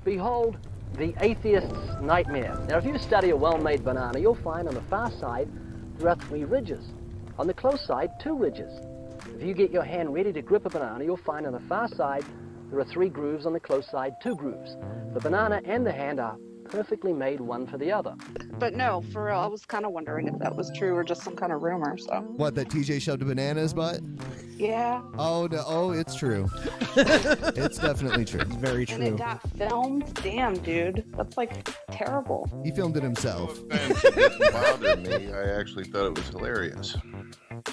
Behold the atheist's nightmare. Now, if you study a well-made banana, you'll find on the far side there are 3 ridges. On the close side, 2 ridges. If you get your hand ready to grip a banana, you'll find on the far side there are 3 grooves, on the close side 2 grooves. The banana and the hand are perfectly made one for the other. But no, for real, I was kind of wondering if that was true or just some kind of rumor, so. What, that TJ shoved a banana in his butt? Yeah. Oh, no. Oh, it's true. It's definitely true. It's very true. And it got filmed? Damn, dude. That's, like, terrible. He filmed it himself. No offense, it didn't bother me. I actually thought it was hilarious.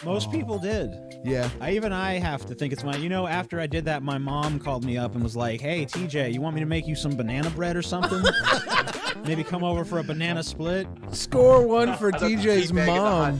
Most people did. Yeah. I have to think it's my... You know, after I did that, my mom called me up and was like, hey, TJ, you want me to make you some banana bread or something? Maybe come over for a banana split? Score 1 for TJ's mom.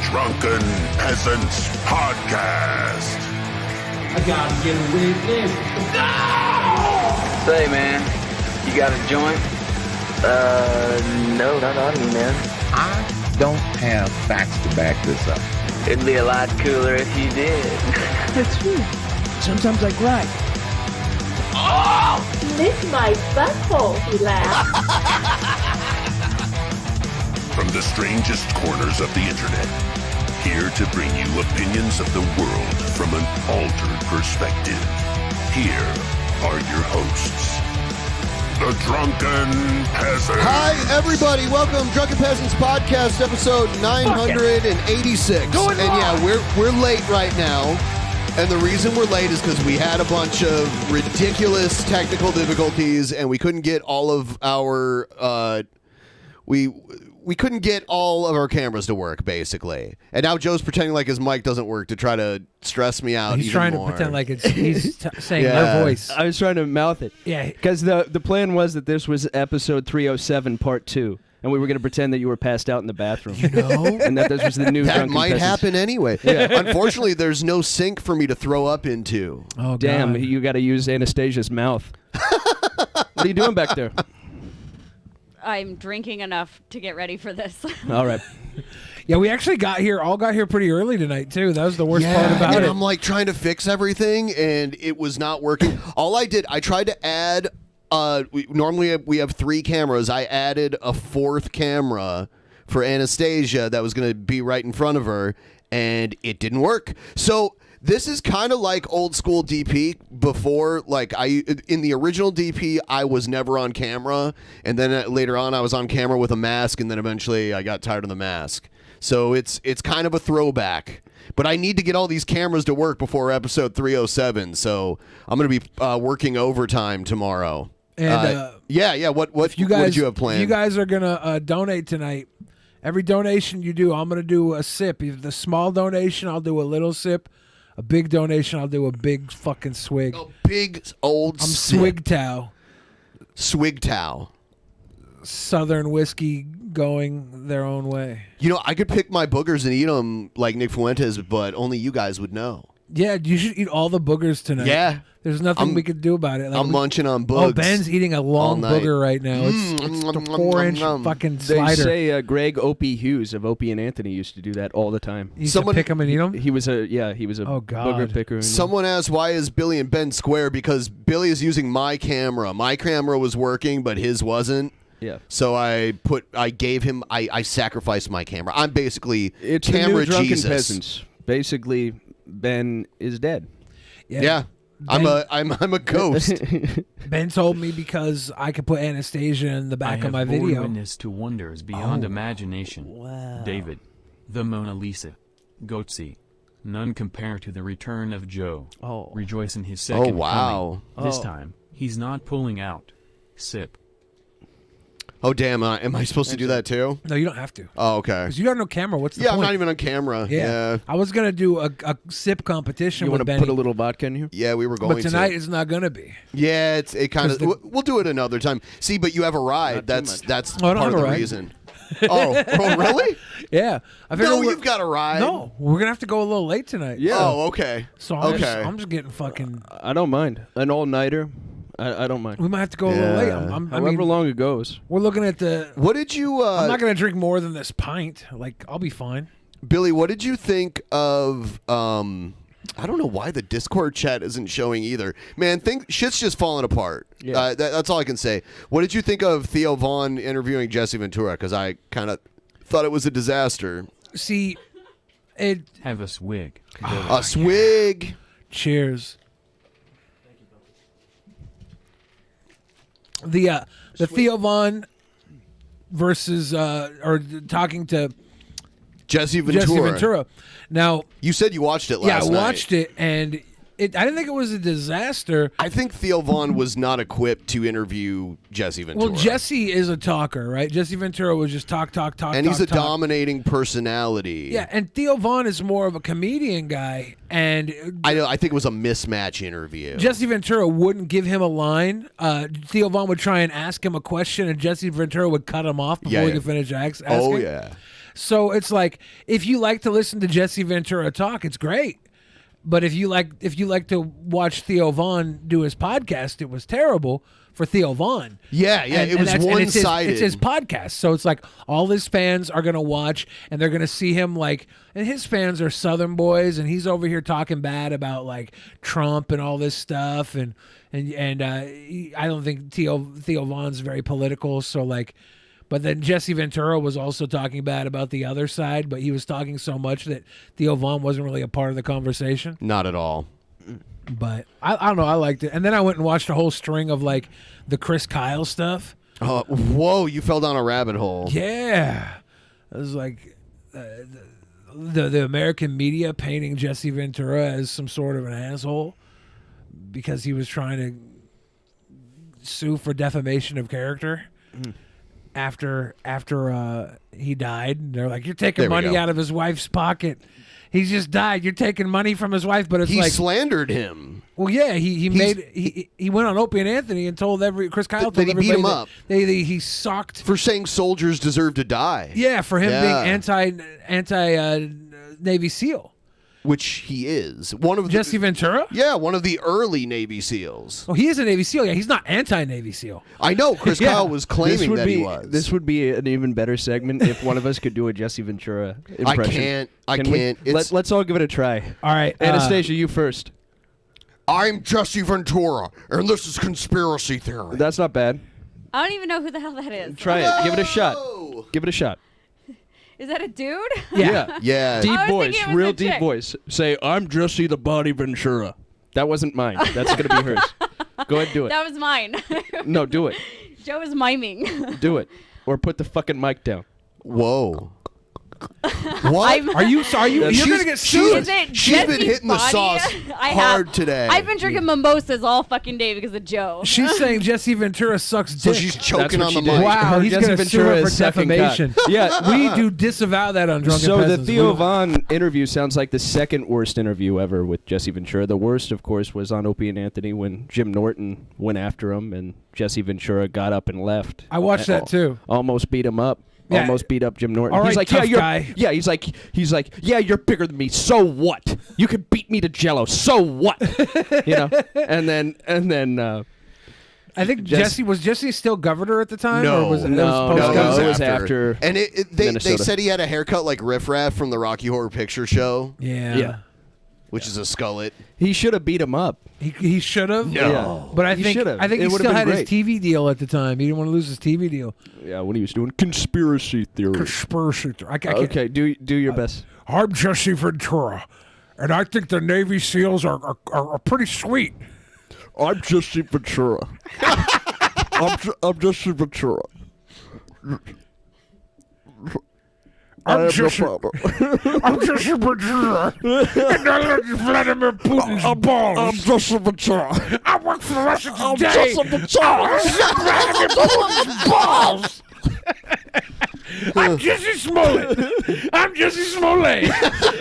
Drunken Peasants Podcast. I gotta get a witness. No! Say, man, you got a joint? No, not on me, man. I don't have facts to back this up. It'd be a lot cooler if you did. That's true. Sometimes I cry. Oh! Lick my butthole, he laughed. From the strangest corners of the internet, here to bring you opinions of the world from an altered perspective. Here are your hosts, the Drunken Peasants. Hi, everybody. Welcome, Drunken Peasants Podcast, episode 986. And yeah, we're late right now. And the reason we're late is because we had a bunch of ridiculous technical difficulties, and we couldn't get all of our we couldn't get all of our cameras to work, basically. And now Joe's pretending like his mic doesn't work to try to stress me out. He's even trying more. to pretend like he's saying their voice. I was trying to mouth it. Yeah. Because the plan was that this was episode 307, part 2. And we were going to pretend that you were passed out in the bathroom. You know? And that this was the new That Drunken might Peasants. happen anyway. Yeah. Unfortunately, there's no sink for me to throw up into. Oh, damn, God. you got to use Anastasia's mouth. What are you doing back there? I'm drinking enough to get ready for this. All right. Yeah, we actually got here pretty early tonight, too. That was the worst part about and it. I'm like trying to fix everything, and it was not working. All I did, I tried to add, normally we have 3 cameras. I added a 4th camera for Anastasia that was going to be right in front of her, and it didn't work. So this is kind of like old school DP. Before, like in the original DP, I was never on camera, and then later on I was on camera with a mask, and then eventually I got tired of the mask. So it's kind of a throwback. But I need to get all these cameras to work before episode 307, so I'm going to be working overtime tomorrow. And What did you have planned? You guys are going to donate tonight. Every donation you do, I'm going to do a sip. If the small donation, I'll do a little sip. A big donation, I'll do a big fucking swig. A big old sip. Swigtow. Swigtow. Southern whiskey going their own way. You know, I could pick my boogers and eat them like Nick Fuentes, but only you guys would know. Yeah, you should eat all the boogers tonight. Yeah. There's nothing we could do about it. Like, I'm munching on boogs. Oh, Ben's eating a long all night. booger right now. It's the 4-inch fucking slider. They say Greg Opie Hughes of Opie and Anthony used to do that all the time. You used to pick them and eat them? He was a booger picker. Someone asked, why is Billy and Ben square? Because Billy is using my camera. My camera was working, but his wasn't. Yeah. So I sacrificed my camera. I'm basically It's camera the new Drunken Jesus. Peasants. Basically, Ben is dead. Yeah. I'm a ghost. Ben told me because I could put Anastasia in the back of my video. Witness to wonders beyond imagination. Wow. David, the Mona Lisa, Goatsy, none compare to the return of Joe. Oh. Rejoice in his second wow. coming. This Oh. time, he's not pulling out. Sip. Oh, damn. Am I supposed to do that too? No, you don't have to. Oh, okay. Because you have no camera. What's the Yeah, point? I'm not even on camera. Yeah. I was going to do a sip competition You with want to Benny. put a little vodka in here? Yeah, we were going But tonight to. it's not going to be. Yeah, it kind of. We'll do it another time. See, but you have a ride. Not too That's Oh, I don't part of have a the ride. reason. oh, really? Yeah. I figured No, we're- you've got a ride. No, we're going to have to go a little late tonight. Yeah. Oh, okay. So Okay. I'm just getting fucking... I don't mind. An all-nighter, I don't mind. We might have to go a little late. I However mean, long it goes. we're looking at the... What did you? I'm not going to drink more than this pint. Like, I'll be fine. Billy, what did you think of? I don't know why the Discord chat isn't showing either. Man, shit's just falling apart. Yeah. That's all I can say. What did you think of Theo Vonn interviewing Jesse Ventura? Because I kind of thought it was a disaster. See, Have a swig. A swig. Cheers. The Theo Vonn versus or talking to Jesse Ventura. Now, you said you watched it last night. Yeah, I watched it, and I didn't think it was a disaster. I think Theo Vonn was not equipped to interview Jesse Ventura. Well, Jesse is a talker, right? Jesse Ventura was just talk, and he's a dominating personality. Yeah, and Theo Vonn is more of a comedian guy, and I think it was a mismatch interview. Jesse Ventura wouldn't give him a line. Theo Vonn would try and ask him a question, and Jesse Ventura would cut him off before he could finish asking. Oh, yeah. So it's like, if you like to listen to Jesse Ventura talk, it's great. But if you like to watch Theo Vonn do his podcast, it was terrible for Theo Vonn. Yeah, it was one-sided. It's his podcast, so it's like all his fans are gonna watch, and they're gonna see him like, and his fans are Southern boys, and he's over here talking bad about like Trump and all this stuff, and I don't think Theo Von's very political, so like. But then Jesse Ventura was also talking bad about the other side, but he was talking so much that Theo Vonn wasn't really a part of the conversation. Not at all. But I don't know. I liked it. And then I went and watched a whole string of like the Chris Kyle stuff. Oh, whoa, you fell down a rabbit hole. Yeah. It was like the American media painting Jesse Ventura as some sort of an asshole because he was trying to sue for defamation of character. After he died, they're like, "You're taking money out of his wife's pocket. He's just died. You're taking money from his wife." But it's he like slandered him. Well, yeah, he went on Opie and Anthony and told Chris Kyle told that he beat him everybody up. He sucked for saying soldiers deserve to die. Yeah, for him being anti Navy SEAL. Which he is. One of Jesse Ventura? Yeah, one of the early Navy SEALs. Oh, he is a Navy SEAL. Yeah, he's not anti-Navy SEAL. I know. Chris Kyle was claiming that he was. This would be an even better segment if one of us could do a Jesse Ventura impression. I can't. Let's all give it a try. All right. Anastasia, you first. I'm Jesse Ventura, and this is conspiracy theory. That's not bad. I don't even know who the hell that is. Try it. Give it a shot. Give it a shot. Is that a dude? Yeah. Deep I was voice, thinking it was real a deep chick. voice. Say, I'm Jesse the Body Ventura. That wasn't mine. That's going to be hers. Go ahead, do it. That was mine. No, do it. Joe is miming. Do it. Or put the fucking mic down. Whoa. What? Are you you're going to get sued? Is it She's been Jesse's hitting the body? sauce I hard have. today. I've been drinking mimosas all fucking day because of Joe. She's saying Jesse Ventura sucks dick. So she's choking on the mic. Wow, Her he's Jesse going to sue Ventura her for is sucking defamation. cock. Yeah. We do disavow that on Drunken So the Peasants. Theo Vonn interview sounds like the second worst interview ever with Jesse Ventura. The worst, of course, was on Opie and Anthony when Jim Norton went after him and Jesse Ventura got up and left. I watched that too. Almost beat him up. Yeah. almost beat up Jim Norton. All He's right, like, tough you're, guy. yeah, he's like, yeah, you're bigger than me. So what? You can beat me to Jello. So what? And then. I think Jesse was Jesse still governor at the time? No, or was it, no, post-governor? it was after. And they Minnesota. said he had a haircut like Riff Raff from the Rocky Horror Picture Show. Yeah. Which is a skullet. He should have beat him up. He should have. No. Yeah. But I He think should've. he It would've still been had great. his TV deal at the time. He didn't want to lose his TV deal. Yeah, when he was doing conspiracy theory. Conspiracy theory. I can't- Okay, do your best. I'm Jesse Ventura, and I think the Navy SEALs are pretty sweet. I'm Jesse Ventura. I'm Jesse Ventura. I'm Jesse Ventura, and I like Vladimir Putin's balls. I'm Jesse Ventura. I work for Russia I'm today. Jesse Ventura. Vladimir Putin's balls. I'm Jesse Smollett. I'm Jesse Smollett.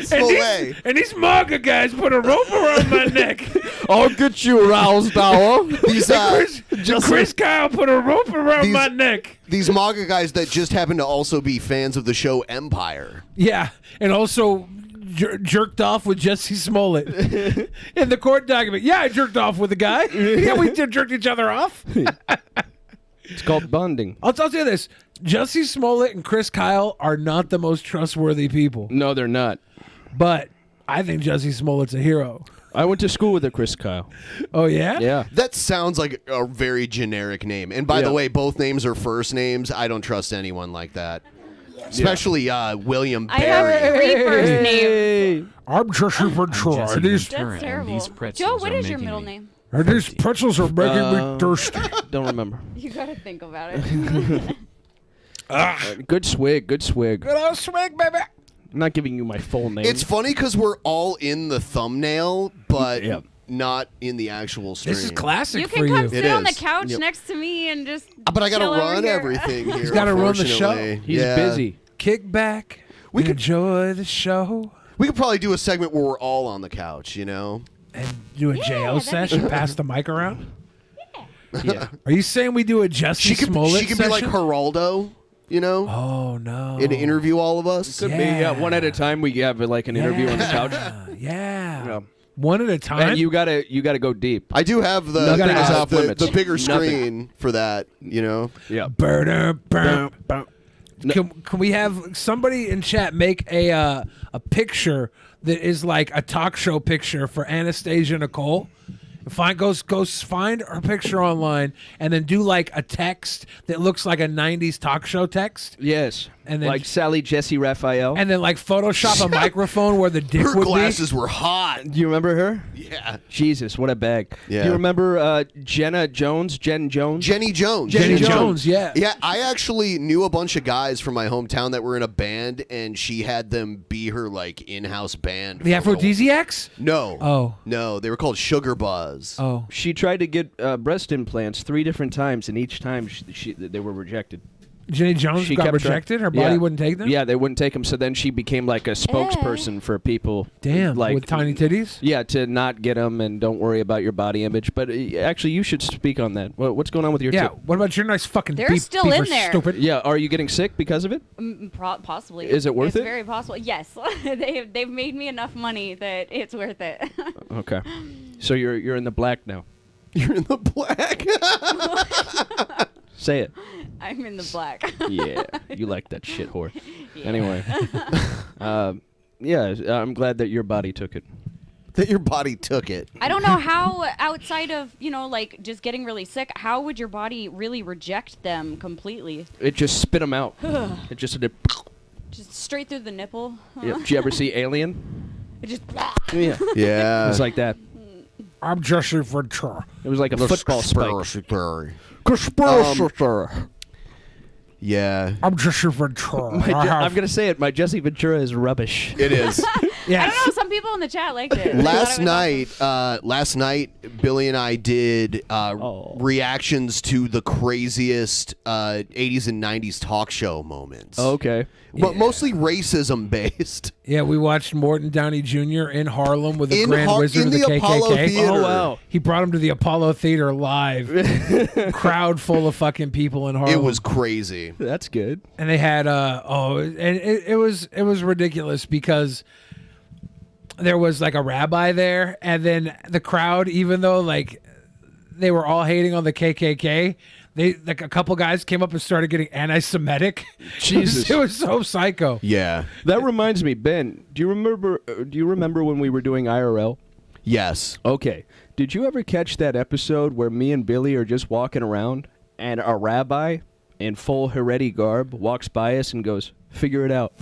Smollett. And these MAGA guys put a rope around my neck. I'll get you roused now. These Chris Kyle put a rope around my neck. These MAGA guys that just happen to also be fans of the show Empire. Yeah, and also jerked off with Jesse Smollett in the court document. Yeah, I jerked off with a guy. Yeah, we jerked each other off. It's called bonding. I'll tell you this: Jesse Smollett and Chris Kyle are not the most trustworthy people. No, they're not. But I think Jesse Smollett's a hero. I went to school with a Chris Kyle. Oh yeah? Yeah. That sounds like a very generic name. And by the way, both names are first names. I don't trust anyone like that. Especially William I have Barry. 3 first names. I'm Jesse Ventura. And these, That's terrible. Joe, what is your middle name? and these pretzels are making me thirsty. Don't remember. You gotta think about it. Good swig. Good swig. Good old swig, baby. I'm not giving you my full name. It's funny because we're all in the thumbnail, but not in the actual stream. This is classic You for can you. come sit on the is. couch Yep. next to me and just. But I got to chill over run here. everything here. He's got to run the show. unfortunately. He's Yeah. busy. Kick back. We enjoy the show. We could probably do a segment where we're all on the couch, you know? And do a JO session, pass the mic around. Yeah. Are you saying we do a Jesse Smollett She could be like session? Geraldo, you know? Oh, no. And interview all of us. Could be. Yeah, one at a time. We have like an interview on the couch. Yeah. One at a time. And you gotta go deep. I do have the Nothing is off the limits. bigger Nothing. screen for that, you know? Yeah. Can we have somebody in chat make a picture that is like a talk show picture for Anastasia Nicole? Go find her picture online and then do like a text that looks like a 90s talk show text. Yes. And then like Sally Jesse Raphael. And then like Photoshop a microphone where the dick Her would glasses were hot. Do you remember her? Yeah. Jesus, what a bag. Yeah. Do you remember Jen Jones? Jenny Jones. Jenny Jones, yeah. Yeah, I actually knew a bunch of guys from my hometown that were in a band, and she had them be her like in-house band. The Aphrodisiacs? No. Oh. No, they were called Sugar Buzz. Oh. She tried to get breast implants 3 different times, and each time they were rejected. Jenny Jones She got kept rejected? Her body wouldn't take them? Yeah, they wouldn't take them. So then she became like a spokesperson for people. Damn, like with tiny titties? Yeah, to not get them and don't worry about your body image. But actually, you should speak on that. What's going on with your Yeah, tip? what about your nice fucking They're still in there. stupid? Yeah, are you getting sick because of it? Possibly. Is it worth it's it? Very possible. Yes, they've made me enough money that it's worth it. Okay, so you're in the black now. You're in the black. Say it. I'm in the black. Yeah, you like that shit whore. Yeah. Anyway, yeah, I'm glad that your body took it. That your body took it. I don't know how, outside of, like just getting really sick, how would your body really reject them completely? It just spit them out. It just did. Just straight through the nipple. Yeah. Did you ever see Alien? It just. Yeah. Yeah. It was like that. I'm Jesse Ventura. It was like a football spike. Conspiracy theory. Yeah. I'm Jesse Ventura. I'm gonna say it. My Jesse Ventura is rubbish. It is. I don't know. Some people in the chat liked it. Last night, Billy and I did reactions to the craziest 80s and 90s talk show moments. Okay. But mostly racism based. Yeah, we watched Morton Downey Jr. in Harlem with the In Grand Wizard in of the the KKK. Apollo Theater. Oh, wow. He brought him to the Apollo Theater live. Crowd full of fucking people in Harlem. It was crazy. That's good. And they had and it was ridiculous because there was like a rabbi there, and then the crowd, even though like they were all hating on the KKK, they like a couple guys came up and started getting anti-Semitic. Jesus. It was so psycho. Yeah. That reminds me, Ben, do you remember when we were doing IRL? Yes. Okay. Did you ever catch that episode where me and Billy are just walking around and a rabbi in full Haredi garb walks by us and goes, "Figure it out"?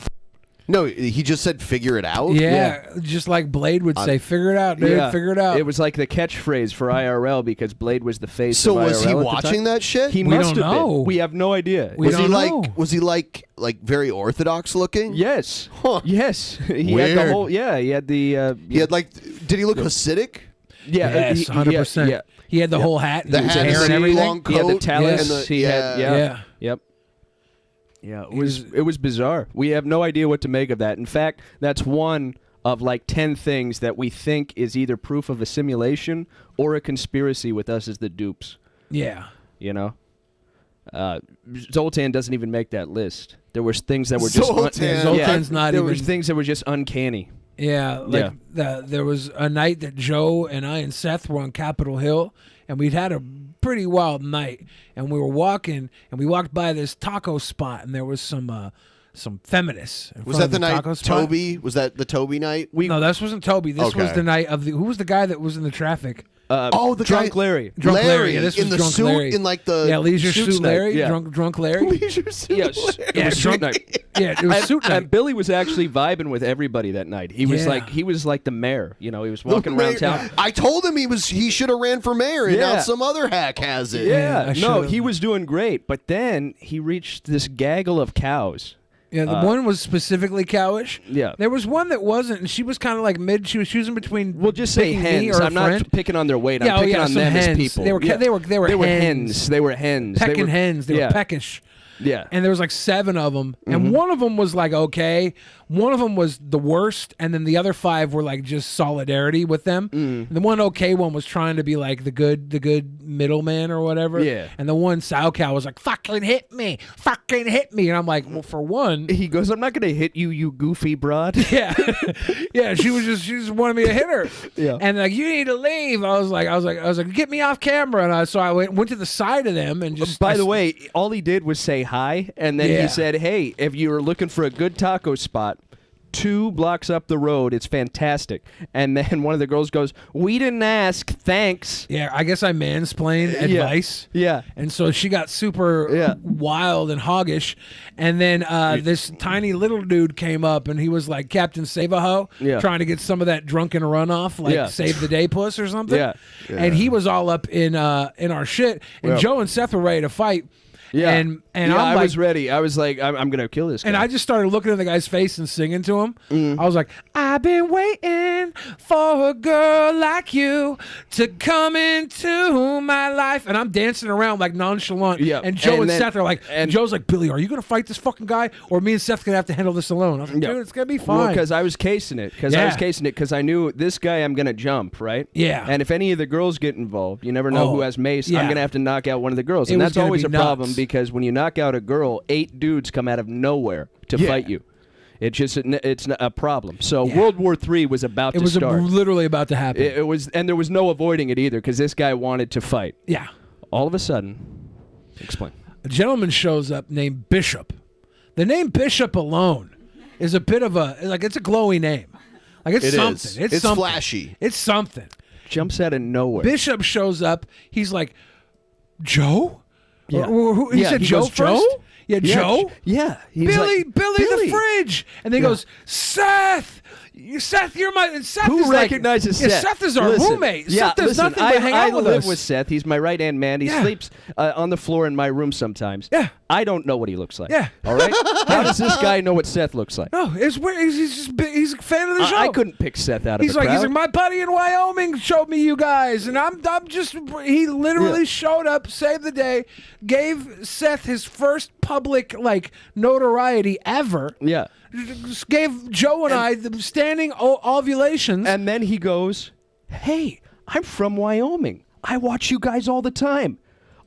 No, he just said figure it out? Yeah, just like Blade would say, figure it out, dude, figure it out. It was like the catchphrase for IRL because Blade was the face So of IRL. was he at the watching time. that shit? He We must don't have know. been. We have no idea. We Was he don't like know. was he like very orthodox looking? Yes. Huh. Yes. He Weird. had the whole. Yeah. He had the. He had like did he look Hasidic? Yeah. Yes, 100%. Yeah. He had the whole hat and The his hat, hair the and everything. long He had the coat, talus. and the- He had. yeah. Yeah. Yep. Yeah, it was bizarre. We have no idea what to make of that. In fact, that's one of like 10 things that we think is either proof of a simulation or a conspiracy with us as the dupes. Yeah. You know? Zoltan doesn't even make that list. There was things that were just Zoltan's not there even. was things that were just uncanny. Yeah, like there was a night that Joe and I and Seth were on Capitol Hill, and we'd had a pretty wild night, and we were walking, and we walked by this taco spot, and there was some feminists. in Was front that of the night taco spot. Toby? Was that the Toby night? No, this wasn't Toby. This was Okay. the night of the. Who was the guy that was in the traffic? The Drunk guy, Larry. Drunk Larry. Larry Yeah, this in was the Drunk suit, Larry. in like the Yeah, Leisure suit Suit night. Larry. Yeah. Drunk Larry. Leisure suit. Yes, Larry. it was Drunk- suit night. Yeah, it was suit night. And Billy was actually vibing with everybody that night. He was like the mayor. You know, he was walking around town. I told him he should have ran for mayor, and now some other hack has it. Yeah, I no, should've. he was doing great, but then he reached this gaggle of cows. Yeah, the one was specifically cowish. Yeah. There was one that wasn't, and she was kind of like mid. She was choosing between. We'll just say picking me hens. or a I'm not friend. picking on their weight. Yeah, I'm picking on some them hens. as people. They were Yeah. they were hens. They were hens. Pecking hens. They yeah. were peckish. Yeah. And there was like 7 of them, and Mhm. one of them was like okay, one of them was the worst, and then the other 5 were like just solidarity with them. And the one okay one was trying to be like the good middleman or whatever. Yeah. And the one sow cow was like fucking hit me, and I'm like, well, for one, He goes, "I'm not going to hit you, you goofy broad." yeah, yeah. She just wanted me to hit her. Yeah. And like, you need to leave. I was like, get me off camera. And so I went to the side of them and just. By the way, all he did was say hi, and then Yeah. he said, "Hey, if you're looking for a good taco spot, 2 blocks up the road, it's fantastic." And then one of the girls goes, "We didn't ask, thanks." Yeah, I guess I mansplained advice. Yeah. And so she got super wild and hoggish. And then this tiny little dude came up, and he was like Captain Save-A-Ho, Yeah. trying to get some of that drunken runoff, like Yeah. Save the Day Puss or something. Yeah. And he was all up in our shit. And Yeah. Joe and Seth were ready to fight. Yeah. And yeah, I'm I like, was ready. I was like, I'm going to kill this guy. and I just started looking at the guy's face and singing to him. I was like, I've been waiting for a girl like you to come into my life. And I'm dancing around like nonchalant. Yeah. And Joe and then- Seth are like, and Joe's like, Billy, are you going to fight this fucking guy? Or me and Seth going to have to handle this alone? I was like, Yeah. dude, it's going to be Well, fine. because I was casing it. Because I knew this guy I'm going to jump, right? Yeah. And if any of the girls get involved, you never know who has mace. yeah. I'm going to have to knock out one of the girls. It And was that's gonna always be a problem nuts. because when you knock out a girl, 8 dudes come out of nowhere to fight you. It's a problem. So World War III was about it to was start. literally about to happen. It was, and there was no avoiding it either because this guy wanted to fight. Yeah. All of a sudden, explain. A gentleman shows up named Bishop. The name Bishop alone is a bit of it's a glowy name. Like it's It something. is. It's something. flashy. It's something. Jumps out of nowhere. Bishop shows up. He's like, Joe? Yeah. He Yeah, said he Joe goes, first? "Joe?" Yeah, Joe? Yeah. He's Billy, like, Billy the fridge. And then he Yeah. goes, Seth, you're my. And Seth Who is like- recognizes Yeah, Seth? Seth is our Listen, roommate. Yeah, Seth does listen, nothing but hang I out with live us. with Seth. He's my right-hand man. He Yeah. sleeps on the floor in my room sometimes. Yeah. I don't know what he looks like. Yeah. All right? How does this guy know what Seth looks like? No, it's weird. He's a fan of the show. I couldn't pick Seth out of He's the like, crowd. my buddy in Wyoming showed me you guys, and I'm just. He literally showed up, saved the day, gave Seth his first public notoriety ever. Yeah. Just gave Joe and I the standing ovulations. And then he goes, "Hey, I'm from Wyoming. I watch you guys all the time.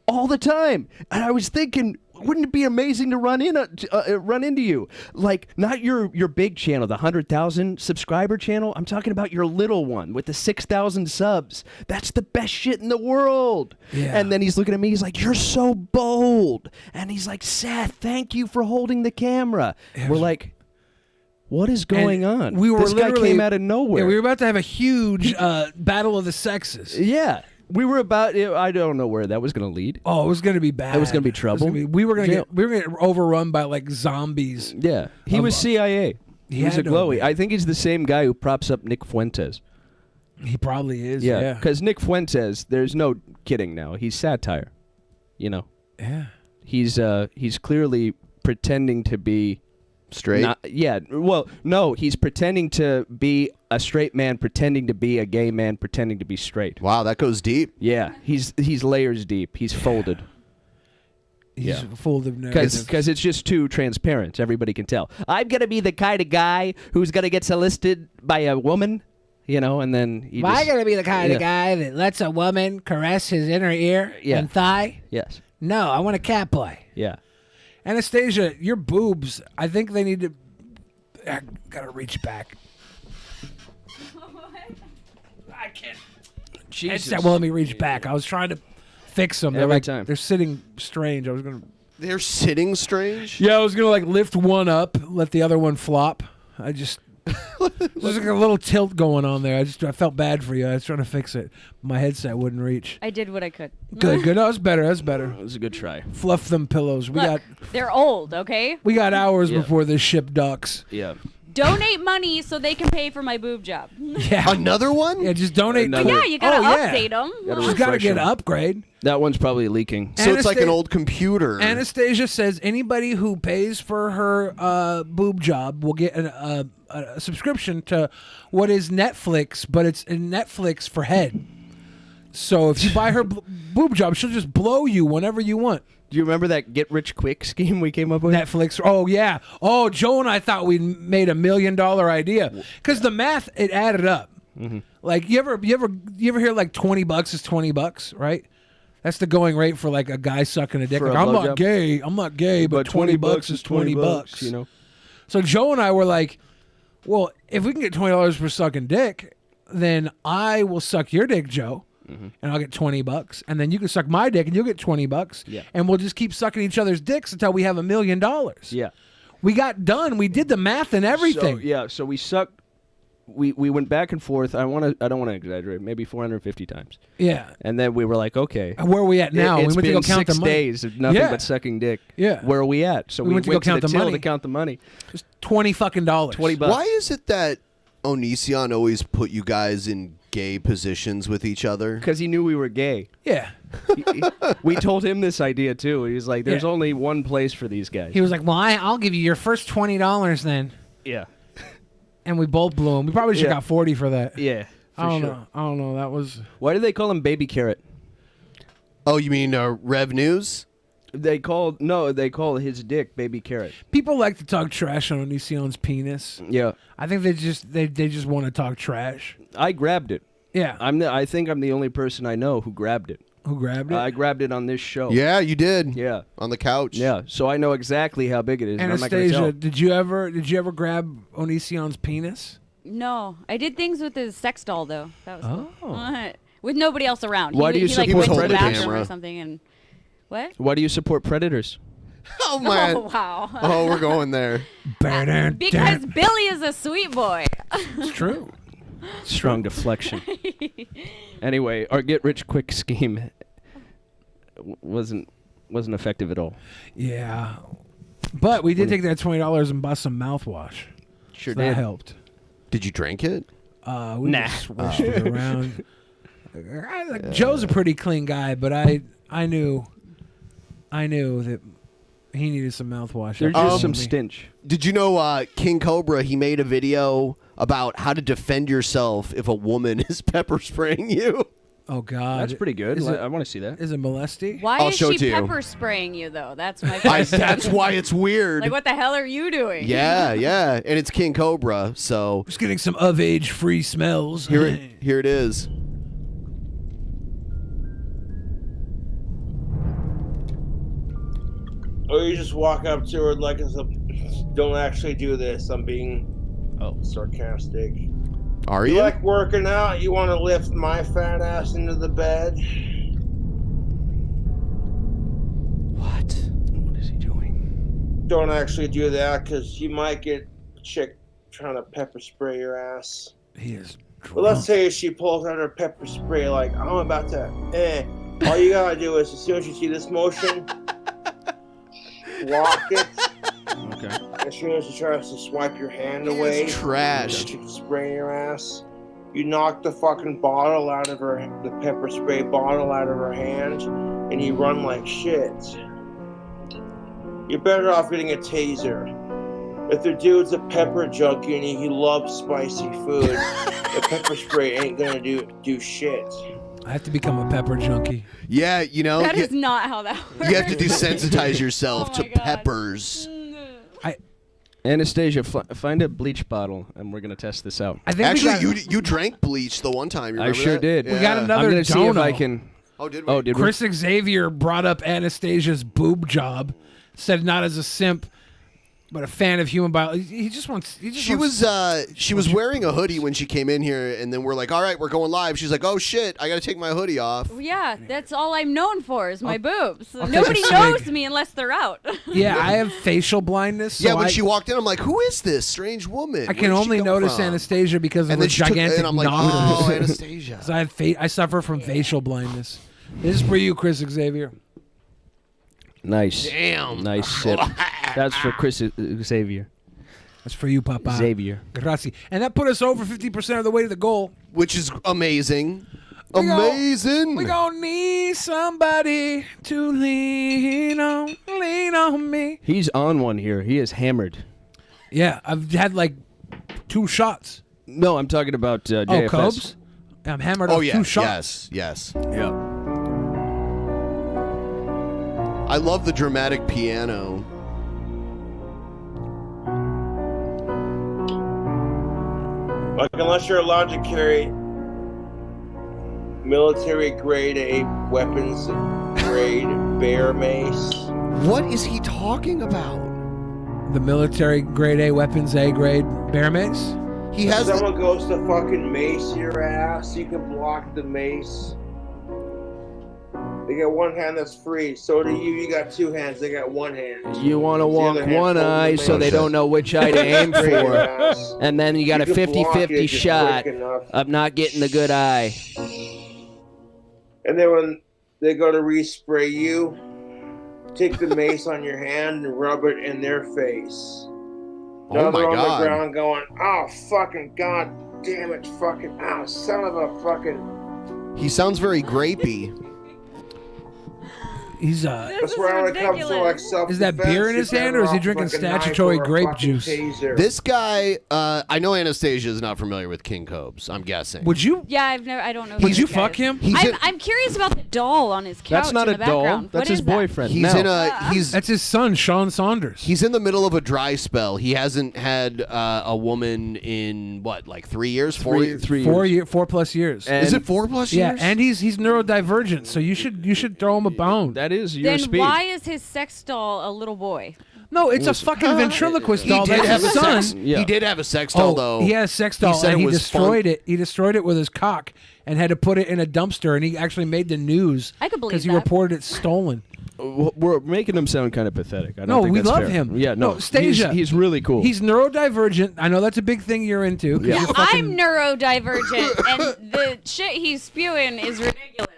All the time." And I was thinking, wouldn't it be amazing to run into you? Like, not your big channel, the 100,000 subscriber channel. I'm talking about your little one with the 6,000 subs. That's the best shit in the world. Yeah. And then he's looking at me. He's like, "You're so bold." And he's like, "Seth, thank you for holding the camera." We're like, what is going on? We were this guy literally came out of nowhere. Yeah, we were about to have a huge battle of the sexes. Yeah. We were about. I don't know where that was going to lead. Oh, it was going to be bad. It was going to be trouble. We were going to get overrun by like zombies. Yeah, he was CIA. He was a had to glowy. be. I think he's the same guy who props up Nick Fuentes. He probably is. Yeah, Yeah. because Nick Fuentes, there's no kidding now. He's satire. You know. Yeah. He's clearly pretending to be straight. Well, no, he's pretending to be a straight man, pretending to be a gay man, pretending to be straight. Wow, that goes deep. Yeah, he's layers deep. He's folded. He's full of narrative. Because it's just too transparent. Everybody can tell. I'm going to be the kind of guy who's going to get solicited by a woman, you know, and then Am I going to be the kind of guy that lets a woman caress his inner ear and thigh? Yes. No, I want a cat boy. Yeah. Anastasia, your boobs, I think they need to... I gotta reach back. I can't... Jesus. That won't let me reach back. I was trying to fix them. Every time. They're sitting strange. I was gonna... They're sitting strange? Yeah, I was gonna like lift one up, let the other one flop. I just... There's like a little tilt going on there. I felt bad for you. I was trying to fix it. My headset wouldn't reach. I did what I could. Good. No, that's better. That's better. It was a good try. Fluff them pillows. Look, they're old, okay? We got hours before this ship docks. Yeah. Donate money so they can pay for my boob job. Yeah. Another one? Yeah, just donate. But yeah, you gotta update them. She's gotta get an upgrade. That one's probably leaking. So it's like an old computer. Anastasia says anybody who pays for her boob job will get a subscription to what is Netflix, but it's Netflix for head. So if you buy her boob job, she'll just blow you whenever you want. Do you remember that get rich quick scheme we came up with? Netflix. Oh yeah. Oh, Joe and I thought we made $1 million idea because the math it added up. Mm-hmm. Like you ever hear like $20 is $20, right? That's the going rate for like a guy sucking a dick. For Like, a I'm blowjob? not gay. I'm not gay, but $20 is $20. You know. So Joe and I were like, well, if we can get $20 for sucking dick, then I will suck your dick, Joe. And I'll get $20, and then you can suck my dick, and you'll get $20. Yeah. And we'll just keep sucking each other's dicks until we have $1 million. Yeah. We got done. We did the math and everything. So we sucked. We went back and forth. I don't want to exaggerate. Maybe 450 times. Yeah. And then we were like, okay. Where are we at now? It's we went been to go count 6 the money. days of nothing Yeah. but sucking dick. Yeah. Where are we at? So We we went to go count the the till money. to count the money. Just $20 fucking. $20. Why is it that Onision always put you guys in gay positions with each other? Because he knew we were gay. Yeah. We told him this idea too. He's like, "There's only one place for these guys." He was like, well, I'll give you your first $20 then. Yeah. And we both blew him. We probably should have got 40 for that. Yeah. I don't know. That was... Why do they call him Baby Carrot? Oh, you mean Rev News? They call his dick Baby Carrot. People like to talk trash on Onision's penis. Yeah. I think they just want to talk trash. I grabbed it. Yeah. I think I'm the only person I know who grabbed it. Who grabbed it? I grabbed it on this show. Yeah, you did. Yeah. On the couch. Yeah. So I know exactly how big it is. and I'm not gonna Anastasia, tell. did you ever grab Onision's penis? No, I did things with his sex doll though. That was cool. Oh. With nobody else around. Why do you he like support went to the predators? bathroom or something and what? Why do you support predators? Oh man. Oh wow. Oh, we're going there. Because Billy is a sweet boy. It's true. Strong deflection. Anyway, our get rich quick scheme wasn't effective at all. Yeah. But we did take that $20 and bought some mouthwash. Sure So did. that helped. Did you drink it? We just swished it around. Joe's a pretty clean guy, but I knew that he needed some mouthwash. There's just some stench. Did you know King Cobra, he made a video about how to defend yourself if a woman is pepper spraying you? Oh, God. That's pretty good. Is it- I want to see that. Is it molesty? Why I'll is show she it to you. pepper spraying you though? That's my question. That's why it's weird. Like what the hell are you doing? Yeah, and it's King Cobra, so Just getting some of-age free smells. here it is. you just walk up to her like, don't actually do this. I'm being sarcastic. Are You you? like working out? You want to lift my fat ass into the bed? What? What is he doing? Don't actually do that because you might get a chick trying to pepper spray your ass. He is. But let's say she pulls out her pepper spray like, I'm about to, all you gotta do is, as soon as you see this motion, block it. Okay. As soon as she tries to swipe your hand away, trash. she can spray your ass. You knock the fucking bottle out of her, the pepper spray bottle out of her hand, and you run like shit. You're better off getting a taser. If the dude's a pepper junkie and he loves spicy food, the pepper spray ain't gonna do shit. I have to become a pepper junkie. Yeah, you know. That is not how that works. You have to desensitize yourself to peppers. Anastasia, find a bleach bottle, and we're gonna test this out. I think Actually, you drank bleach the one time. You I remember sure that? did. We got another I'm gonna see if I dono. can. Oh, did we? Oh, did we? Chris Xavier brought up Anastasia's boob job. Said not as a simp, but a fan of human biology. He just wants. She was wearing a hoodie when she came in here, and then we're like, all right, we're going live. She's like, oh shit, I got to take my hoodie off. Yeah, that's all I'm known for is my boobs. I'll Nobody take a knows swig. me unless they're out. Yeah, I have facial blindness. So Yeah, when I, she walked in, I'm like, who is this strange woman? I Where can did she only come notice from? Anastasia because of And her then she took- gigantic and I'm like, knockers. oh, Anastasia. 'Cause I suffer from facial blindness. This is for you, Chris Xavier. Nice. Damn. Nice sip. That's for Chris Xavier. That's for you, Papa. Xavier. Grazie. And that put us over 50% of the way to the goal. Which is amazing. We gon- Amazing. We gonna need somebody to lean on me. He's on one here. He is hammered. Yeah, I've had like 2 shots. No, I'm talking about JFS. Cobes? I'm hammered Oh off yeah, 2 shots. yes. Yeah. I love the dramatic piano. Like, unless you're allowed to carry military grade A weapons grade bear mace. What is he talking about? The military grade A weapons A grade bear mace. He If has. someone goes to fucking mace your ass, you can block the mace. They got one hand that's free. So do you. You got 2 hands. They got 1 hand. You want to The walk other hand one holding the eye so they mace. don't know which eye to aim Spray your for. ass. And then you got a You can block it 50-50 if you're shot quick enough. of not getting the good eye. And then when they go to respray you, take the mace on your hand and rub it in their face. Now Oh my they're on God. the ground going, oh fucking god damn it, fucking son of a fucking. He sounds very grapey. He's That's where when it comes to like self. Is that beer in his hand, or is he drinking statutory grape juice? This guy, I know Anastasia is not familiar with King Cobs. I'm guessing. Would you? Yeah, I don't know. who Would this you guy fuck is. him? I'm curious about the doll on his couch. That's not in a the doll. background. That's What his is that? boyfriend. He's Mel. in a. That's his son, Sean Saunders. He's in the middle of a dry spell. He hasn't had a woman in what, like 3 years, 4 years? 4+ years. Is it 4+ Yeah, years? and he's neurodivergent, so you should throw him a bone. That is your Then speed. why is his sex doll a little boy? No, it's a fucking ventriloquist He doll. did That's have his a son. sex. He did have a sex doll though. He had a sex doll, said and it he was destroyed fun. it. He destroyed it with his cock and had to put it in a dumpster. And he actually made the news I could believe because he that. reported it stolen. We're making him sound kind of pathetic. I don't No, think we that's love fair. him. Yeah, no, Stasia. he's really cool. He's neurodivergent. I know that's a big thing you're into. 'cause Yeah. you're fucking- I'm neurodivergent, and the shit he's spewing is ridiculous.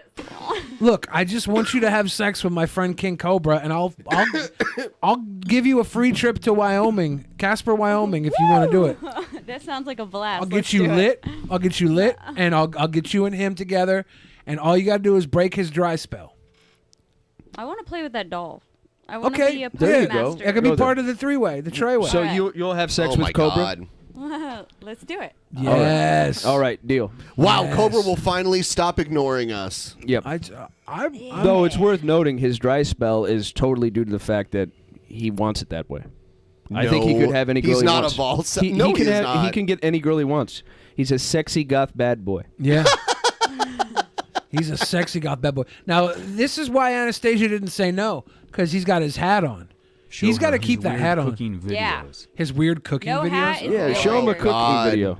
Look, I just want you to have sex with my friend King Cobra, and I'll give you a free trip to Wyoming, Casper, Wyoming, if you want to do it. That sounds like a blast. I'll Let's get you do it. lit. I'll get you lit, and I'll get you and him together, and all you gotta do is break his dry spell. I want to play with that doll. I want to Okay, be a there you puppet go. master. That could be part of the 3-way, the Treyway. So Alright. you'll have sex Oh with my Cobra? God. Let's do it. Yes. All right, deal. Wow, Yes. Cobra will finally stop ignoring us. Yep. I'm Though it's worth noting, his dry spell is totally due to the fact that he wants it that way. I think he No, could have any girl he's he not wants. a Vol- He, No, he can he is have, not. He can get any girl he wants. He's a sexy goth bad boy. Yeah. He's a sexy goth bad boy. Now, this is why Anastasia didn't say no, because he's got his hat on. Show He's got her to keep his that weird hat on. cooking Yeah. videos. His weird cooking No videos. hat is Yeah, show him a weird. cooking God. video.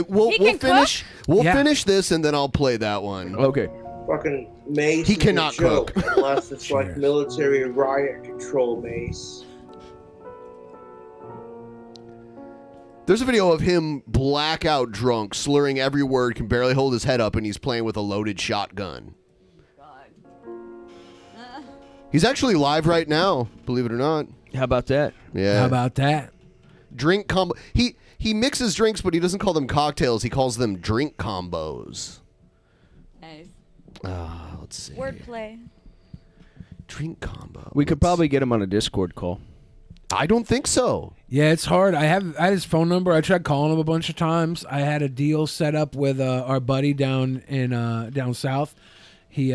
We'll He can finish. We'll Yeah. finish this and then I'll play that one. Okay. Fucking mace. He is a cannot joke, cook. unless it's like military riot control mace. There's a video of him blackout drunk, slurring every word, can barely hold his head up, and he's playing with a loaded shotgun. He's actually live right now, believe it or not. How about that? Yeah. How about that? Drink combo. He mixes drinks, but he doesn't call them cocktails. He calls them drink combos. Nice. Let's see. Wordplay. Drink combo. We could probably get him on a Discord call. I don't think so. Yeah, it's hard. I had his phone number. I tried calling him a bunch of times. I had a deal set up with our buddy down in down south. He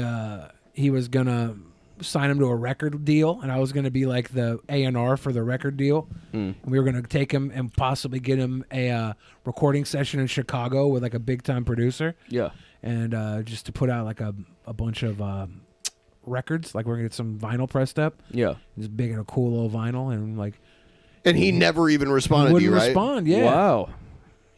was gonna sign him to a record deal, and I was gonna be like the A&R for the record deal. And we were gonna take him and possibly get him a recording session in Chicago with like a big time producer. Yeah. And just to put out like a bunch of records, like we're gonna get some vinyl pressed up. Yeah. Just big and a cool little vinyl, and like. And he never even responded to you, right? Respond, yeah. Wow.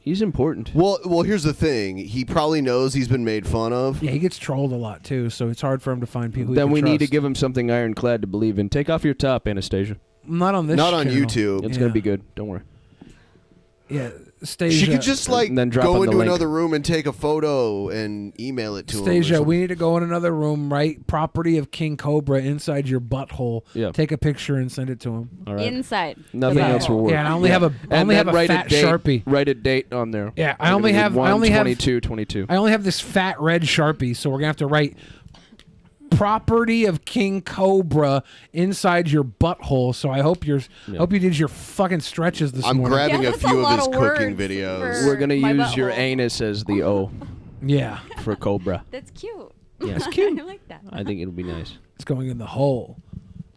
He's important. Well, here's the thing. He probably knows he's been made fun of. Yeah, he gets trolled a lot too, so it's hard for him to find people. Then he we can need to trust. give him something ironclad to believe in. Take off your top, Anastasia. Not on this. Not on channel. YouTube. It's Yeah. gonna be good. Don't worry. Yeah, Stasia. She could just like And then drop go on the into link. another room and take a photo and email it to him. or Stasia, something. we need to go in another room, right? Property of King Cobra inside your butthole. Yeah. Take a picture and send it to him. All right. Inside. Nothing Yeah. else will work. Yeah, and I only have a And only then have a write fat date, Sharpie. Write a date on there. Yeah, I We're only gonna have need I only have 1/22/22. I only have this fat red Sharpie, so we're gonna have to write property of King Cobra inside your butthole. So I hope you did your fucking stretches this I'm morning. grabbing Yeah, a that's a few of lot his of cooking words videos. We're gonna my use your butthole. anus as the O Yeah, for Cobra. That's cute. Yeah. it's cute. I like that. I think it'll be nice. It's going in the hole.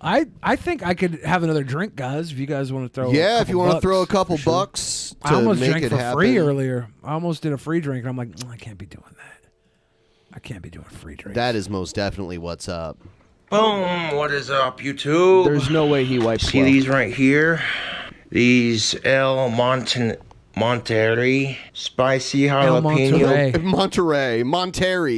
I think I could have another drink, guys. If you guys want to throw, Yeah, if you want to bucks. throw a couple bucks to I almost make drank it for happen. free earlier. I almost did a free drink, and I'm like, I can't be doing that. I can't be doing free drinks. That is most definitely what's up. Boom! What is up, YouTube? There's no way he wipes See well. these right here? These El Monterey spicy El jalapeno Monterey.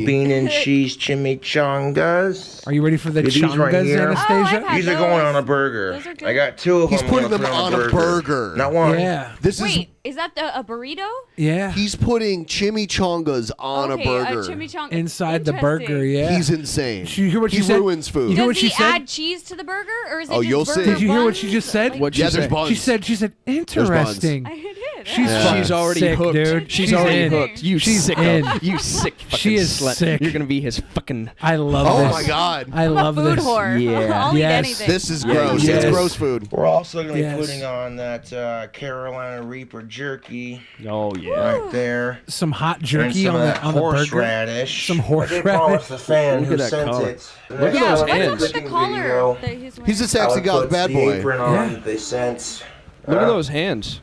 bean and cheese chimichangas. Are you ready for the These right chongas, here. Anastasia? Oh, These are going on a burger. Those are good. I got two of them. He's putting I'm gonna them put on a burger. Not one. Yeah, This Wait, is that a burrito? yeah. He's putting chimichangas on Okay, a burger. chimichanga. Inside the burger, Interesting. yeah. He's insane. Did you hear what he she said? ruins food. You hear Does what she he said? add cheese to the burger, or is it Oh, just you'll burger see. Did you hear what she buns? just said? Like- What'd Yeah, she there's say? buns. She said, interesting. I did. She's yeah. fucking She's already sick, hooked. dude. She's already in. hooked. You She's sick. in. You sick fucking She is slut. sick. You're gonna be his fucking. I love Oh this. my God. I I'm a love food this. whore. Yeah. I'll eat Yes. anything. This is Yeah, gross. yes. It's gross food. We're also going to Yes. be putting on that Carolina Reaper jerky Oh yeah. right there. Some hot And jerky some on of the that on the burger. horseradish. Some I did promise horseradish. the fan Look who at that sent collar. it. Look at yeah, those what's hands. up with the collar that he's wearing? He's a I sexy would guy, put bad the boy. apron on Yeah. that they sent. Look at those hands.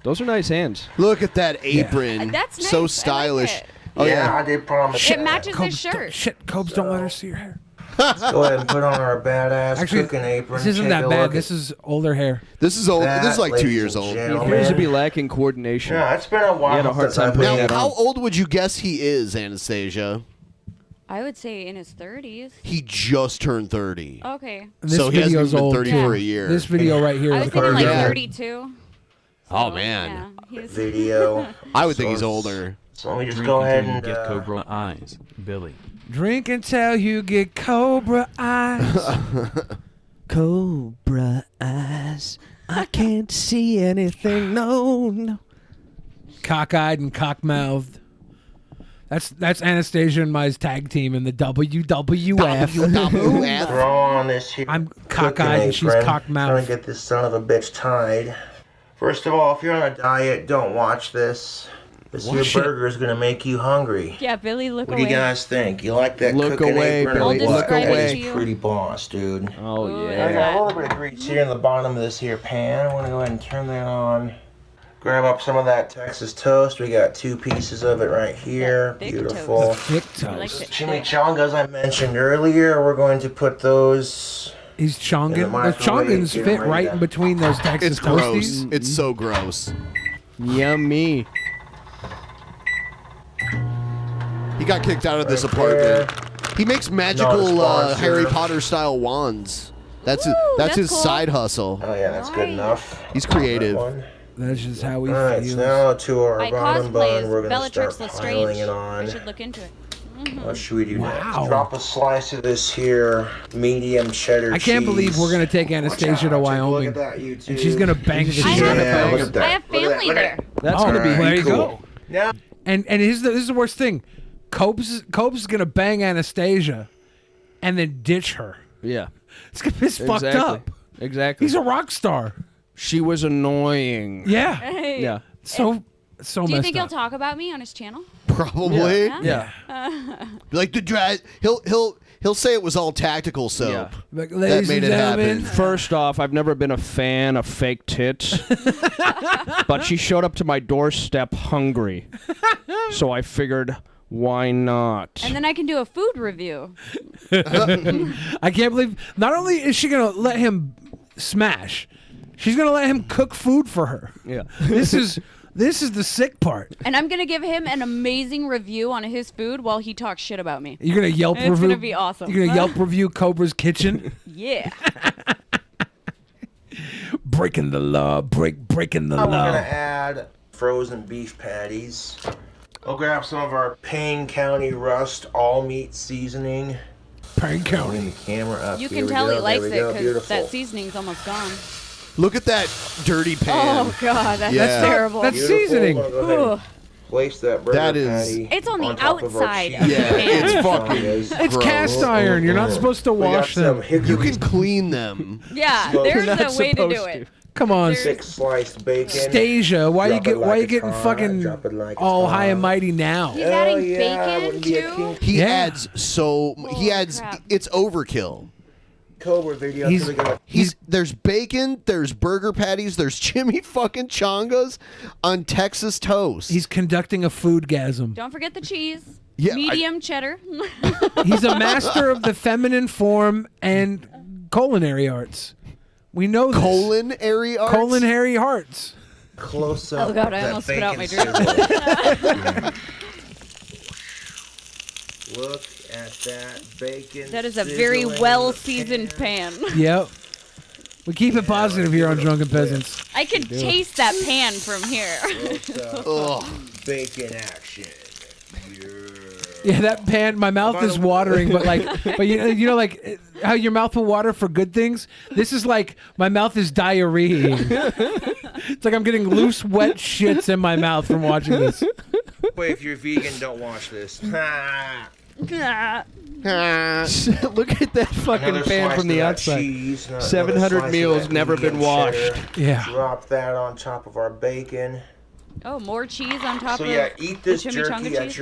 Those are nice hands. Look at that apron. That's nice. I So like stylish. it. Oh yeah, yeah. I did promise. It that. matches his Cobes, shirt. shit, Cobes, don't let her see your hair. Let's go ahead and put on our badass Actually, cooking apron. this isn't Take that a bad. look This at is older hair. This is old. that, This is like 2 ladies years and old. He gentlemen. appears to be lacking coordination. Yeah, it's been a while. He had a hard since time I've putting been- that Now, how on. old would you guess he is, Anastasia? I would say in his 30s. He just turned 30. Okay. And this So he hasn't video's even been old 30 too. for a year. This video right here I is was the thinking like cover. Yeah. 32. Oh, So, man. Yeah, he's Video. I would think So he's it's- older. So let me just Drink go ahead until you and get Cobra eyes, Billy. Drink until you get Cobra eyes. Cobra eyes. I can't see anything. No. Cockeyed and cock-mouthed. That's Anastasia and my tag team in the WWF. throw on this here. I'm cooking cockeyed and she's apron. cock-mouthed. Trying to get this son of a bitch tied. First of all, if you're on a diet, don't watch this. This Watch here it. burger is gonna make you hungry. Yeah, Billy, look What do away. you guys think? You like that Look cooking away, apron? Billy. I'll Or what? describe it away. to you. Pretty boss, dude. Oh Ooh, I yeah. got a little bit of grease here in the bottom of this here pan. I want to go ahead and turn that on. Grab up some of that Texas toast. We got 2 pieces of it right here. Thick Beautiful. Thick I like toast. it. Chimichangas I mentioned earlier. We're going to put those He's chonging. In the Those microwave, chongins get fit ready right to- in between those Texas It's gross. toasties. It's so gross. Yummy. He got kicked out of this Right apartment. He makes magical sponsor. Harry Potter style wands. That's that's his cool. side hustle. Oh yeah, that's good enough. He's creative. That's just how we All right, feel. so now to our My bottom cosplay bun, is we're gonna Bellatrix start Lestrange. piling it I on. should look into it. What should we do Wow. next? Drop a slice of this here medium cheddar I can't cheese. believe we're gonna take Anastasia to Wyoming, Look at that, YouTube. and she's gonna bang the shit I out of have- look her. at that. I have Look at that, family look at there. that. That's Oh, gonna be there you cool. go. Now, And this is the worst thing. Cope's gonna bang Anastasia, and then ditch her. Yeah. It's gonna be fucked up. Exactly. He's a rock star. She was annoying. Yeah. Hey. Yeah. So Do you messed think he'll up. talk about me on his channel? Probably. Yeah. Like the drag. He'll say it was all tactical soap. Yeah. Like, That ladies made and it gentlemen, happen. First off, I've never been a fan of fake tits. But she showed up to my doorstep hungry. So I figured, why not? And then I can do a food review. I can't believe. Not only is she gonna let him smash, she's gonna let him cook food for her. Yeah. This is the sick part. And I'm going to give him an amazing review on his food while he talks shit about me. You're gonna Yelp It's review. gonna be awesome. You're gonna Yelp review Cobra's kitchen. Yeah. Breaking the law. Breaking the we're law. gonna add frozen beef patties. I'll grab some of our Payne County Rust all meat seasoning. Payne County. Bring the camera up. You Here can we tell go. he likes There we it go. because Beautiful. that seasoning's almost gone. Look at that dirty pan. Oh, God. That's Yeah. terrible. That's Beautiful. seasoning. We'll go ahead and Ugh. place that burger That is- patty It's on the top of our outside cheese. of the Yeah, pan. it's fucking. It's cast iron. You're not supposed to We got wash some them. hickory You can clean them. Yeah, You're there's not a way to do supposed it. Come on, There's- thick sliced bacon. Stasia. Why Drop you it like why you it's getting hot, fucking drop it like it's all high hot. and mighty now? He's adding yeah, bacon, wouldn't be a too? King He Yeah. adds so. He Oh, adds. crap. It's overkill. Cobra video. He's- Here we go. There's bacon. There's burger patties. There's Jimmy fucking Chongas on Texas toast. He's conducting a foodgasm. Don't forget the cheese. Yeah, I- Medium cheddar. He's a master of the feminine form and culinary arts. We know this. Culinary arts. Culinary arts. Close up. Oh, God, I that almost spit out my bacon drink. sizzle. Look at that bacon. That is a very sizzling in well the seasoned pan. Yep. We keep it positive here on Drunken Peasants. I can taste that pan from here. Ugh. Bacon action. Yeah, that pan. My mouth is watering, but you know, like how your mouth will water for good things. This is like my mouth is diarrhea. It's like I'm getting loose, wet shits in my mouth from watching this. Wait, if you're vegan, don't watch this. Look at that fucking Another pan slice from the of that outside. cheese, another 700 slice of meals that never been medium washed. cheddar. Yeah. Drop that on top of our bacon. Oh, more cheese on top So of yeah, eat this the chimichanga jerky cheese? at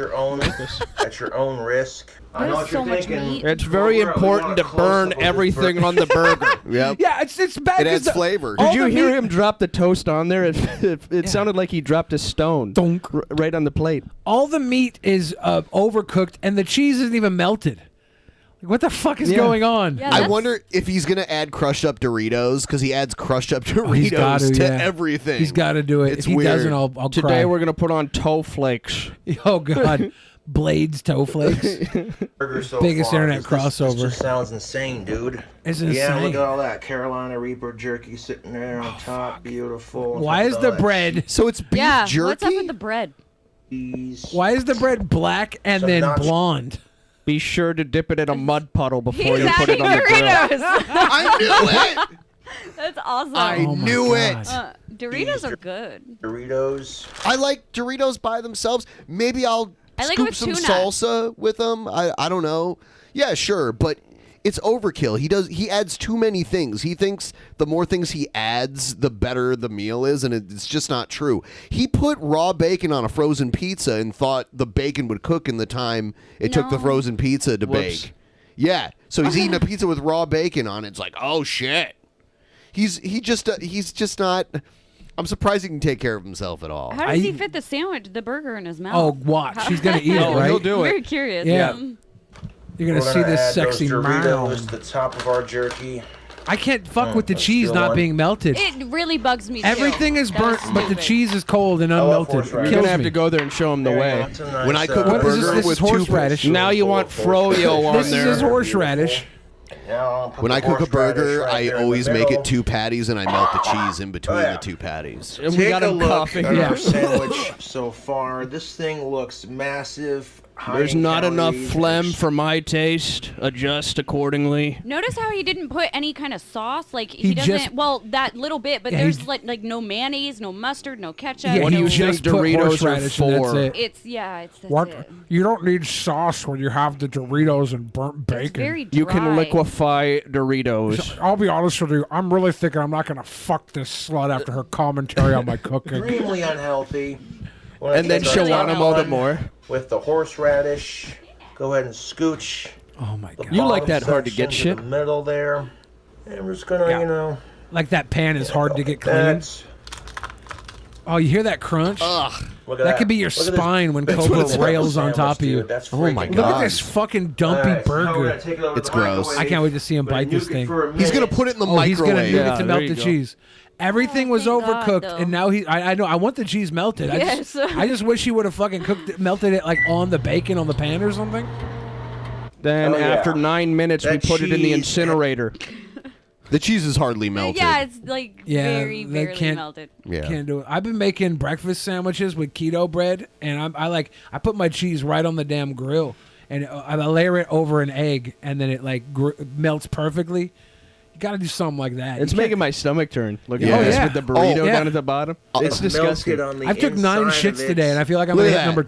your own risk. I know There's what you're so much thinking. meat. It's very Cobra, we important want to a close-up burn of this everything burger. on the burger. Yep. Yeah, it's bad. It 'cause adds the- flavor. all Did you the hear meat- him drop the toast on there? It sounded like he dropped a stone Donk. right on the plate. All the meat is overcooked, and the cheese isn't even melted. Like, what the fuck is Yeah. going on? Yeah, I that's- wonder if he's gonna add crushed up Doritos because he adds crushed up Doritos he's gotta, to yeah. everything. He's got to do it. It's if he weird. doesn't, I'll Today cry. we're gonna put on toe flakes. Oh God, Blades toe flakes. Burger so Biggest far, internet 'cause this crossover. just sounds insane, dude. It's Yeah, insane. look at all that Carolina Reaper jerky sitting there on top. Beautiful. Why is the bread? So it's beef Yeah, jerky. what's up with the bread? Why is the bread black and Some then nacho- blonde? Be sure to dip it in a mud puddle before He's you put it adding on the grill. Doritos. I knew it. That's awesome. I Oh my knew it. God. Doritos are good. Doritos. I like Doritos by themselves. Maybe I'll I like it scoop with some tuna. salsa with them. I don't know. Yeah, sure, but it's overkill. He adds too many things. He thinks the more things he adds, the better the meal is, and it's just not true. He put raw bacon on a frozen pizza and thought the bacon would cook in the time it took the No. frozen pizza to Whoops. bake. Yeah, so he's eating a pizza with raw bacon on it. It's like, oh shit. He's just not. I'm surprised he can take care of himself at all. How does he fit the sandwich, the burger in his mouth? Oh, watch. He's gonna eat it, Oh, right? he'll do I'm it. very curious. Yeah. You're gonna We're see gonna this add sexy those Doritos mound. to the top of our jerky. I can't fuck with the That's cheese still not on. being melted. It really bugs me. Too. Everything is That burnt, was but the stupid. cheese is cold and unmelted. You're Kills gonna have me. to go there and show him the way. When I cook a What is burger this? This with is horseradish. Now you want froyo on This there. is horseradish. When I cook a burger, right I there in always the make middle. it 2 patties and I melt the cheese in between yeah. the 2 patties. And we Take got a him look coughing. at Yeah. our sandwich so far. This thing looks massive. high There's in not enough calories. phlegm for my taste. Adjust accordingly. Notice how he didn't put any kind of sauce. Like He he doesn't. just- well, that little bit, but Yeah, there's he- like no mayonnaise, no mustard, no ketchup. Yeah, What do he you think just put Doritos are horseradish and that's for? it. It's that's it. You don't need sauce when you have the Doritos and burnt bacon. It's very dry. You can liquefy Doritos. I'll be honest with you. I'm really thinking I'm not gonna fuck this slut after her commentary on my cooking. Extremely unhealthy. Wanna And then take she'll our want top him all the one more. With the horseradish. Go ahead and scooch. Oh my the god! You like bottom that hard to section get shit? The middle there. And we're just gonna, Yeah. you know. Like that pan is hard to get clean. That's, Oh, you hear that crunch? look at That could be your Look at this- spine when that's Cobra what it's rails about, on top of dude. you. That's Oh my freaking Look God. at this fucking dumpy Alright, so now we're burger. gonna take it over It's the gross. microwave. I can't wait to see him We're gonna bite this nuke it thing. for a He's gonna minute. put it in the Oh, he's gonna microwave. nuke it Yeah, to there melt you the go. cheese. Everything was thank God, overcooked, though. and now I know. I want the cheese melted. Yes. I just wish he would have fucking melted it like on the bacon on the pan or something. Then Oh, yeah. after 9 minutes, we That put it in the cheese- incinerator. The cheese is hardly melted. Yeah, it's like Yeah, very they barely can't- melted. Yeah. Can't do it. I've been making breakfast sandwiches with keto bread, and I put my cheese right on the damn grill, and I layer it over an egg, and then it like melts perfectly. You got to do something like that. It's You can't- making my stomach turn. Look at Yeah. this Oh, yeah. with the burrito Oh, yeah. down at the bottom. It's Melted disgusting. on the I took 9 inside of shits it. today, and I feel like I'm Look gonna at hit that. number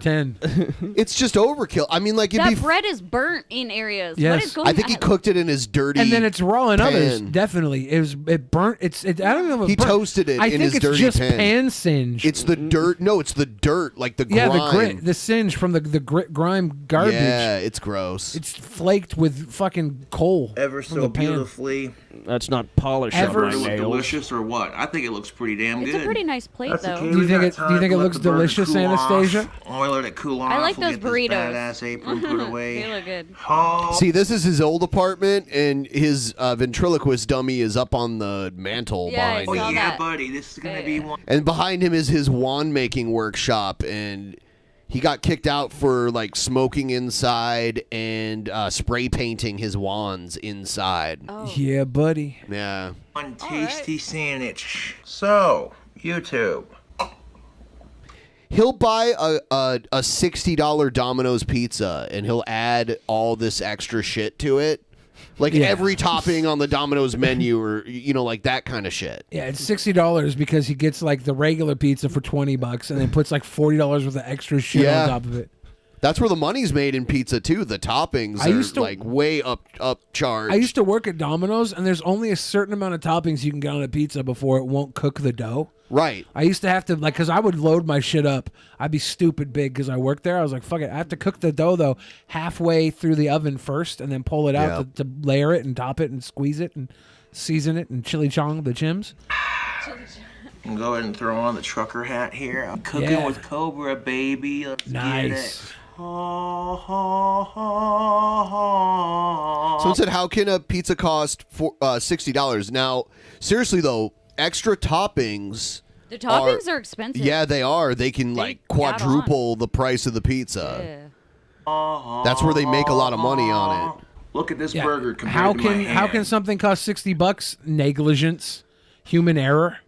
10. It's just overkill. I mean, like it'd That be. bread is burnt in areas. Yes. What is going I think he on? cooked it in his dirty. And then it's raw in others. pan. Definitely, it burnt. I don't know. If He it burnt. toasted it I in think his it's dirty just pan. pan singe. It's the dirt. No, it's the dirt, like the yeah, grime. the grit, the singe from the grime garbage. Yeah, it's gross. It's flaked with fucking coal. Ever from so the pan. beautifully. That's not polish on Ever- my Does it look nails. delicious or what? I think it looks pretty damn It's good. a pretty nice plate, That's though. okay. Do you We think got it? Do you time think to it let looks the burger delicious, cool Anastasia? off. Oh, I let it cool off. I like We'll those get this burritos. badass apron put away. They look good. Oh, See, this is his old apartment, and his ventriloquist dummy is up on the mantle Yeah, behind oh him. saw yeah, that. buddy. This is gonna be one. And behind him is his wand making workshop, and he got kicked out for like smoking inside and spray painting his wands inside. Oh. Yeah, buddy. Yeah. One tasty sandwich. So, YouTube. He'll buy a $60 Domino's pizza, and he'll add all this extra shit to it. Like Yeah. every topping on the Domino's menu, or like that kind of shit. Yeah, it's $60 because he gets like the regular pizza for $20 and then puts like $40 worth of extra shit Yeah. on top of it. That's where the money's made in pizza too. The toppings I are used to- like way up charged. I used to work at Domino's, and there's only a certain amount of toppings you can get on a pizza before it won't cook the dough. Right. I used to have to, like, because I would load my shit up. I'd be stupid big because I worked there. I was like, fuck it. I have to cook the dough, though, halfway through the oven first and then pull it out to layer it and top it and squeeze it and season it and chili chong the chims. And go ahead and throw on the trucker hat here. I'm cooking Yeah. with Cobra, baby. Let's get it. Nice. Someone said, "How can a pizza cost for $60?" Now, seriously though, extra toppings. The toppings are expensive. Yeah, they are. They can like add quadruple the price of the pizza. That's where they make a lot of money on it. Look at this Yeah. burger compared How to can my how hand. can something cost $60? Negligence, human error.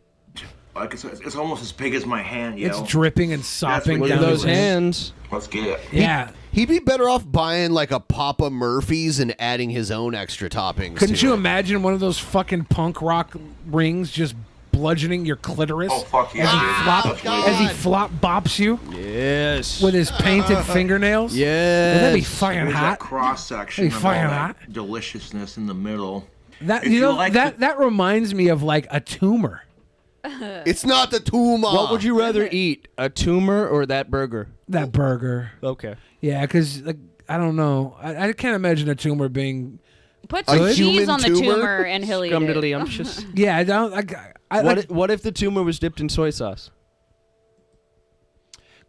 Like it's almost as big as my hand, yo. It's dripping and sopping what down it his is. hands. Let's get it. Yeah. He'd be better off buying like a Papa Murphy's and adding his own extra toppings. Couldn't to you it. imagine one of those fucking punk rock rings just bludgeoning your clitoris Oh, fuck yeah, as he dude. flop That's as he flop bops you Yes. with his painted fingernails? Yes. Wouldn't that be fucking Here's hot? that cross section That'd of be all fucking that hot. deliciousness in the middle. That If you know like that reminds me of like a tumor. It's not the tumor. What would you rather eat, a tumor or that burger? That burger. Okay. Yeah, because like I don't know, I can't imagine a tumor being. Put A some cheese human on the tumor? tumor and he'll eat it. Scumdiddlyumptious. Yeah, I don't. I What, like, what if the tumor was dipped in soy sauce?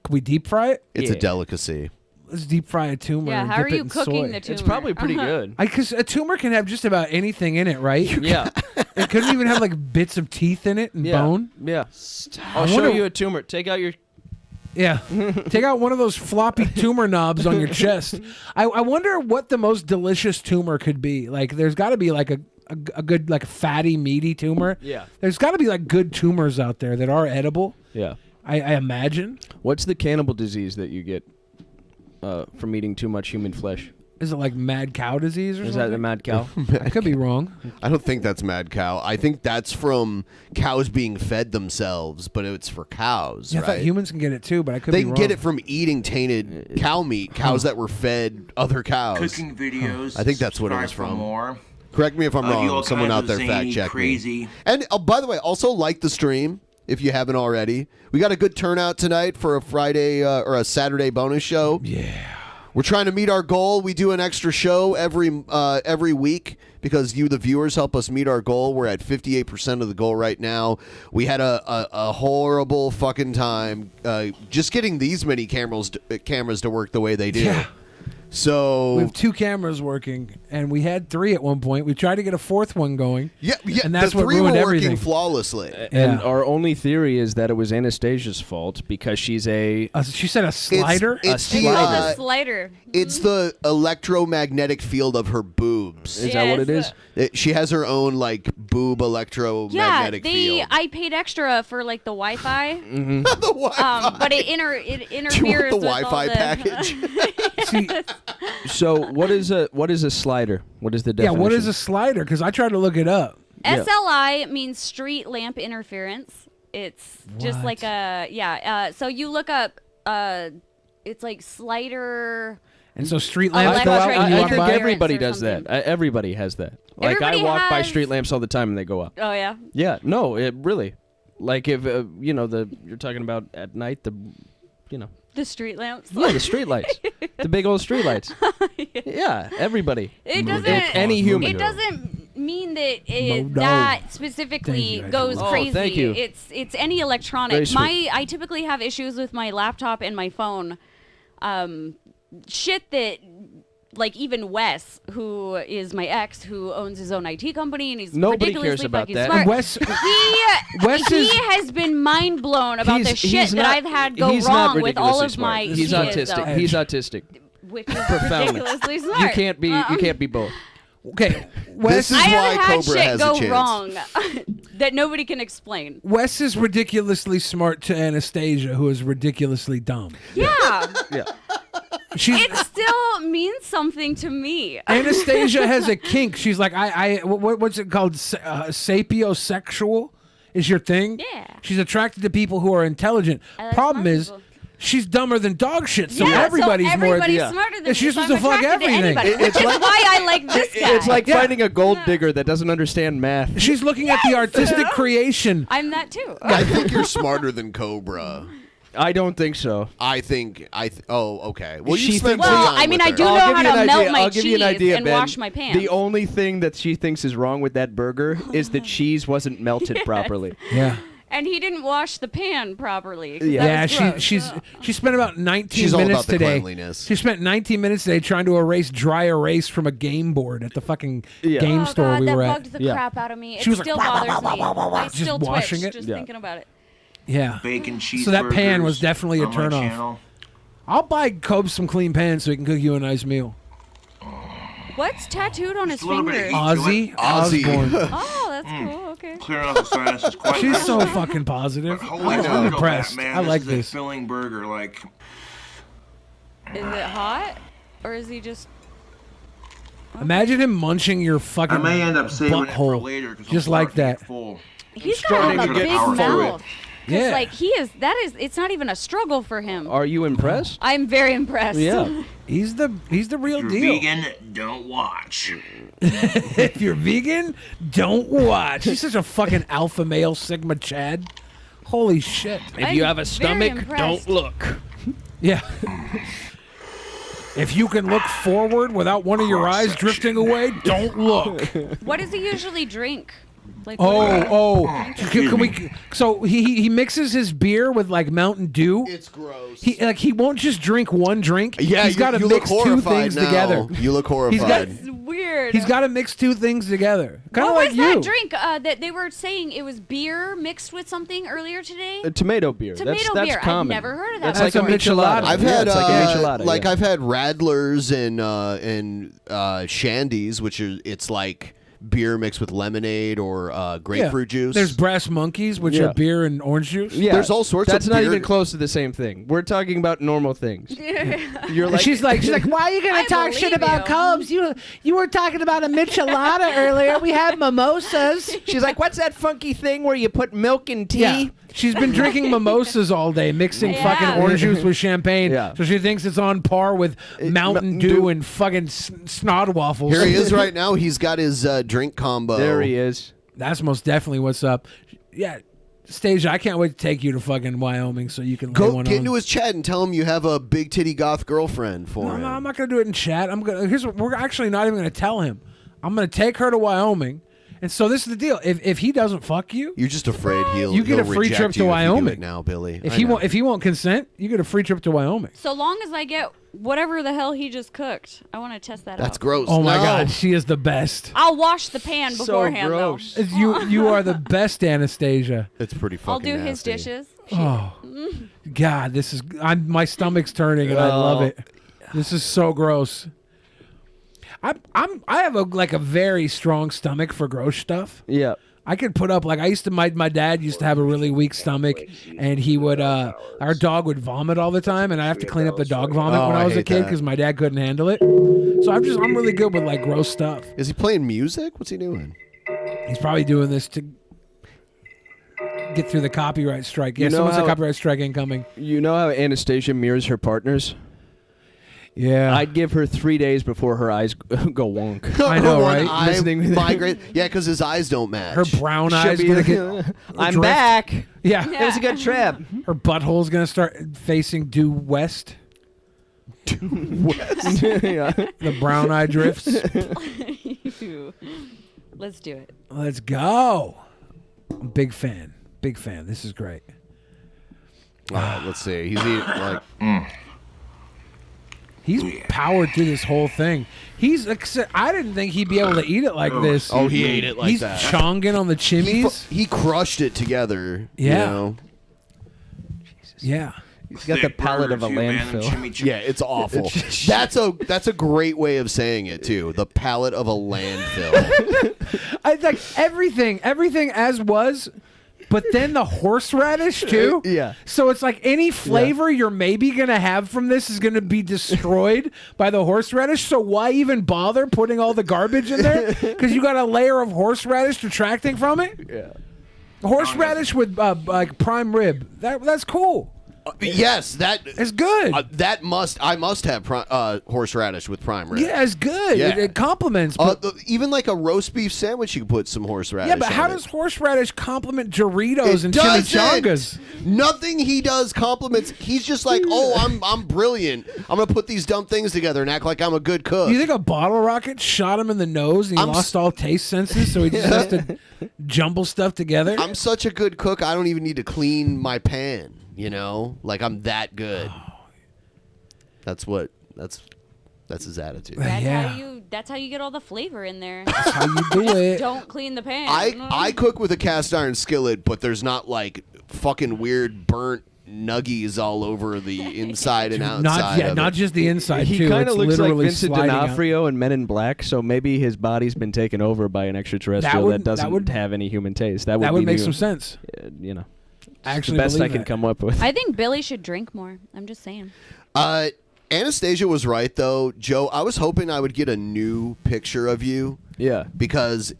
Can we deep fry it? It's a Yeah. delicacy. let's deep fry a tumor. Yeah, and how dip are it you in cooking soy. the tumor? It's probably pretty good. Because a tumor can have just about anything in it, right? Yeah. It couldn't even have like bits of teeth in it and Yeah. bone. Yeah. I I'll show wonder- you a tumor. Take out your. Yeah. Take out one of those floppy tumor knobs on your chest. I wonder what the most delicious tumor could be. Like, there's got to be like a good, like, fatty, meaty tumor. Yeah. There's got to be like good tumors out there that are edible. Yeah. I imagine. What's the cannibal disease that you get from eating too much human flesh? Is it like mad cow disease or Is something? that the mad cow? I could be wrong. I don't think that's mad cow. I think that's from cows being fed themselves, but it's for cows, Yeah, I right? thought humans can get it too, but I could They be wrong. get it from eating tainted cow meat, cows that were fed other cows. Cooking videos. I think that's what it was subscribe for from. more. Correct me if I'm You wrong. all Someone kinds out there of fact zany, check crazy. me. And by the way, also like the stream if you haven't already. We got a good turnout tonight for a Friday or a Saturday bonus show. Yeah. We're trying to meet our goal. We do an extra show every week because you, the viewers, help us meet our goal. We're at 58% of the goal right now. We had a horrible fucking time just getting these many cameras to work the way they do. Yeah. So We have 2 cameras working, and we had 3 at one point. We tried to get a 4th one going. Yeah, and that's the what 3 ruined were everything. working flawlessly. And our only theory is that it was Anastasia's fault because she's a. She said a slider. It's It's the, a slider. It's the electromagnetic field of her boobs. Is that what it is? She has her own like boob Yeah, electromagnetic field. I paid extra for like the Wi-Fi. The Wi-Fi. But it interferes the with all Wi-Fi the package? So what is a slider? What is the Yeah, definition? what is a slider? Because I tried to look it up. SLI means street lamp interference. It's just like so you look up it's like slider. And so street lamps I go out when you I walk think by? everybody does that. Everybody has that. Like Everybody I walk by has- street lamps all the time and they go up. Oh yeah. Yeah, no, it really. Like if you're talking about at night The street lamps. Yeah, the street lights. The big old street lights. Yeah, everybody. It doesn't. Any human. It doesn't mean that Modo. that specifically goes Oh, crazy. thank you. It's any Very electronic. sweet. I typically have issues with my laptop and my phone. Shit that. Like even Wes, who is my ex, who owns his own IT company, and he's Nobody ridiculously cares about fucking that. smart. Wes He has been mind blown about the shit that I've had go he's not wrong with all ridiculously of my. smart. He's He is, autistic. though. He's autistic. Which is Profoundly. ridiculously smart. You can't be. You can't be both. Okay, This is I why have had Cobra shit has go a chance. wrong that nobody can explain. Wes is ridiculously smart to Anastasia, who is ridiculously dumb. Yeah. Yeah. It still means something to me. Anastasia has a kink. She's like, what's it called? Sapiosexual is your thing? Yeah. She's attracted to people who are intelligent. I like Problem smart is, people. she's dumber than dog shit. So Yeah, everybody's more. smarter than Yeah, she's me, supposed so to fuck I'm attracted to everything. anybody, which is why I like this guy. It's like finding a gold digger that doesn't understand math. She's looking at the artistic creation. I'm that too. I think you're smarter than Cobra. I don't think so. Oh, okay. Well, you She spent thinks- some Well, time I mean, with I her. do know I'll give how you to an melt idea. my I'll give you an cheese idea, and Ben. wash my pants. The only thing that she thinks is wrong with that burger is the cheese wasn't melted Yes. properly. Yeah. And he didn't wash the pan properly. 'cause Yeah. that Yeah, was she gross. spent about 19 She's all minutes about the today. cleanliness. She spent 19 minutes today trying to erase dry erase from a game board at the fucking game Oh, store God, we that were at. bugged the crap out of me. It She was like, still "Wah, wah, bothers wah, me. wah, wah, wah," I just still washing twitch it. just Yeah. thinking about it. Yeah. Bacon cheeseburgers. So that pan was definitely a on my turnoff. channel. I'll buy Cobb some clean pans so he can cook you a nice meal. What's tattooed on his a little bit of fingers? heat. Ozzy Osbourne. Oh, that's cool. Okay. Clearing off the sinuses quite She's so nicely. fucking positive. Holy I'm cow, impressed. man, I like this. Is this. a filling burger, like. Is it hot? Or is he just... Imagine him munching your fucking I may end up saving it for butthole. later. 'cause I'm Just like starting to that. get full. He's starting got to a get big full. mouth. Yeah. Like, it's not even a struggle for him. Are you impressed? I'm very impressed. Yeah. He's the real If you're deal. vegan, don't watch. If you're vegan, don't watch. He's such a fucking alpha male Sigma Chad. Holy shit. If you have a very stomach, impressed. don't look. Yeah. If you can look forward without one of your eyes drifting away, don't look. What does he usually drink? Like, Can we? So he mixes his beer with like Mountain Dew. It's gross. He won't just drink one drink. Yeah, he's got to you look mix two horrified things now. together. You look horrified. That's weird. He's got to mix two things together. Kind of What like was you. that drink that they were saying it was beer mixed with something earlier today? Tomato beer. Tomato that's beer. common. I've never heard of that. That's like a michelada. I've Yeah, had it's like a michelada, like yeah. I've had Radlers and Shandies, which is it's like beer mixed with lemonade or grapefruit juice. There's Brass Monkeys, which are beer and orange juice. Yeah, There's all sorts That's of not beer- even close to the same thing. We're talking about normal things. You're like, she's like, why are you gonna talk shit about Cobes? You were talking about a michelada earlier. We had mimosas. She's like, what's that funky thing where you put milk in tea? Yeah. She's been drinking mimosas all day, mixing fucking orange juice with champagne. Yeah. So she thinks it's on par with Mountain Dew and fucking snod waffles. Here he is right now. He's got his drink combo. There he is. That's most definitely what's up. Yeah, Stasia, I can't wait to take you to fucking Wyoming so you can lay Go one get on. into his chat and tell him you have a big titty goth girlfriend for him. No, I'm not gonna do it in chat. We're actually not even gonna tell him. I'm gonna take her to Wyoming. And so this is the deal. If he doesn't fuck you, You're just afraid he'll you get he'll a free reject trip to you if you do Wyoming it now, Billy. If I he know. won't consent, you get a free trip to Wyoming. So long as I get whatever the hell he just cooked, I want to test that out. That's gross. Oh my No. God, she is the best. I'll wash the pan So beforehand, gross. You are the best, Anastasia. It's pretty fucking I'll do his nasty. dishes. Oh God, my stomach's turning and I love it. This is so gross. I have a very strong stomach for gross stuff. Yeah. I could put up my dad used to have a really weak stomach, and he would our dog would vomit all the time, and I have to clean up the dog vomit when I was a hate kid that. because my dad couldn't handle it. So I'm really good with like gross stuff. Is he playing music? What's he doing? He's probably doing this to get through the copyright strike. Yeah, You know someone said how- copyright strike incoming. You know how Anastasia mirrors her partners? Yeah. I'd give her 3 days before her eyes go wonk. I know, One right? eye Listening to that. migrate. Yeah, because his eyes don't match. Her brown She'll eyes be gonna like, get. I'm drift. back. Yeah. It was a good trip. Her butthole's gonna start facing due west. Yeah. The brown eye drifts. Let's do it. Let's go. I'm a big fan. Big fan. This is great. Let's see. He's eating like. He's powered through this whole thing. I didn't think he'd be able to eat it like this. Oh, he ate it like He's that. chonging on the chimneys. He crushed it together. Yeah. You know? Yeah. He's got the palate of a landfill. Yeah, it's awful. That's a great way of saying it too. The palate of a landfill. I like everything as was, but then the horseradish too. Yeah. So it's like any flavor you're maybe gonna have from this is gonna be destroyed by the horseradish. So why even bother putting all the garbage in there? Because you got a layer of horseradish detracting from it. Yeah. Horseradish with like prime rib. That's cool. Yes, that It's good. I must have horseradish with prime rib. Yeah, it's good. Yeah. It complements. But, Even like a roast beef sandwich, you can put some horseradish. yeah, but how on it. does horseradish complement Doritos and doesn't. chimichangas? Nothing he does compliments. He's just like, oh, I'm brilliant. I'm gonna put these dumb things together and act like I'm a good cook. You think a bottle rocket shot him in the nose and he lost all taste senses, so he just has to jumble stuff together? I'm such a good cook. I don't even need to clean my pan. You know, like I'm that good. That's his attitude. That's how you get all the flavor in there. That's how you do it. Don't clean the pan. I cook with a cast iron skillet, but there's not like fucking weird burnt nuggies all over the inside and outside. Not just the inside He too. kind of It's looks like literally Vincent sliding out. D'Onofrio in Men in Black, so maybe his body's been taken over by an extraterrestrial that doesn't have any human taste. That would make new. some sense. You know, Actually, the best I believe can that. come up with. I think Billy should drink more. I'm just saying. Anastasia was right though, Joe. I was hoping I would get a new picture of you. Yeah, because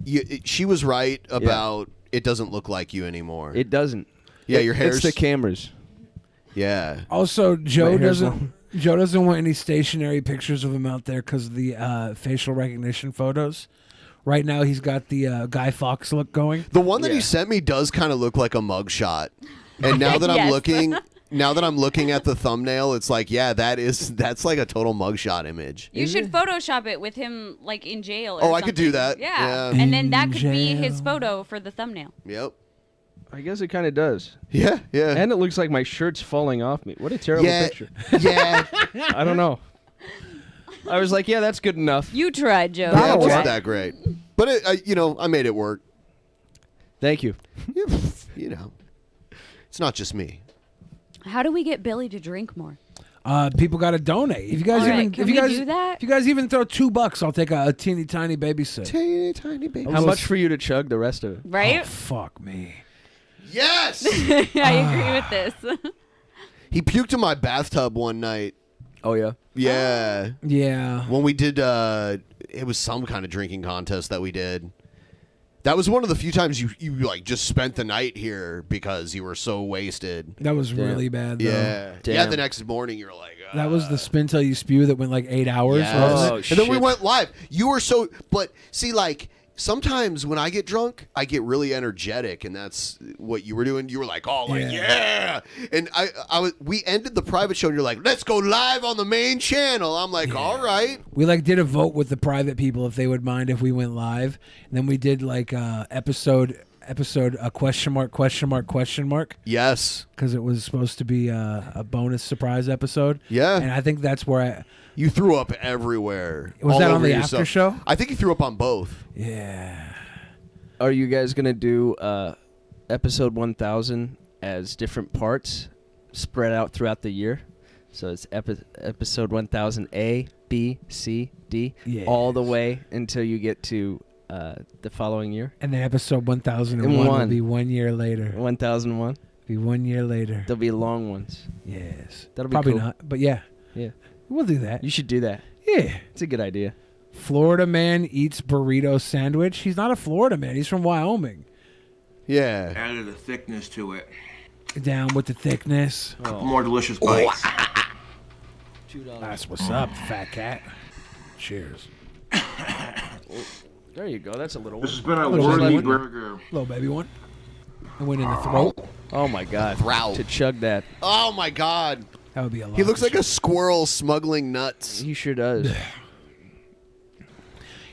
she was right about it doesn't look like you anymore. It doesn't. Yeah, your hair's It's the cameras. Yeah. Also, Joe My hair's doesn't want any stationary pictures of him out there because of the facial recognition photos. Right now, he's got the Guy Fawkes look going. The one that he sent me does kind of look like a mugshot. And now that I'm Yes. looking, now that I'm looking at the thumbnail, it's like, yeah, that's like a total mugshot image. You should Photoshop it with him like in jail. Or Oh, I could do something. that. Yeah. Yeah. And then that In could be his jail. photo for the thumbnail. Yep. I guess it kind of does. Yeah, yeah. And it looks like my shirt's falling off me. What a terrible picture. Yeah. I don't know. I was like, yeah, that's good enough. You tried, Joe. Yeah, it wasn't that great. But, I made it work. Thank you. You know, it's not just me. How do we get Billy to drink more? People got to donate. If you guys All right, even, can if you we guys, do that? if you guys even throw $2, I'll take a teeny tiny baby sip. Teeny tiny baby. How much for you to chug the rest of it? Right? Oh, fuck me. Yes. I agree with this. He puked in my bathtub one night. Oh yeah. Yeah. Yeah. When we did, it was some kind of drinking contest that we did. That was one of the few times you like just spent the night here because you were so wasted. That was really bad, though. Yeah. Yeah. The next morning you're like, That was the spin till you spew that went like 8 hours. yes. wasn't it? And then we went live. You were so, but see, like sometimes when I get drunk, I get really energetic, and that's what you were doing. You were like, oh, like yeah. And we ended the private show, and you're like, let's go live on the main channel. I'm like, all right. We like did a vote with the private people if they would mind if we went live, and then we did like episode question mark. Yes, because it was supposed to be a bonus surprise episode. Yeah, and I think that's where you threw up everywhere. Was all that on over the yourself. after show? I think you threw up on both. Yeah. Are you guys gonna do episode 1000 as different parts spread out throughout the year? So it's episode 1000 A, B, C, D, all the way until you get to the following year. And then episode 1001 will be 1 year later. 1001? Be 1 year later. There'll be long ones. Yes. That'll be Probably cool. not, but yeah. Yeah. We'll do that. You should do that. Yeah. It's a good idea. Florida man eats burrito sandwich. He's not a Florida man. He's from Wyoming. Yeah. Added a thickness to it. Down with the thickness. Couple more delicious bites. That's what's up, fat cat. Cheers. There you go. That's a little. This has been a Little worthy baby one. burger. Little baby one. I went in the throat. Oh my God. Throat. To chug that. Oh my God. That would be a lot. He looks like a squirrel smuggling nuts. He sure does.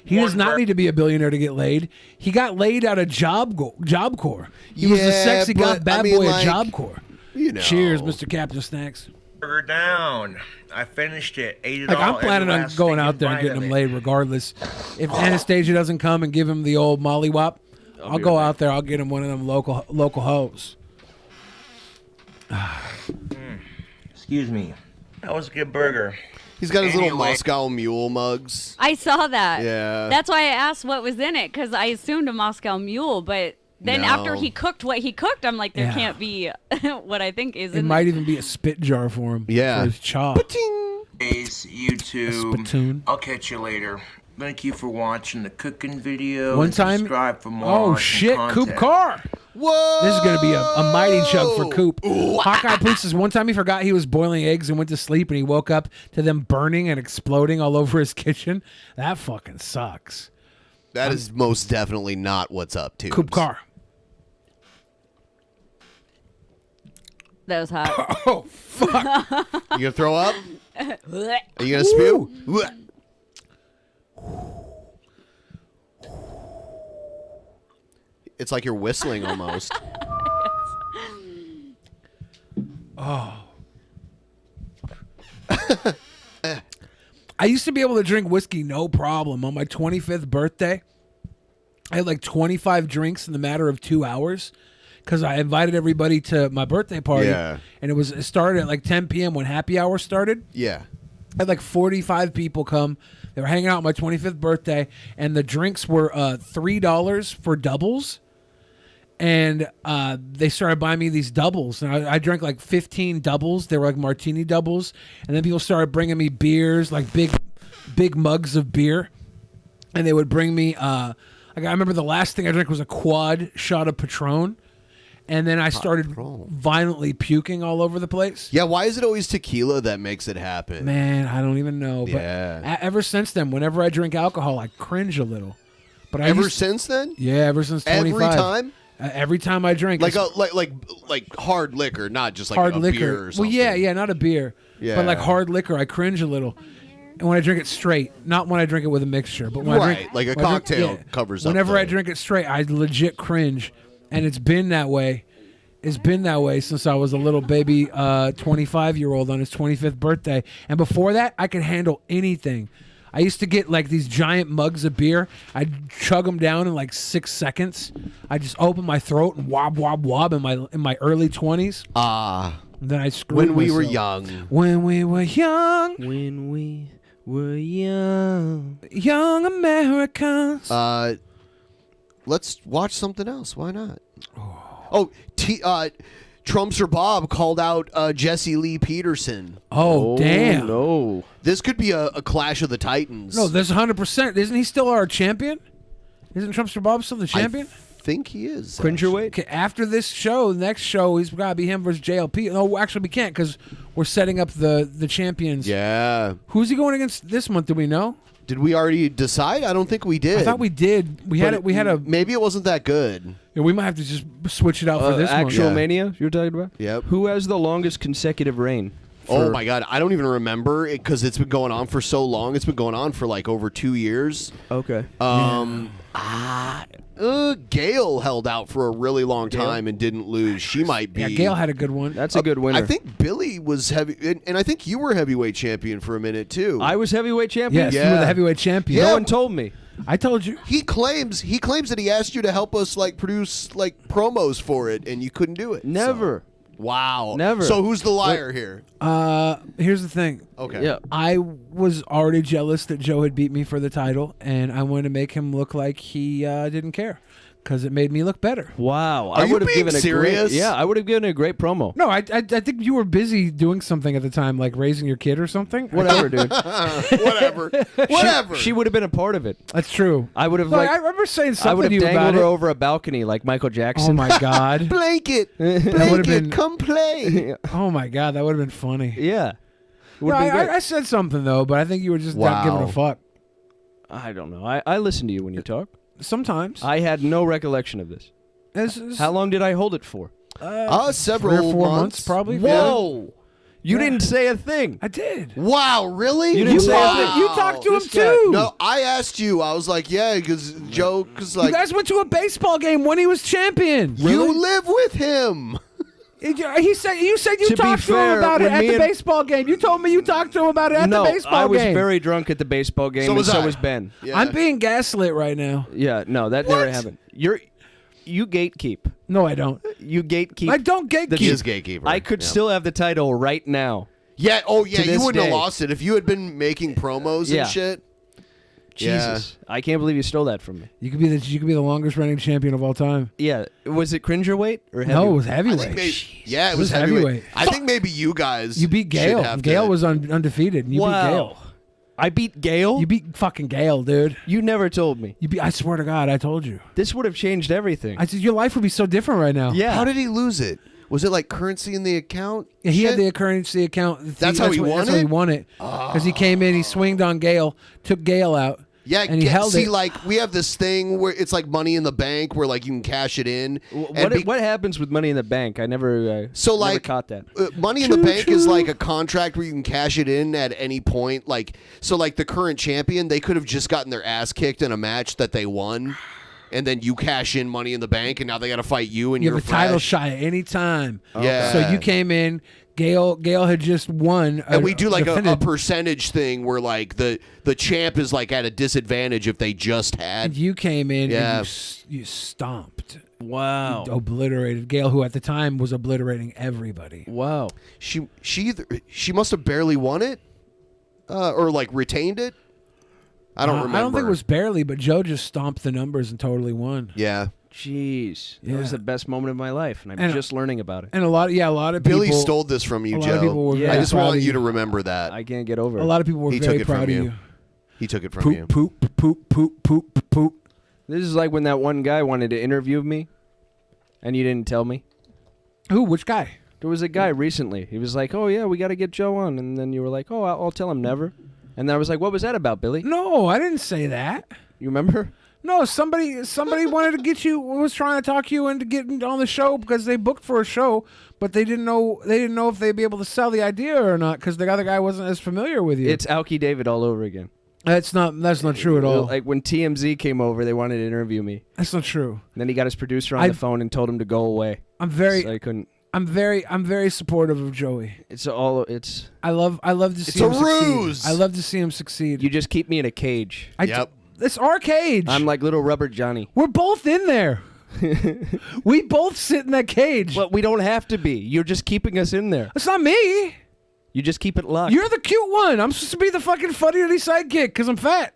He does not need to be a billionaire to get laid. He got laid out of Job Corps. He was the Yeah, sexy but, bad I mean, boy like, at Job Corps. You know. Cheers, Mr. Captain Snacks. Burger down. I finished it. Ate it Like all. I'm planning every on last going stinking out there and bite getting of him it. laid regardless. If Anastasia doesn't come and give him the old mollywop, I'll be go right out there. I'll get him one of them local hoes. Excuse me. That was a good burger. He's got his little Anyway. Moscow Mule mugs. I saw that. Yeah. That's why I asked what was in it, because I assumed a Moscow Mule, but then No. after he cooked what he cooked, I'm like, there Yeah. can't be what I think is It in might even be a spit jar for him. Yeah. For his chop. Ace, YouTube. Spittoon. I'll catch you later. Thank you for watching the cooking video. One and time. Subscribe for more. Oh awesome shit, Coop content. Carr. Whoa! This is gonna be a mighty chug for Coop. Hawkeye Police says one time he forgot he was boiling eggs and went to sleep and he woke up to them burning and exploding all over his kitchen. That fucking sucks. That is most definitely not what's up, too. Coop Carr. That was hot. Oh fuck! You gonna throw up? Are you gonna spew? It's like you're whistling almost. Oh. I used to be able to drink whiskey no problem. On my 25th birthday, I had like 25 drinks in the matter of 2 hours because I invited everybody to my birthday party. Yeah. And it started at like 10 p.m. when happy hour started. Yeah. I had like 45 people come. They were hanging out on my 25th birthday, and the drinks were $3 for doubles. And they started buying me these doubles, and I drank like 15 doubles. They were like martini doubles, and then people started bringing me beers, like big mugs of beer, and they would bring me. Like I remember the last thing I drank was a quad shot of Patron, and then I started violently puking all over the place. Yeah, why is it always tequila that makes it happen? Man, I don't even know. But Yeah. ever since then, whenever I drink alcohol, I cringe a little. But Since then? Yeah, ever since 25. Every time? Every time I drink, like hard liquor, not just like hard a liquor. beer or something. Well, yeah, not a beer, Yeah. but like hard liquor, I cringe a little. And when I drink it straight, not when I drink it with a mixture, but when I Right, drink like a when I drink- cocktail covers up Whenever the- I drink it straight, I legit cringe, and it's been that way. It's been that way since I was a little baby 25-year-old on his 25th birthday. And before that, I could handle anything. I used to get like these giant mugs of beer. I'd chug them down in like 6 seconds. I just open my throat and wob wob wob in my early 20s. And then I screwed when we were myself. young. When we were young. When we were young. Young Americans. Let's watch something else. Why not? Trumpster Bob called out Jesse Lee Peterson. Oh, damn. No. This could be a clash of the Titans. No, there's 100%. Isn't he still our champion? Isn't Trumpster Bob still the champion? I think he is. Cringerweight? Okay, after this show, next show, he's got to be him versus JLP. No, actually, we can't because we're setting up the champions. Yeah. Who's he going against this month? Do we know? Did we already decide? I don't think we did. I thought we did. We had a. Maybe it wasn't that good. Yeah, we might have to just switch it out for this Actual month. Mania you're talking about? Yep. Who has the longest consecutive reign? Oh my God, I don't even remember it because it's been going on for so long. It's been going on for like over 2 years. Okay. Gail held out for a really long time and didn't lose. She might be. Yeah, Gail had a good one. That's a good winner. I think Billy was heavy, and I think you were heavyweight champion for a minute too. I was heavyweight champion? Yes, you were the heavyweight champion. No one told me. I told you. He claims that he asked you to help us like produce like promos for it, and you couldn't do it. Never. Wow. Never. So who's the liar here? Here's the thing. Okay. Yeah. I was already jealous that Joe had beat me for the title, and I wanted to make him look like he didn't care because it made me look better. Wow. Are I you would have being given serious? I would have given a great promo. No, I think you were busy doing something at the time, like raising your kid or something. Whatever, dude. Whatever. She would have been a part of it. That's true. I would have No, like. I remember saying I something would to have you about dangled it. her over a balcony like Michael Jackson. Oh my God. Blanket. would've Blanket. been- Come play. Oh my God, that would have been funny. Yeah. No, Would've been great. I said something though, but I think you were just not giving a fuck. I don't know. I listen to you when you talk. Sometimes. I had no recollection of this. How long did I hold it for? Several 3 or 4 months probably. Whoa! You didn't say a thing. I did. Wow, really? You didn't say a thing. You talked to him This guy- too. No, I asked you. I was like, yeah, because Joe, because You like guys went to a baseball game when he was champion. you live with him. He said you To be talked to fair, him about it when at me the and- baseball game. You told me you talked to him about it at No, the baseball I was game. very drunk at the baseball game, So and was so I. was Ben. Yeah. I'm being gaslit right now. Yeah, no, that never happened. You gatekeep. No, I don't. You gatekeep. I don't gatekeep. He is gatekeeper. I could Yeah. still have the title right now. Yeah. Oh, yeah. To You this wouldn't day. have lost it if you had been making promos Yeah. and shit. Jesus, I can't believe you stole that from me. You could be the longest running champion of all time. Yeah, was it cringerweight or heavyweight? No, it was I heavyweight. think maybe, yeah, it It was was heavyweight. heavyweight. I think maybe you guys. You beat Gail. should have Gail to- was undefeated. And you beat Gail. I beat Gail? You beat fucking Gail, dude. You never told me. I swear to God, I told you. This would have changed everything. I said your life would be so different right now. Yeah. How did he lose it? Was it like currency in the account? Yeah, he had shit? the currency account. That's how he won That's how he it? won it. Because he came in, he swinged on Gail, took Gail out. Yeah, and he held see, it. like we have this thing where it's like Money in the Bank, where like you can cash it in. What happens with Money in the Bank? I never. So never like caught that. Money in the Bank is like a contract where you can cash it in at any point. Like so, like the current champion, they could have just gotten their ass kicked in a match that they won, and then you cash in Money in the Bank, and now they got to fight you, and You you're have a title fresh. shot at any time. Yeah. So you came in. Gail had just won. And we do like a percentage thing where like the champ is like at a disadvantage if they just had. And you came in Yeah. and you stomped. Wow. You obliterated Gail, who at the time was obliterating everybody. Wow. She must have barely won it, or like retained it. I don't remember. I don't think it was barely, but Joe just stomped the numbers and totally won. Yeah. Jeez, that Yeah. was the best moment of my life, and I'm And- just learning about it. And a lot of people. Billy stole this from you, a Joe. lot of people were I very just proud want of you to remember that. I can't get over it. A lot of people were He very took it proud from of you. you. He took it from Poop, you. poop, poop, poop, poop, poop. This is like when that one guy wanted to interview me, and you didn't tell me. Who? Which guy? There was a guy recently. He was like, "Oh yeah, we got to get Joe on," and then you were like, "Oh, I'll tell him never." And then I was like, "What was that about, Billy?" No, I didn't say that. You remember? No, somebody wanted to get you. Was trying to talk you into getting on the show because they booked for a show, but they didn't know if they'd be able to sell the idea or not because the other guy wasn't as familiar with you. It's Alki David all over again. That's not true at all. Like when TMZ came over, they wanted to interview me. That's not true. And then he got his producer on the phone and told him to go away. I'm very. So I couldn't. I'm very supportive of Joey. I love to see him succeed. I love to see him succeed. You just keep me in a cage. It's our cage. I'm like little rubber Johnny. We're both in there. We both sit in that cage. Well, we don't have to be. You're just keeping us in there. It's not me. You just keep it locked. You're the cute one. I'm supposed to be the fucking funny sidekick because I'm fat.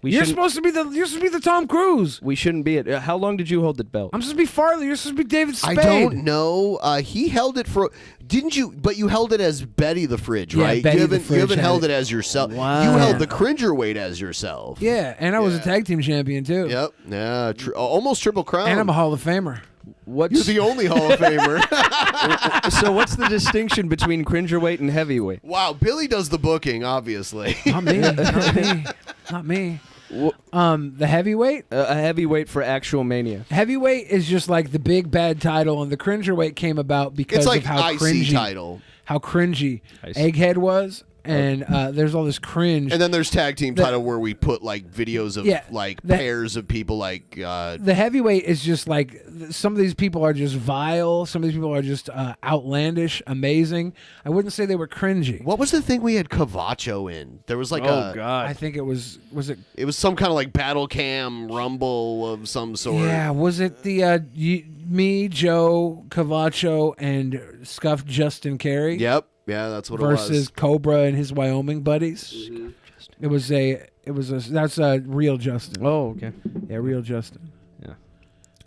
You're supposed to be the Tom Cruise. We shouldn't be it. How long did you hold the belt? I'm supposed to be Farley. You're supposed to be David Spade. I don't know. He held it for. Didn't you? But you held it as Betty the Fridge, Yeah, right? Betty you the haven't, Fridge you haven't had held it. it as yourself. Wow. You held the Cringerweight as yourself. Yeah, and I was a tag team champion too. Yep. Yeah. Almost Triple Crown. And I'm a Hall of Famer. You're the only Hall of Famer. So what's the distinction between Cringerweight and heavyweight? Wow, Billy does the booking, obviously. Not me. Not me. The heavyweight? A heavyweight for actual Mania. Heavyweight is just like the big bad title, and the Cringerweight came about because It's like of how IC cringy, title. how cringy Egghead was, and there's all this cringe. And then there's tag team title where we put like videos of pairs of people like The heavyweight is just like some of these people are just vile. Some of these people are just outlandish, amazing. I wouldn't say they were cringy. What was the thing we had Cavacho in? There was like I think it was it? It was some kind of like battle cam rumble of some sort. Yeah, was it the me, Joe, Cavacho, and Scuffed Justin Carey? Yep. Yeah, that's what versus it was. Cobra and his Wyoming buddies. It was that's real Justin. Oh, okay. Yeah, real Justin. Yeah.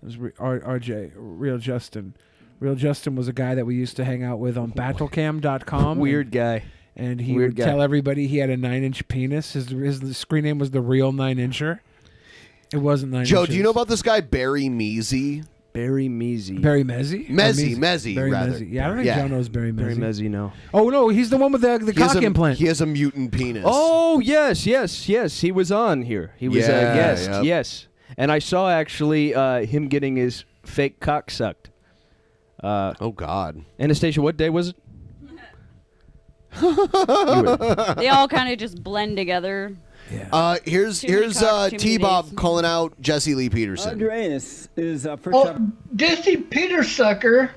It was RJ, real Justin. Real Justin was a guy that we used to hang out with on battlecam.com. Weird guy. And he Weird would guy. tell everybody he had a 9-inch penis. His screen name was the real 9-incher. It wasn't 9 Joe, inches. do you know about this guy Barry Measy? Barry Measy. Barry Mezzi? Mezzi, Barry rather. Mezzi. Yeah, I don't think Joe knows Barry Mezzi. Barry Mezzi, no. Oh, no, he's the one with the He has cock a- implant. He has a mutant penis. Oh, yes. He was on here. He was Yeah, a guest. yep. Yes. And I saw actually him getting his fake cock sucked. Oh, God. Anastasia, what day was it? They all kind of just blend together. Here's Too many cocks, too many T-Bob days. calling out Jesse Lee Peterson. Andreas is first Oh, up. Jesse Petersucker.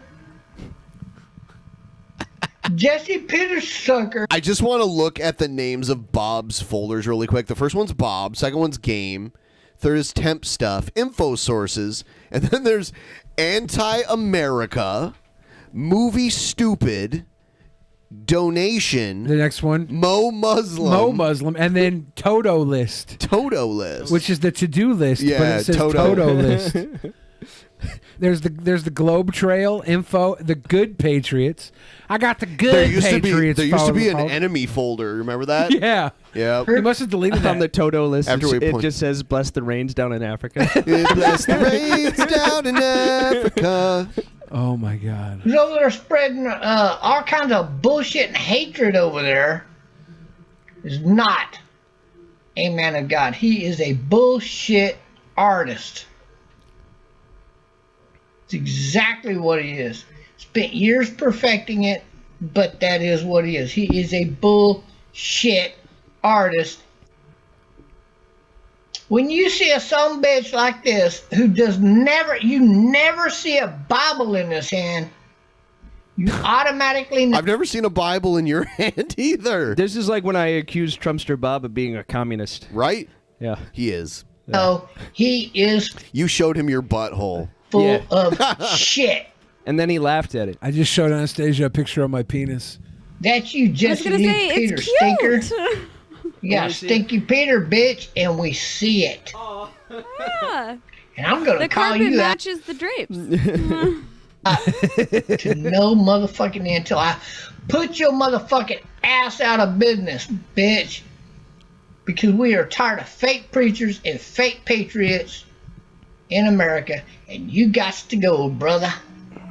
Jesse Petersucker. I just want to look at the names of Bob's folders really quick. The first one's Bob, second one's Game, third is Temp Stuff, Info Sources, and then there's Anti-America, Movie Stupid, Donation. The next one. Mo Muslim. And then Toto List. Toto List. Which is the to-do list, but Yeah, it says Toto. Toto List. There's the Globe Trail info, the Good Patriots. I got the Good There used Patriots. to be an folder. enemy folder. Remember that? Yeah. Yeah. He must have deleted that. On the Toto list, After we it point- just says, bless the rains down in Africa. Bless the rains down in Africa. Oh, my God. He's over there spreading all kinds of bullshit and hatred over there. Is not a man of God. He is a bullshit artist. It's exactly what he is. Spent years perfecting it, but that is what he is. He is a bullshit artist. When you see a sumbitch like this who you never see a Bible in his hand, you automatically know. I've never seen a Bible in your hand either. This is like when I accused Trumpster Bob of being a communist. Right? Yeah. He is. No, he is You showed him your butthole. full of shit. And then he laughed at it. I just showed Anastasia a picture of my penis. That's you, Jesse gonna Lee say, Peter, it's stinker. cute. You got Stinky Peter, bitch, and we see it. Yeah. And I'm gonna The call carpet you out matches the drapes. to no motherfucking end until I put your motherfucking ass out of business, bitch. Because we are tired of fake preachers and fake patriots in America, and you got to go, brother.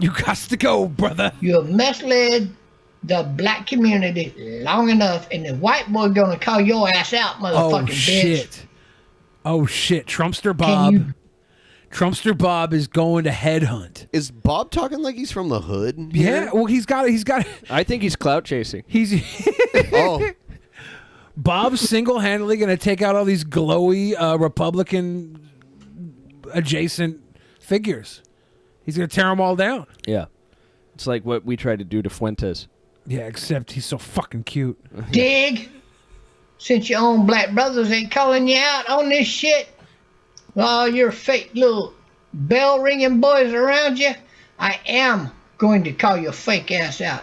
You got to go, brother. You have misled the black community long enough, and the white boy gonna call your ass out, motherfucking Oh, bitch. shit. Oh shit, Trumpster Bob. Trumpster Bob is going to headhunt. Is Bob talking like he's from the hood? Yeah, well, he's got. I think he's clout chasing. He's. Oh. Bob's single-handedly going to take out all these glowy Republican adjacent figures. He's going to tear them all down. Yeah. It's like what we tried to do to Fuentes. Yeah, except he's so fucking cute. Dig. Since your own black brothers ain't calling you out on this shit, all your fake little bell ringing boys around you, I am going to call your fake ass out.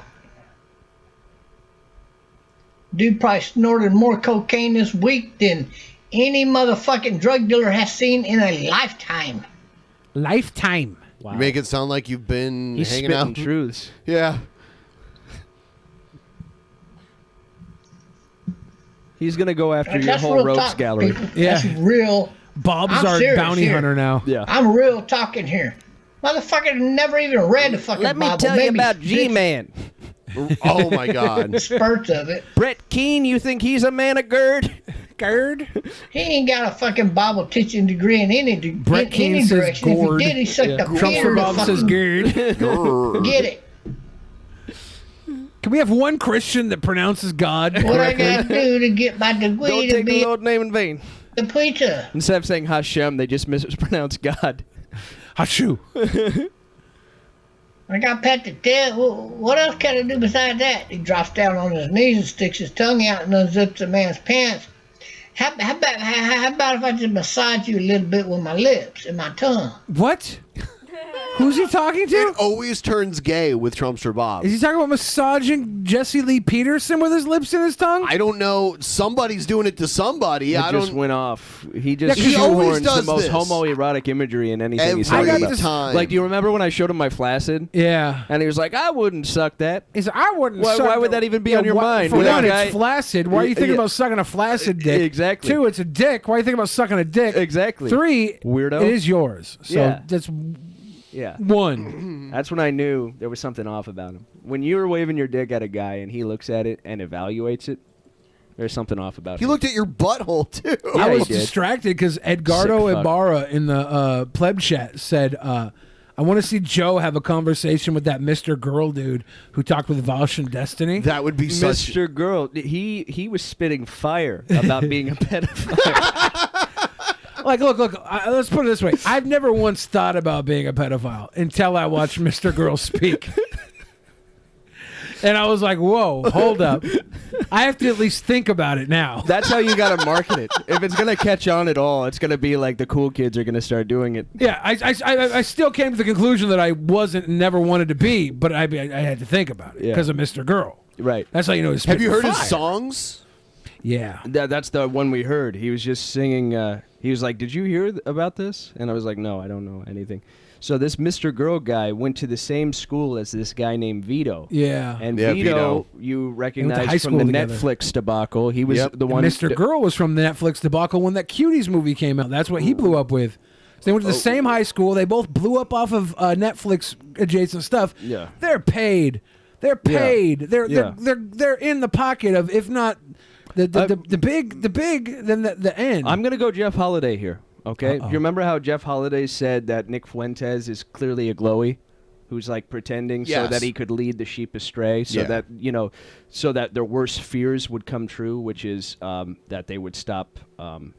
Dude probably snorted more cocaine this week than any motherfucking drug dealer has seen in a lifetime. Lifetime. Wow. You make it sound like you've been He's hanging out. spitting truths. Yeah. He's going to go after your That's whole real rogues talk, gallery. people. That's real. Bob's I'm our serious bounty here. hunter now. Yeah. I'm real talking here. Motherfucker never even read the fucking Let me Bible. tell you Maybe about G-Man. Oh, my God. spurts of it. Brett Keane, you think he's a man of gird? Gird? He ain't got a fucking Bible teaching degree in any, Brett in Keane any says direction. gourd. If he did, he sucked a Trumpster beer to Bob says fucking gird. get it. Can we have one Christian that pronounces God What I correctly? gotta do to get my degree Don't to take the be Lord's name in vain. the preacher? Instead of saying Hashem, they just mispronounce God. Hashu. I got Pat to tell. What else can I do besides that? He drops down on his knees and sticks his tongue out and unzips a man's pants. How about if I just massage you a little bit with my lips and my tongue? What? Who's he talking to? It always turns gay with Trumpster Bob. Is he talking about massaging Jesse Lee Peterson with his lips and his tongue? I don't know. Somebody's doing it to somebody. It I just don't. went off. He just Yeah, 'cause he always shoehorns does the most this. homoerotic imagery in anything Every he's talking about. time. Like, do you remember when I showed him my flaccid? Yeah. And he was like, I wouldn't suck that. He said, I wouldn't Why- suck why would the- that even be Yeah, on your mind? For With one, that guy- it's flaccid. Why are you thinking Yeah. about sucking a flaccid dick? Exactly. Two, it's a dick. Why are you thinking about sucking a dick? Exactly. Three, Weirdo. it is yours. So Yeah. that's Yeah. one. That's when I knew there was something off about him. When you were waving your dick at a guy and he looks at it and evaluates it, there's something off about He him. looked at your butthole too. I he was did. distracted because Edgardo Sick fuck. Ibarra in the pleb chat said, I want to see Joe have a conversation with that Mr. Girl dude who talked with Vaush and Destiny. That would be such. Mr. Girl, he was spitting fire about being a pedophile. Like, look, let's put it this way. I've never once thought about being a pedophile until I watched Mr. Girl speak. And I was like, whoa, hold up. I have to at least think about it now. That's how you got to market it. If it's going to catch on at all, it's going to be like the cool kids are going to start doing it. Yeah, I still came to the conclusion that I wasn't and never wanted to be, but I had to think about it because of Mr. Girl. Right. That's how you know he's Have you heard fire. his songs? Yeah. That's the one we heard. He was just singing. He was like, "Did you hear about this?" And I was like, "No, I don't know anything." So this Mr. Girl guy went to the same school as this guy named Vito. Yeah. And Yeah, Vito, Vito. you They went to recognize high from the school together. Netflix debacle. He was Yep. the one. And Mr. Girl was from the Netflix debacle when that Cuties movie came out. That's what he blew up with. So they went to the same high school. They both blew up off of Netflix adjacent stuff. Yeah. They're paid. They're paid. Yeah. They're in the pocket of, if not the big, then the end. I'm gonna go Jeff Holiday here. Okay. Uh-oh. You remember how Jeff Holiday said that Nick Fuentes is clearly a glowy, who's like pretending so Yes. that he could lead the sheep astray, so Yeah. that so that their worst fears would come true, which is that they would stop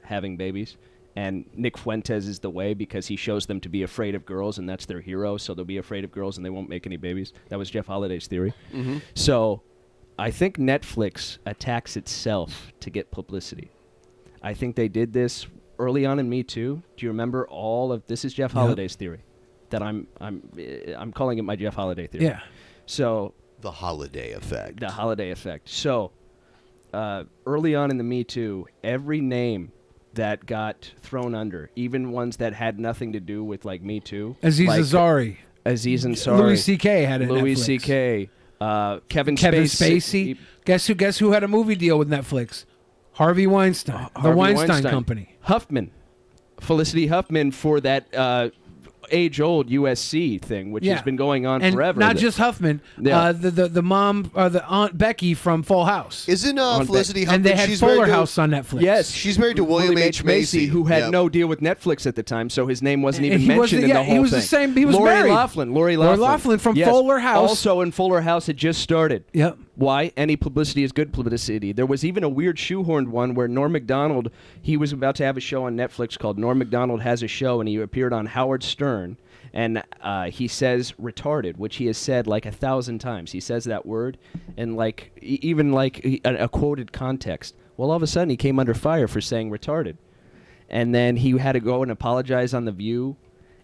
having babies. And Nick Fuentes is the way because he shows them to be afraid of girls, and that's their hero. So they'll be afraid of girls, and they won't make any babies. That was Jeff Holiday's theory. Mm-hmm. So I think Netflix attacks itself to get publicity. I think they did this early on in Me Too. Do you remember all of this? Is Jeff Holiday's theory that I'm calling it my Jeff Holiday theory. Yeah. So The Holiday Effect. the Holiday effect. So early on in the Me Too, every name that got thrown under, even ones that had nothing to do with like Me Too, Aziz like Ansari. Aziz Ansari, Louis C.K. had it. Louis Netflix. C.K., Kevin Spacey. Guess who had a movie deal with Netflix? Harvey Weinstein. The Harvey Weinstein Company. Huffman. Felicity Huffman for that age-old USC thing, which has been going on and forever. Not just Huffman. Yeah. The mom, the Aunt Becky from Full House. Isn't Felicity Huffman? And they had she's Fuller married to- House on Netflix. Yes, she's married to William H. Macy, who had Yep. no deal with Netflix at the time, so his name wasn't And even he was mentioned the- in the yeah, he whole was thing. the same- he was Lori married. Loughlin. Lori Lori Loughlin. Loughlin from Yes. Fuller House. Also in Fuller House had just started. Yep. Why? Any publicity is good publicity. There was even a weird shoehorned one where Norm Macdonald, he was about to have a show on Netflix called Norm Macdonald Has a Show, and he appeared on Howard Stern. And he says retarded, which he has said like 1,000 times. He says that word in like even like a quoted context. Well, all of a sudden he came under fire for saying retarded. And then he had to go and apologize on The View.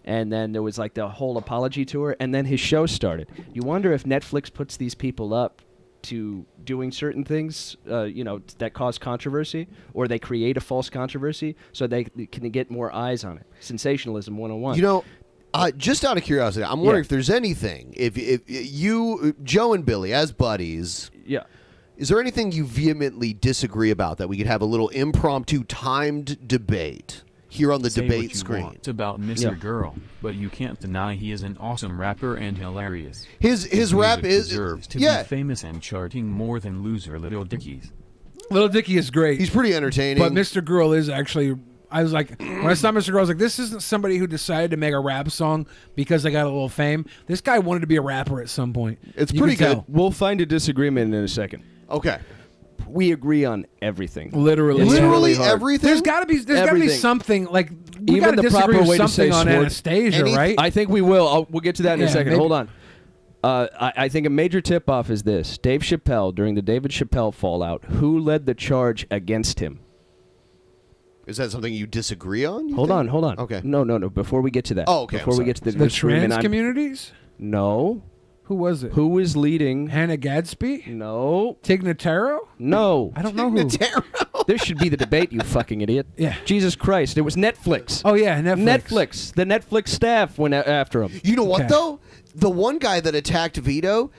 And then there was like the whole apology tour. And then his show started. You wonder if Netflix puts these people up to doing certain things, that cause controversy, or they create a false controversy so they can get more eyes on it. Sensationalism 101. You know, just out of curiosity, I'm wondering if there's anything, if you, Joe and Billy, as buddies, is there anything you vehemently disagree about that we could have a little impromptu timed debate here on the Say debate what you screen? want about Mr. Girl, but you can't deny he is an awesome rapper and hilarious. His rap music is deserves to yeah. be famous and charting more than loser Little Dickies. Little Dicky is great. He's pretty entertaining. But Mr. Girl is actually. I was like, when I saw Mr. Girl, I was like, this isn't somebody who decided to make a rap song because they got a little fame. This guy wanted to be a rapper at some point. It's You pretty can good. tell. We'll find a disagreement in a second. Okay. We agree on everything. Literally, It's Literally really hard. everything. There's got to be Everything. something like we Even got to the disagree proper with way to say something on sport. Anastasia, right? I think we will. We'll get to that in a Yeah, second. maybe. Hold on. I think a major tip-off is this. Dave Chappelle, during the David Chappelle fallout, who led the charge against him? Is that something you disagree on? you Hold think? on. Okay. No. Before we get to that. Oh, okay, Before I'm we get to the The disagreement, trans I'm- communities? No. Who was it? Who was leading? Hannah Gadsby? No. Tig Notaro? No. I don't know who. This should be the debate, you fucking idiot. Yeah. Jesus Christ. It was Netflix. Oh yeah, Netflix. The Netflix staff went after him. You know what Okay. though? The one guy that attacked Vito,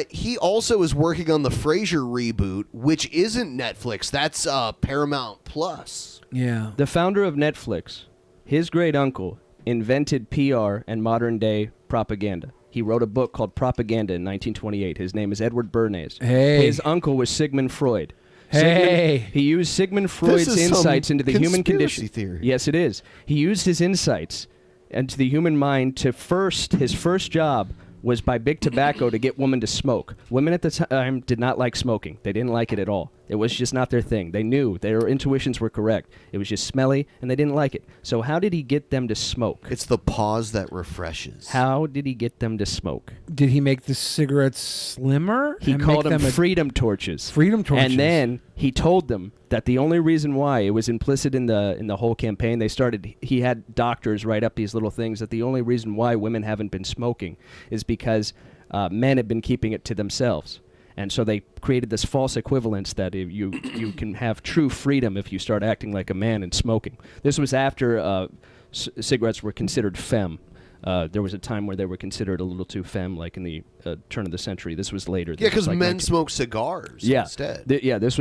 he also is working on the Frasier reboot, which isn't Netflix. That's Paramount Plus. Yeah. The founder of Netflix, his great uncle, invented PR and modern day propaganda. He wrote a book called Propaganda in 1928. His name is Edward Bernays. Hey. His uncle was Sigmund Freud. Hey. He used Sigmund Freud's is some insights into the human conspiracy condition. theory. Yes, it is. He used his insights into the human mind to his first job was by big tobacco to get women to smoke. Women at the time did not like smoking. They didn't like it at all. It was just not their thing. They knew. Their intuitions were correct. It was just smelly, and they didn't like it. So how did he get them to smoke? It's the pause that refreshes. How did he get them to smoke? Did he make the cigarettes slimmer? He and called make them a- freedom torches. Freedom torches. And then he told them that the only reason why it was implicit in the whole campaign, he had doctors write up these little things that the only reason why women haven't been smoking is because men have been keeping it to themselves. And so they created this false equivalence that you can have true freedom if you start acting like a man and smoking. This was after cigarettes were considered femme. There was a time where they were considered a little too femme, like in the turn of the century. This was later. Yeah, because men smoke cigars instead. This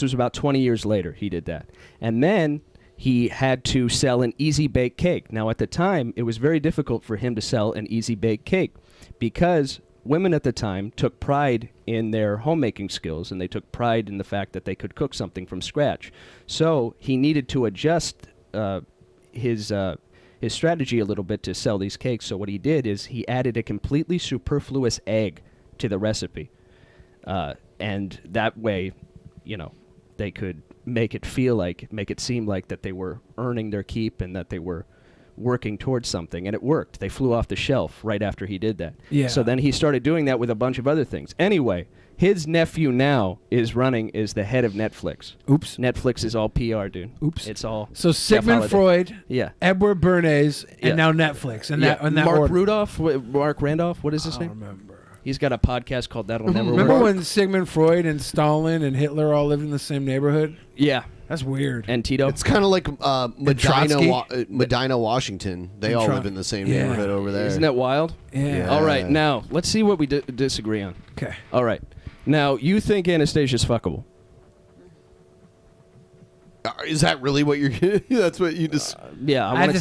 was about 20 years later he did that. And then he had to sell an easy bake cake. Now at the time, it was very difficult for him to sell an easy bake cake because women at the time took pride in their homemaking skills, and they took pride in the fact that they could cook something from scratch. So he needed to adjust his strategy a little bit to sell these cakes. So what he did is he added a completely superfluous egg to the recipe. And that way, they could make it seem like that they were earning their keep and that they were working towards something, and it worked. They flew off the shelf right after he did that. Yeah. So then he started doing that with a bunch of other things. Anyway, his nephew now is the head of Netflix. Oops. Netflix is all PR, dude. Oops. It's all So Jeff Sigmund Holiday. Freud, Yeah. Edward Bernays, and Yeah. now Netflix. And Yeah. that, and that Mark order. Rudolph, Mark Randolph, what is his name? remember. He's got a podcast called That'll Never Remember Work. when Sigmund Freud and Stalin and Hitler all lived in the same neighborhood? Yeah. That's weird. And Tito. It's kind of like Trotsky? Medina, Washington. They And all Tro- live in the same Yeah. neighborhood over there. Isn't that wild? Yeah. All right, now let's see what we disagree on. Okay. All right. Now, you think Anastasia's fuckable? Is that really what you're? That's what you just. Yeah, I have to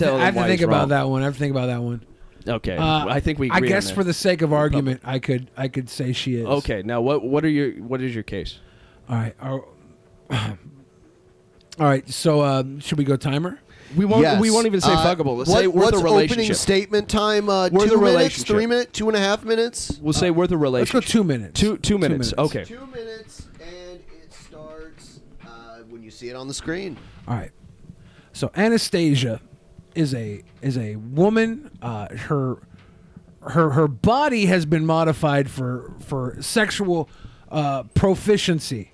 think about that one. I have to think about that one. Okay, I think we. I Agree guess on for that. the sake of argument, I could say she is. Okay, now what is your case? All right. All right. So should we go timer? We won't even say fuckable. Let's say worth a relationship. Opening statement time? Worth 2 a minutes, relationship. 3 minutes, 2.5 minutes. We'll say worth a relationship. Let's go 2 minutes. Two minutes. Okay. 2 minutes, and it starts when you see it on the screen. All right. So Anastasia is a woman. Her body has been modified for sexual proficiency,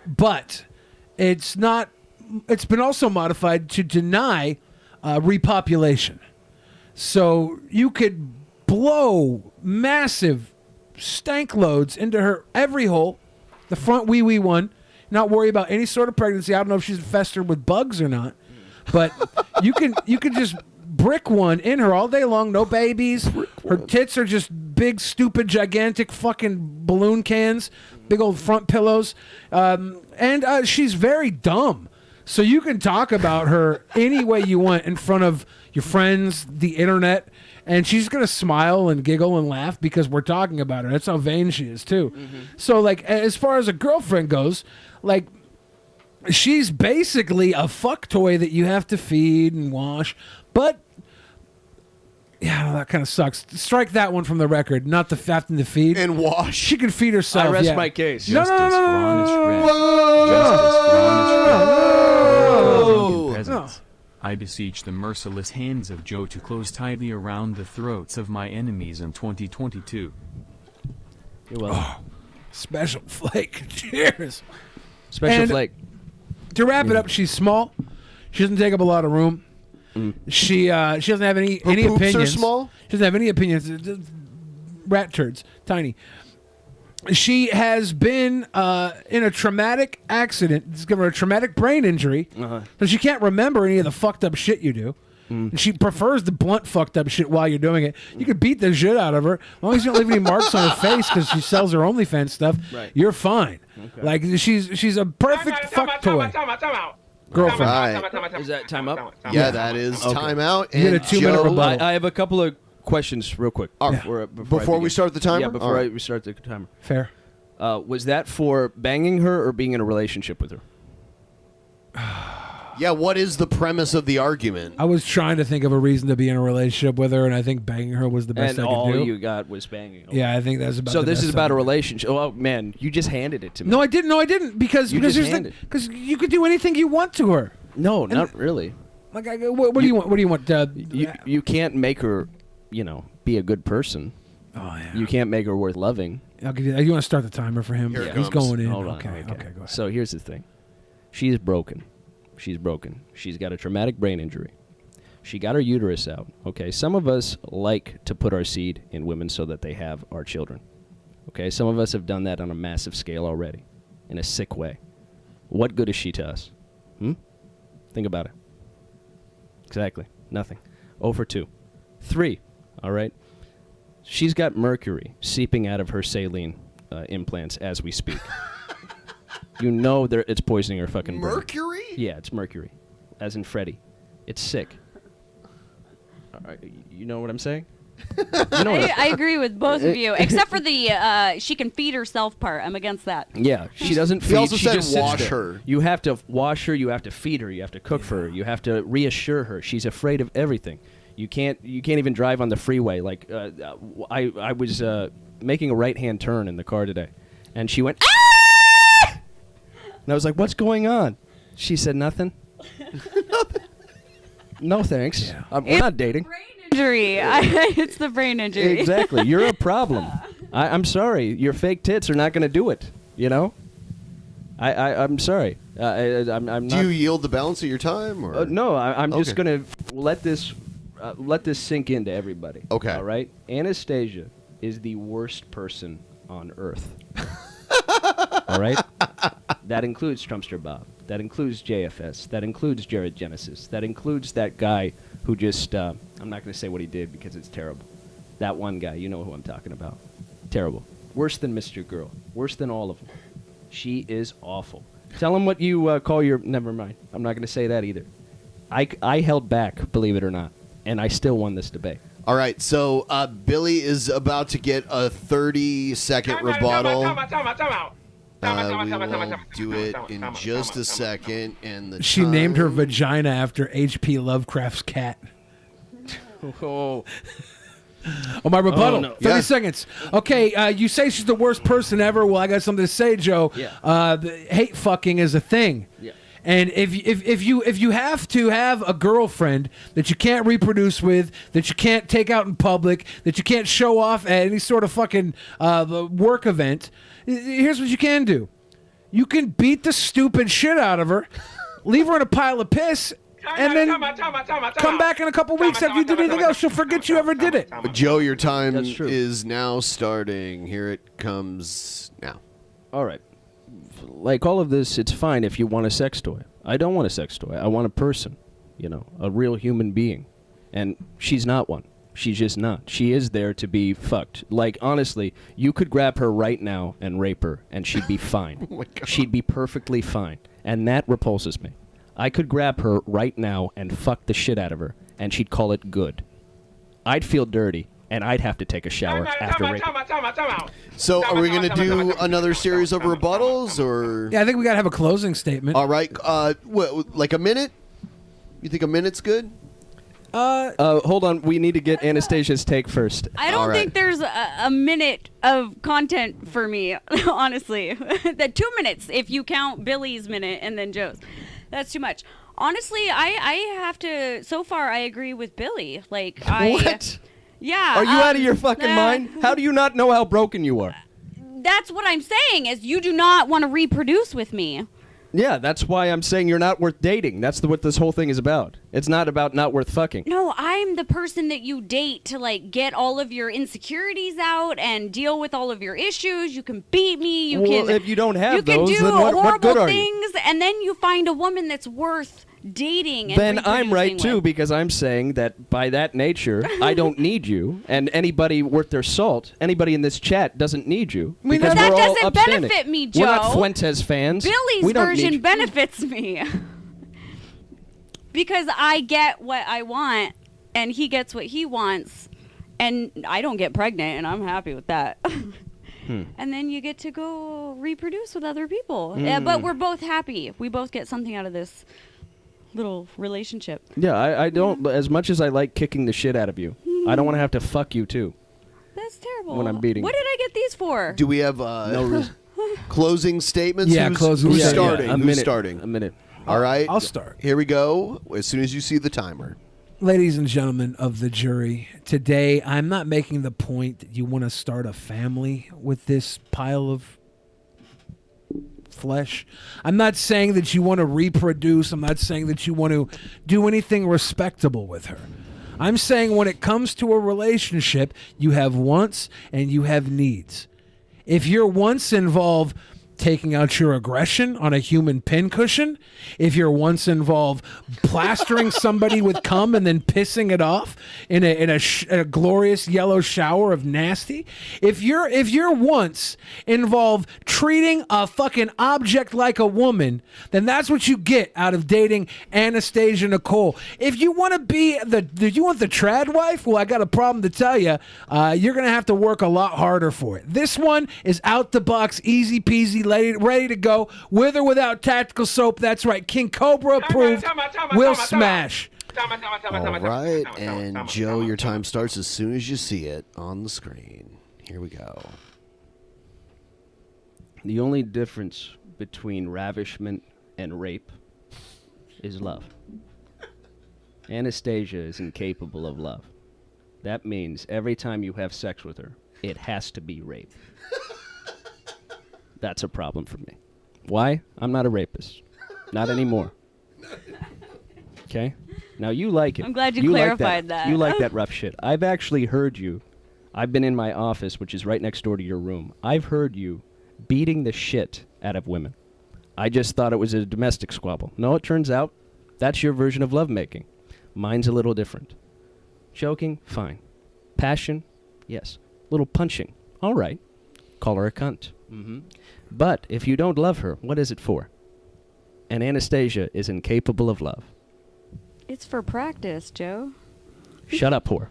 but it's not. It's been also modified to deny repopulation. So you could blow massive stank loads into her every hole, the front wee one, not worry about any sort of pregnancy. I don't know if she's infested with bugs or not, but you can just brick one in her all day long, no babies. Her tits are just big, stupid, gigantic fucking balloon cans, big old front pillows, and she's very dumb. So you can talk about her any way you want in front of your friends, the internet, and she's going to smile and giggle and laugh because we're talking about her. That's how vain she is, too. So, like, as far as a girlfriend goes, like, she's basically a fuck toy that you have to feed and wash. But, yeah, that kind of sucks. Strike that one from the record, not the having to feed. And wash. She can feed herself. I rest yeah. my case. No. Drunken Peasants. I beseech the merciless hands of Joe to close tightly around the throats of my enemies in 2022. You're welcome. Oh, special flake. Cheers. Special And flake. To wrap it up, she's small. She doesn't take up a lot of room. She doesn't have any poops are opinions. small? She doesn't have any opinions. Rat turds, tiny. She has been in a traumatic accident. It's given her a traumatic brain injury, so she can't remember any of the fucked up shit you do. And she prefers the blunt fucked up shit while you're doing it. You could beat the shit out of her. As long as you don't leave any marks on her face because she sells her OnlyFans stuff, you're fine. Okay. Like she's a perfect fuck toy. Girlfriend. Is that time up? Yeah, that is time out. You get a And 2 minute Joe- rebuttal. I have a couple of questions real quick. Before we start the timer? Yeah, before All right. we start the timer. Fair. Was that for banging her or being in a relationship with her? Yeah, what is the premise of the argument? I was trying to think of a reason to be in a relationship with her, and I think banging her was the best And I could all do. you got was banging. Yeah, I think that's about. So the this best is about I a could do. relationship. Oh man, you just handed it to me. No, I didn't. No, I didn't. Because You because just there's handed. because you could do anything you want to her. No, And- not really. Like, what do you want? What do you want? You can't make her, be a good person. Oh yeah. You can't make her worth loving. I'll give you. You want to start the timer for him? Here it He's comes. going in. Hold on, okay. Go ahead. So here's the thing. She's broken. She's broken. She's got a traumatic brain injury. She got her uterus out. Okay. Some of us like to put our seed in women so that they have our children. Okay. Some of us have done that on a massive scale already, in a sick way. What good is she to us? Think about it. Exactly. Nothing. 0 for 2. 3. All right. She's got mercury seeping out of her saline implants as we speak. It's poisoning her fucking brain. Mercury? Yeah, it's mercury. As in Freddy. It's sick. You know what I'm saying? I agree with both of you, except for the she can feed herself part. I'm against that. Yeah, she doesn't feed. He also she said just sits wash there. her. You have to wash her. You have to feed her. You have to cook for her. You have to reassure her. She's afraid of everything. You can't even drive on the freeway. Like I was making a right-hand turn in the car today, and she went ah! And I was like, "What's going on?" She said, "Nothing." Nothing. No thanks. Yeah. We're not dating. Injury. It's the brain injury. Exactly. You're a problem. I'm sorry. Your fake tits are not going to do it. I'm sorry. I'm not. Do you yield the balance of your time? Or? No, I'm just Okay. going to let this sink into everybody. Okay. All right? Anastasia is the worst person on earth. All right? That includes Trumpster Bob. That includes JFS. That includes Jared Genesis. That includes that guy who just, I'm not going to say what he did because it's terrible. That one guy, you know who I'm talking about. Terrible. Worse than Mr. Girl. Worse than all of them. She is awful. Tell him what you call your. Never mind. I'm not going to say that either. I held back, believe it or not, and I still won this debate. All right, so Billy is about to get a 30-second rebuttal. We will do it in just a second. And the She named her vagina after H.P. Lovecraft's cat. Oh, my rebuttal. Oh, no. 30 seconds. Okay, you say she's the worst person ever. Well, I got something to say, Joe. Yeah. The hate fucking is a thing. Yeah. And if you have to have a girlfriend that you can't reproduce with, that you can't take out in public, that you can't show off at any sort of fucking work event, here's what you can do. You can beat the stupid shit out of her, leave her in a pile of piss, and then come back in a couple weeks after you do anything else. She'll forget you ever did it. Joe, your time is now starting. Here it comes now. All right. Like all of this, it's fine if you want a sex toy. I don't want a sex toy. I want a person, a real human being. And she's not one. She's just not. She is there to be fucked. Like, honestly, you could grab her right now and rape her, and she'd be fine. Oh my God. She'd be perfectly fine. And that repulses me. I could grab her right now and fuck the shit out of her, and she'd call it good. I'd feel dirty, and I'd have to take a shower after raping. So are we going to do another series of rebuttals, or? Yeah, I think we got to have a closing statement. All right. Like a minute? You think a minute's good? Hold on. We need to get Anastasia's take first. I don't think there's a minute of content for me, honestly. The 2 minutes, if you count Billy's minute and then Joe's. That's too much. Honestly, I have to. So far, I agree with Billy. Like, What? Yeah. Are you out of your fucking mind? How do you not know how broken you are? That's what I'm saying. Is you do not want to reproduce with me. Yeah, that's why I'm saying you're not worth dating. That's what this whole thing is about. It's not about not worth fucking. No, I'm the person that you date to like get all of your insecurities out and deal with all of your issues. You can beat me. You Well, can. if you don't have you can those, do then what horrible good are you? things, and then you find a woman that's worth dating. And Then I'm right reproducing too, with. because I'm saying that by that nature, I don't need you, and anybody worth their salt, anybody in this chat doesn't need you. But because that we're all doesn't upstanding. benefit me, We're not Joe. Fuentes fans. Billy's We don't need version you. benefits me because I get what I want and he gets what he wants, and I don't get pregnant, and I'm happy with that. And then you get to go reproduce with other people. But we're both happy. We both get something out of this little relationship. Yeah, I don't. As much as I like kicking the shit out of you, I don't want to have to fuck you too. That's terrible. When I'm beating What you. did I get these for? Do we have closing statements? Yeah, closing Who's statements. starting? A Who's minute. starting? A minute. All right. I'll start. Here we go. As soon as you see the timer. Ladies and gentlemen of the jury, today I'm not making the point that you want to start a family with this pile of flesh. I'm not saying that you want to reproduce. I'm not saying that you want to do anything respectable with her. I'm saying when it comes to a relationship, you have wants and you have needs. If your wants involve taking out your aggression on a human pincushion, if your wants involve plastering somebody with cum and then pissing it off in a glorious yellow shower of nasty, if your wants involve treating a fucking object like a woman, then that's what you get out of dating Anastasia Nicole. If you want to be you want the trad wife? Well, I got a problem to tell you. You're gonna have to work a lot harder for it. This one is out the box, easy peasy, ready to go, with or without tactical soap. That's right, King Cobra approved. Will smash. All right, and Joe, your time starts as soon as you see it on the screen. Here we go. The only difference between ravishment and rape is love. Anastasia is incapable of love. That means every time you have sex with her, it has to be rape. That's a problem for me. Why? I'm not a rapist. Not anymore. Okay? Now you like it. I'm glad you like clarified that. You like that rough shit. I've actually heard you. I've been in my office, which is right next door to your room. I've heard you beating the shit out of women. I just thought it was a domestic squabble. No, it turns out that's your version of lovemaking. Mine's a little different. Joking? Fine. Passion? Yes. Little punching? All right. Call her a cunt. Mm-hmm. But if you don't love her, what is it for? and Anastasia is incapable of love. It's for practice, Joe. Shut up, whore.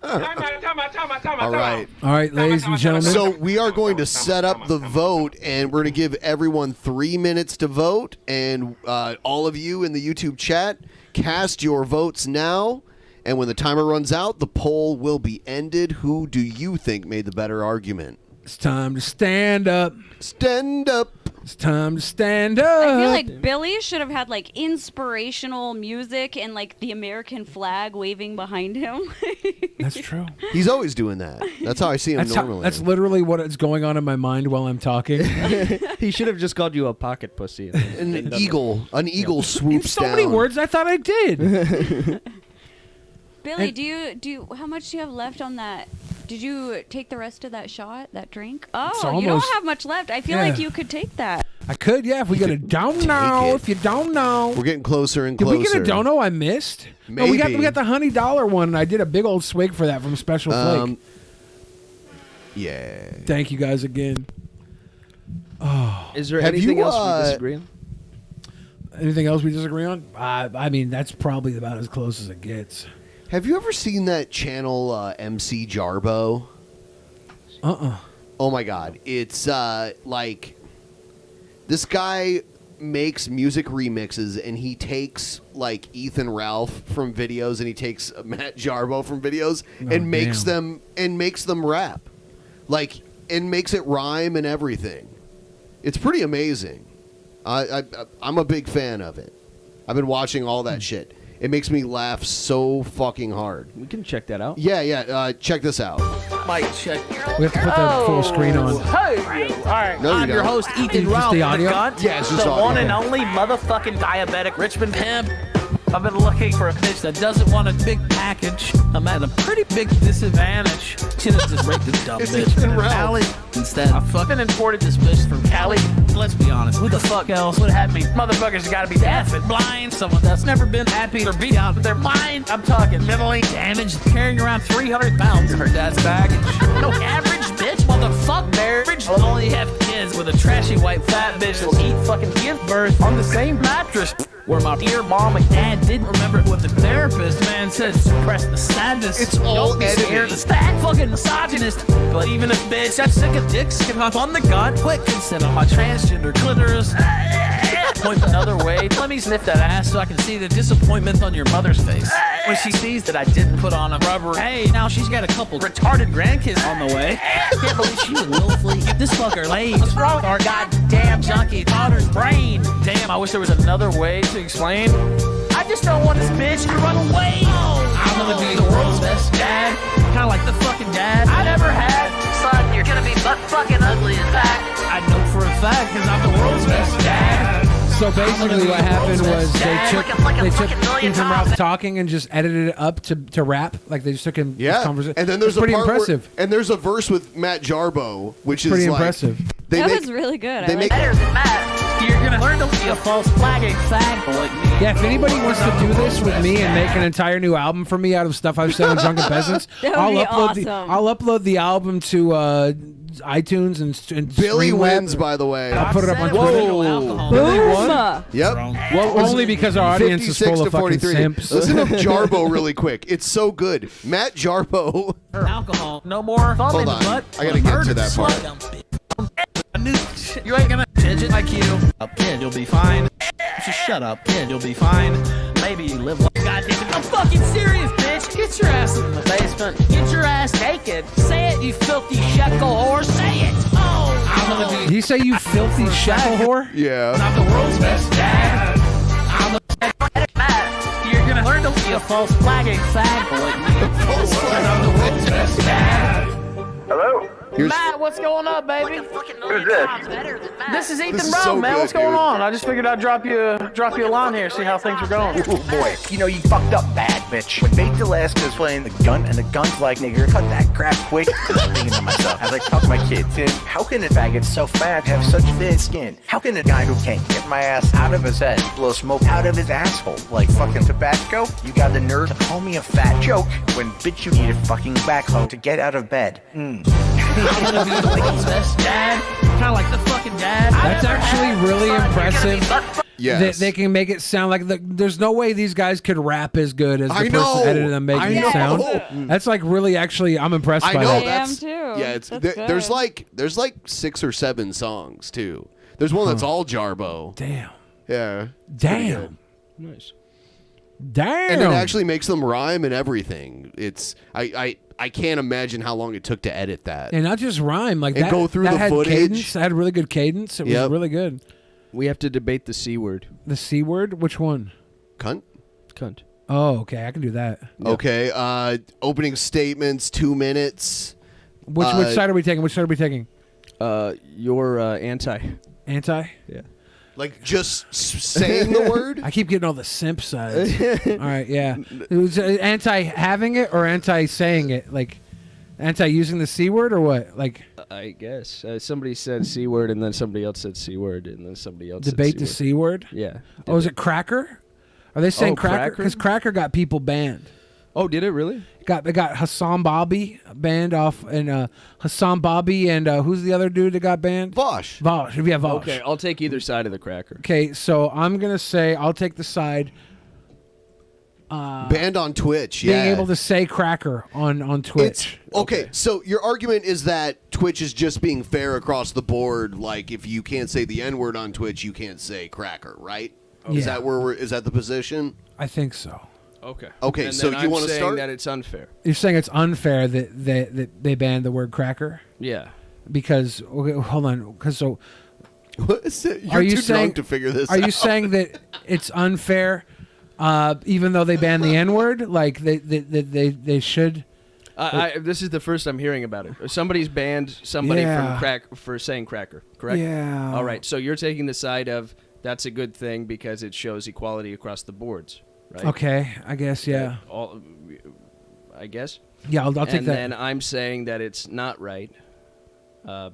All right. All right, ladies and gentlemen. So we are going to set up the vote, and we're going to give everyone 3 minutes to vote. And all of you in the YouTube chat, cast your votes now. And when the timer runs out, the poll will be ended. Who do you think made the better argument? It's time to stand up. Stand up. It's time to stand up. I feel like Billy should have had like inspirational music and like the American flag waving behind him. That's true. He's always doing that. That's how I see him normally. That's literally what is going on in my mind while I'm talking. He should have just called you a pocket pussy. An eagle swoops so down. many words I thought I did. Billy, do you how much do you have left on that? Did you take the rest of that shot, that drink? Oh, you don't have much left. I feel like you could take that. I could, yeah, if we get a dono. If you don't know. We're getting closer and Did closer. we get a dono I missed? No, we got the $100 one, and I did a big old swig for that from Special Flake. Yeah. Thank you guys again. Oh, Is there anything else we disagree on? Anything else we disagree on? I mean, that's probably about as close as it gets. Have you ever seen that channel MC Jarbo? Oh my God. It's like this guy makes music remixes, and he takes like Ethan Ralph from videos, and he takes Matt Jarbo from videos and makes them rap. Like, and makes it rhyme and everything. It's pretty amazing. I'm a big fan of it. I've been watching all that shit. It makes me laugh so fucking hard. We can check that out. Yeah. Check this out. Mic check. We have to put the full screen on. Hey, all right. No, you I'm your don't. host, Ethan Just Ralph. the audio? Yeah, it's just the audio. one and only motherfucking diabetic Richmond pimp. I've been looking for a bitch that doesn't want a big package. I'm at a pretty big disadvantage. She just raped this dumb bitch from Cali. Instead, I fucking imported this bitch from Cali. Let's be honest, who the fuck else would have me? Motherfuckers gotta be deaf and blind. Someone that's never been happy or beat out of their mind. I'm talking mentally damaged, carrying around 300 pounds of her dad's baggage. No average bitch, motherfuck marriage. I'll only have kids with a trashy white fat bitch that'll eat fucking give birth on the same mattress. Where my dear mom and dad didn't remember what the therapist man said. Suppress the sadness. It's all Don't be edited. scared. It's that fucking misogynist. But even a bitch that's sick of dicks can hop on the gun quick and sit on my transgender clitoris. Point another way. Let me sniff that ass so I can see the disappointment on your mother's face. When she sees that I didn't put on a rubber, hey, now she's got a couple retarded grandkids on the way. Can't believe she would willfully get this fucker laid. What's wrong with our goddamn junkie daughter's brain? Damn, I wish there was another way to explain. I just don't want this bitch to run away. I'm gonna be the world's best dad. Kinda like the fucking dad I never had. Son, you're gonna be butt fucking ugly in fact. I know for a fact because I'm the world's best dad. So basically what happened was they took Ethan Ralph talking and just edited it up to rap. Like they just took him conversation. And then there's pretty a part impressive. and there's a verse with Matt Jarbo, which is Pretty like, impressive. That was really good. They I make like Better than Matt. You're gonna learn to be a false flagging fag like me. Yeah, if anybody wants to do this with me and make an entire new album for me out of stuff I've said on Drunken Peasants, That would I'll be upload awesome. I'll upload the album to iTunes and Billy Streamlab. wins, by the way. I'll put it up on Whoa. Twitter. Billy won? Yep. Well, only because our audience is 56 full to of fucking 43. simps. Listen to Jarbo really quick. It's so good. Matt Jarbo. Alcohol. No more thumb Hold in the on. butt. I gotta get to that part. You ain't gonna fidget like you. Up, kid, you'll be fine. Just shut up, kid, you'll be fine. Maybe you live like goddamn it. I'm fucking serious, bitch. Get your ass in the basement. Get your ass naked. Say it, you filthy shekel whore. Say it. Oh, I'm gonna be. Did he say you filthy shekel whore? Yeah. I'm the world's best dad. I'm the Matt. You're gonna learn to be a false flagging fag like me. False flag. I'm the world's best dad. Hello? Matt, what's going on, baby? Who's this? This is Ethan This is Brown, so man. good, What's going dude. on? I just figured I'd drop you a line here, see how things are going. Oh boy, you know you fucked up bad, bitch. When Baked Alaska's playing the gun and the gun's like, nigger, cut that crap quick. I'm thinking to myself, as I talk to my kids, how can a faggot so fat have such thin skin? How can a guy who can't get my ass out of his head blow smoke out of his asshole like fucking tobacco? You got the nerve to call me a fat joke when bitch you need a fucking backhoe to get out of bed. I'm gonna be the world's best dad. kind of like the fucking dad. That's actually really impressive. Yes. That they can make it sound like there's no way these guys could rap as good as the person edited them making it sound. That's like really actually I'm impressed by that. I am too. Yeah, it's That's there's good. like 6 or 7 songs too. There's one that's all Jarbo. Damn. Yeah. Damn. Nice. Damn. And it actually makes them rhyme and everything. It's I can't imagine how long it took to edit that. And not just rhyme, like And that. go through that the had footage. Cadence. That had really good cadence. It was Yep. really good. We have to debate the C word. The C word? Which one? Cunt. Cunt. Oh, okay. I can do that. Okay. Opening statements, 2 minutes. Which side are we taking? Which side are we taking? You're anti. Anti? Yeah. Like just saying the word? I keep getting all the simp sides. All right, yeah. It was anti having it or anti saying it? Like anti using the C word or what? Like I guess somebody said C word and then somebody else said C word and then somebody else debate said the C word? Yeah. Oh, is it Cracker? Are they saying Cracker? Cracker? Because Cracker got people banned. Oh, did it really? They got Hassan Bobby banned off, and Hassan Bobby and who's the other dude that got banned? Vosh. Vosh. Yeah, Vosh. Okay, I'll take either side of the cracker. Okay, so I'm gonna say I'll take the side. Banned on Twitch. Being Yeah. able to say Cracker on Twitch. Okay, so your argument is that Twitch is just being fair across the board. Like, if you can't say the N word on Twitch, you can't say cracker, right? Yeah. Is that the position? I think so. Okay. Okay, And so then you I'm want to saying start? that it's unfair. You're saying it's unfair that they banned the word Cracker? Yeah. Because okay, hold on, because so. What is it? You're Are you too saying, drunk to figure this Are you out. saying that it's unfair, even though they banned the N word? Like they should. This is the first I'm hearing about it. Somebody's banned somebody Yeah. for saying cracker, correct? Yeah. All right. So you're taking the side of that's a good thing because it shows equality across the boards, right? Okay, I guess yeah. I guess. Yeah, I'll take and that. And then I'm saying that it's not right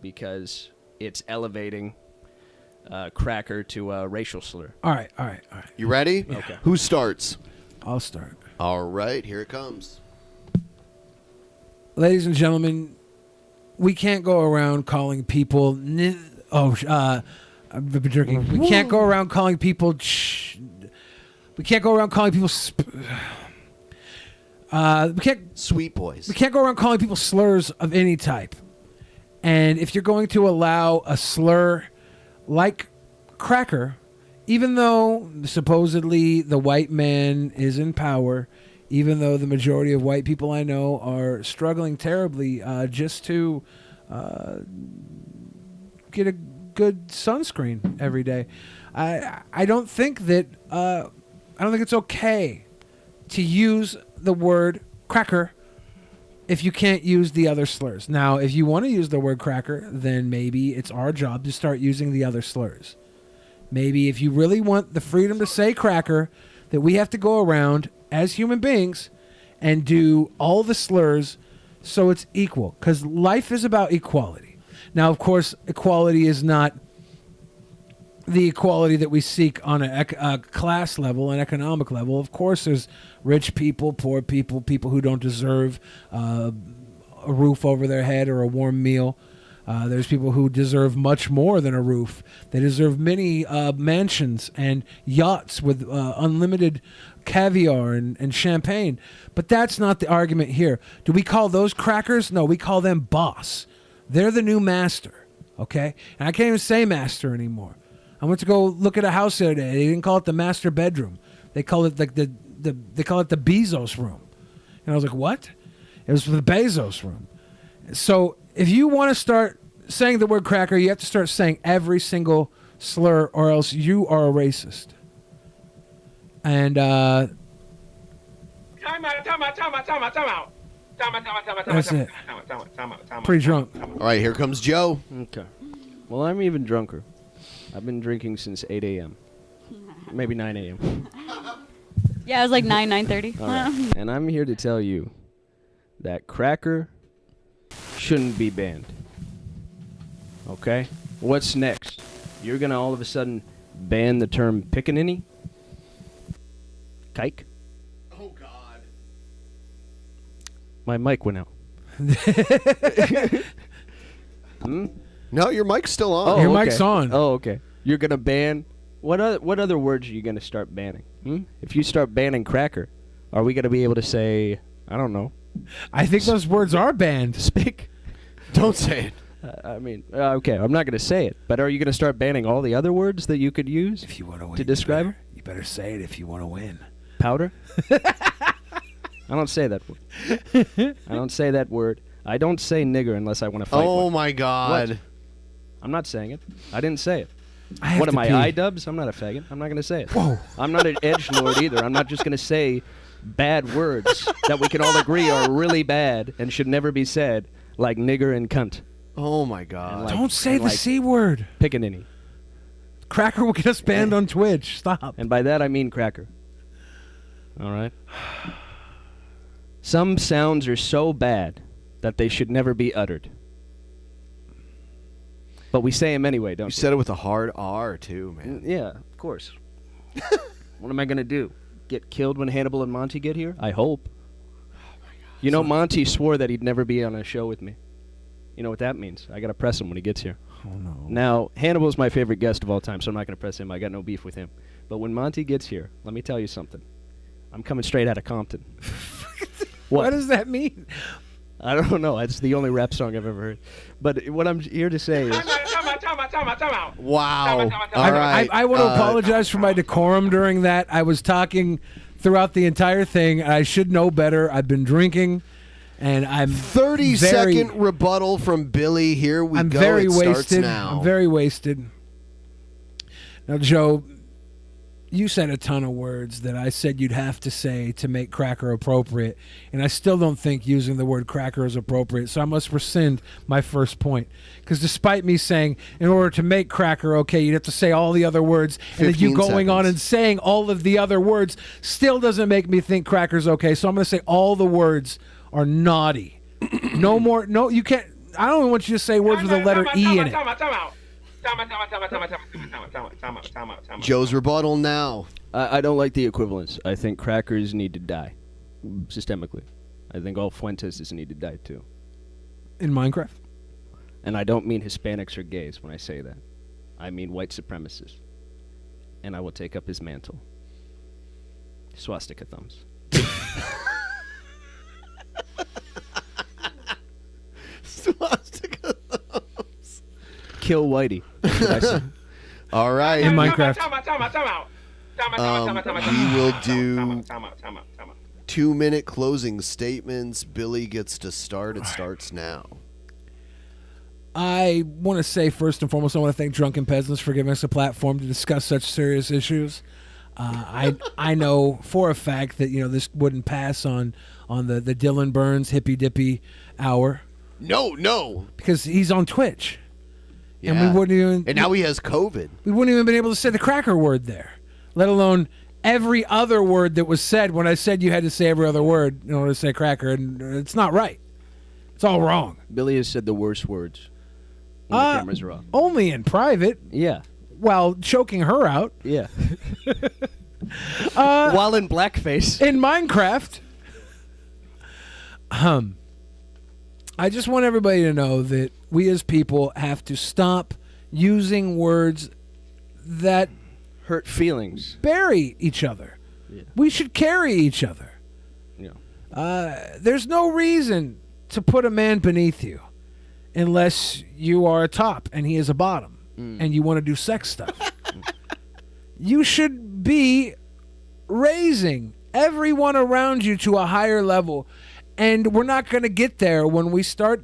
because it's elevating cracker to a racial slur. All right. You ready? Yeah. Okay. Who starts? I'll start. All right, here it comes. Ladies and gentlemen, we can't go around calling people. I've been drinking. We can't go around calling people. We can't go around calling people. We can't. Sweet boys. We can't go around calling people slurs of any type. And if you're going to allow a slur like cracker, even though supposedly the white man is in power, even though the majority of white people I know are struggling terribly just to get a good sunscreen every day, I don't think that I don't think it's okay to use the word cracker if you can't use the other slurs. Now, if you want to use the word cracker, then maybe it's our job to start using the other slurs. Maybe if you really want the freedom to say cracker, that we have to go around as human beings and do all the slurs so it's equal. Because life is about equality. Now, of course, equality is not the equality that we seek on a class level, an economic level. Of course, there's rich people, poor people, people who don't deserve a roof over their head or a warm meal. There's people who deserve much more than a roof. They deserve many mansions and yachts with unlimited caviar and champagne. But that's not the argument here. Do we call those crackers? No, we call them boss. They're the new master, okay? And I can't even say master anymore. I went to go look at a house the other day. They didn't call it the master bedroom. They call it like they call it the Bezos room. And I was like, what? It was the Bezos room. So if you want to start saying the word cracker, you have to start saying every single slur, or else you are a racist. And Time out. That's it. Pretty drunk. All right, here comes Joe. Okay. Well, I'm even drunker. I've been drinking since 8 a.m. Maybe 9 a.m. Yeah, it was like 9:30. All right. And I'm here to tell you that cracker shouldn't be banned. Okay? What's next? You're going to all of a sudden ban the term pickaninny? Kike? Oh, God. My mic went out. No, your mic's still on. Oh, Your okay. mic's on. Oh, okay. You're gonna ban what other words are you gonna start banning? If you start banning cracker, are we gonna be able to say I don't know? I think those words are banned. Speak. Don't say it. I mean, okay, I'm not gonna say it. But are you gonna start banning all the other words that you could use If you want to win, to describe them? you better say it if you want to win. Powder? I don't say that word. I don't say that word. I don't say nigger unless I want to fight. Oh one. my God. What? I'm not saying it. I didn't say it. I have What am to I, pee. iDubbbz? I'm not a faggot. I'm not going to say it. Whoa. I'm not an edgelord either. I'm not just going to say bad words that we can all agree are really bad and should never be said, like nigger and cunt. Oh my God. Don't say the C word. Pickaninny. Cracker will get us banned on Twitch. Stop. And by that I mean cracker. All right? Some sounds are so bad that they should never be uttered. But we say them anyway, don't we? You said it with a hard R too, man. Yeah, of course. What am I going to do? Get killed when Hannibal and Monty get here? I hope. Oh my God. You know, Monty swore that he'd never be on a show with me. You know what that means? I got to press him when he gets here. Oh no. Now, Hannibal's my favorite guest of all time, so I'm not going to press him. I got no beef with him. But when Monty gets here, let me tell you something. I'm coming straight out of Compton. What does that mean? I don't know. It's the only rap song I've ever heard. But what I'm here to say is... Wow. All right. I want to apologize for my decorum during that. I was talking throughout the entire thing. I should know better. I've been drinking, and I'm 30-second rebuttal from Billy. Here we I'm go. very It starts wasted. now. I'm very wasted. Now, Joe, you said a ton of words that I said you'd have to say to make cracker appropriate, and I still don't think using the word cracker is appropriate, so I must rescind my first point. Because despite me saying, in order to make cracker okay, you'd have to say all the other words, and then you 15 going on seconds. and saying all of the other words still doesn't make me think cracker's okay, so I'm going to say all the words are naughty. No more, no, you can't, I don't want you to say words with the letter E in it. Joe's rebuttal now. I don't like the equivalence. I think crackers need to die. Systemically. I think all Fuenteses need to die too. In Minecraft? And I don't mean Hispanics or gays when I say that. I mean white supremacists. And I will take up his mantle. Swastika thumbs. Swastika thumbs. Kill Whitey. I say. All right. In Minecraft. We will do 2-minute closing statements. Billy gets to start. It starts now. I want to say, first and foremost, I want to thank Drunken Peasants for giving us a platform to discuss such serious issues. I know for a fact that this wouldn't pass on the Dylan Burns Hippy Dippy hour. No. Because he's on Twitch. And Yeah. we wouldn't even... And now he has COVID. We wouldn't even been able to say the cracker word there, let alone every other word that was said when I said you had to say every other word in order to say cracker, and it's not right. It's all wrong. Billy has said the worst words when the cameras are off. Only in private. Yeah. While choking her out. Yeah. While in blackface. In Minecraft. I just want everybody to know that we as people have to stop using words that hurt feelings, bury each other. Yeah. We should carry each other. Yeah. There's no reason to put a man beneath you unless you are a top and he is a bottom and you want to do sex stuff. You should be raising everyone around you to a higher level, and we're not going to get there when we start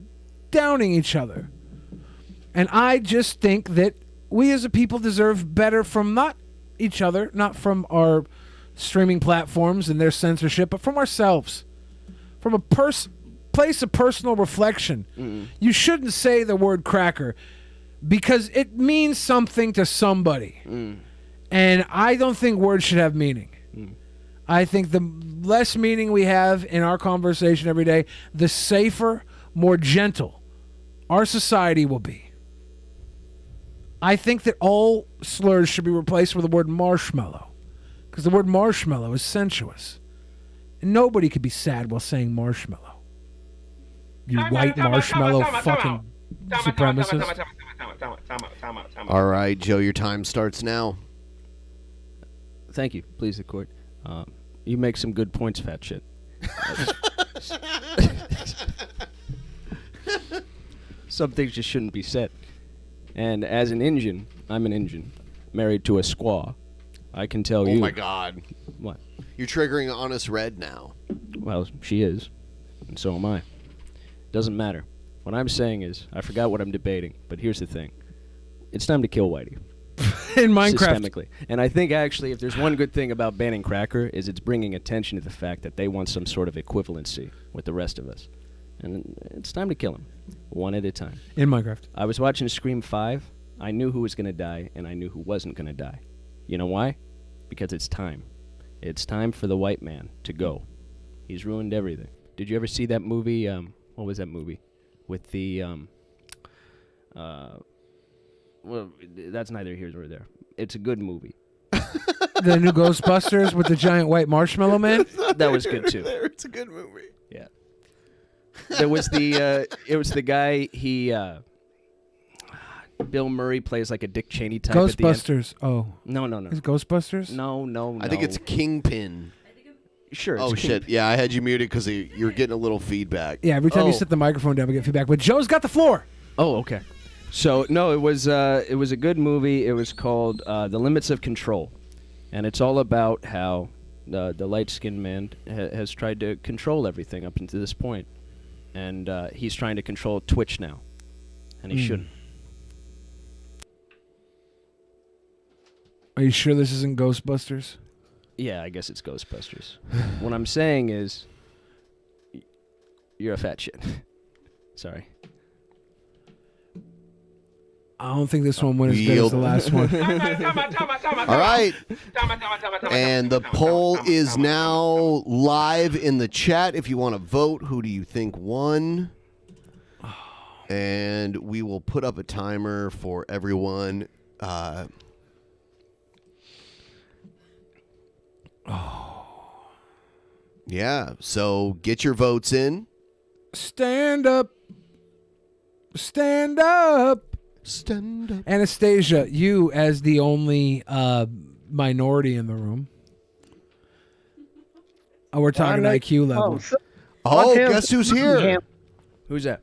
downing each other. And I just think that we as a people deserve better from not each other, not from our streaming platforms and their censorship, but from ourselves. From a place of personal reflection. You shouldn't say the word cracker because it means something to somebody. And I don't think words should have meaning. I think the less meaning we have in our conversation every day, the safer, more gentle our society will be. I think that all slurs should be replaced with the word marshmallow, because the word marshmallow is sensuous. And nobody could be sad while saying marshmallow. You white marshmallow fucking supremacist. All right, Joe, your time starts now. Thank you. Please, the court. You make some good points, fat shit. Some things just shouldn't be said. And as an Injun, I'm an Injun, married to a squaw. I can tell you. Oh my God. What? You're triggering Honest Red now. Well, she is, and so am I. Doesn't matter. What I'm saying is, I forgot what I'm debating, but here's the thing. It's time to kill Whitey. In Minecraft. Systemically. And I think actually if there's one good thing about banning Cracker is it's bringing attention to the fact that they want some sort of equivalency with the rest of us. And it's time to kill him, one at a time. In Minecraft. I was watching Scream 5. I knew who was going to die, and I knew who wasn't going to die. You know why? Because it's time. It's time for the white man to go. He's ruined everything. Did you ever see that movie? What was that movie? With the, well, that's neither here nor there. It's a good movie. The new Ghostbusters with the giant white marshmallow man? That was good too. It's a good movie. Yeah. There was the it was the guy Bill Murray plays like a Dick Cheney type at the end. Ghostbusters. Oh. No. Is it Ghostbusters? No. I think it's Kingpin. Sure. Oh shit! Yeah, I had you muted because you're getting a little feedback. Yeah, every time you set the microphone down, we get feedback. But Joe's got the floor. Oh, okay. So no, it was a good movie. It was called The Limits of Control, and it's all about how the light-skinned man has tried to control everything up until this point, and he's trying to control Twitch now, and he shouldn't. Are you sure this isn't Ghostbusters? Yeah, I guess it's Ghostbusters. What I'm saying is, you're a fat shit. Sorry. I don't think this one went as good as the last one. All right. And the poll is now live in the chat. If you want to vote, who do you think won? And we will put up a timer for everyone. Yeah, so get your votes in. Stand up. Stand up. Stand up. Anastasia, you as the only minority in the room. Oh, we're talking IQ level. Oh, guess who's here? Who's that?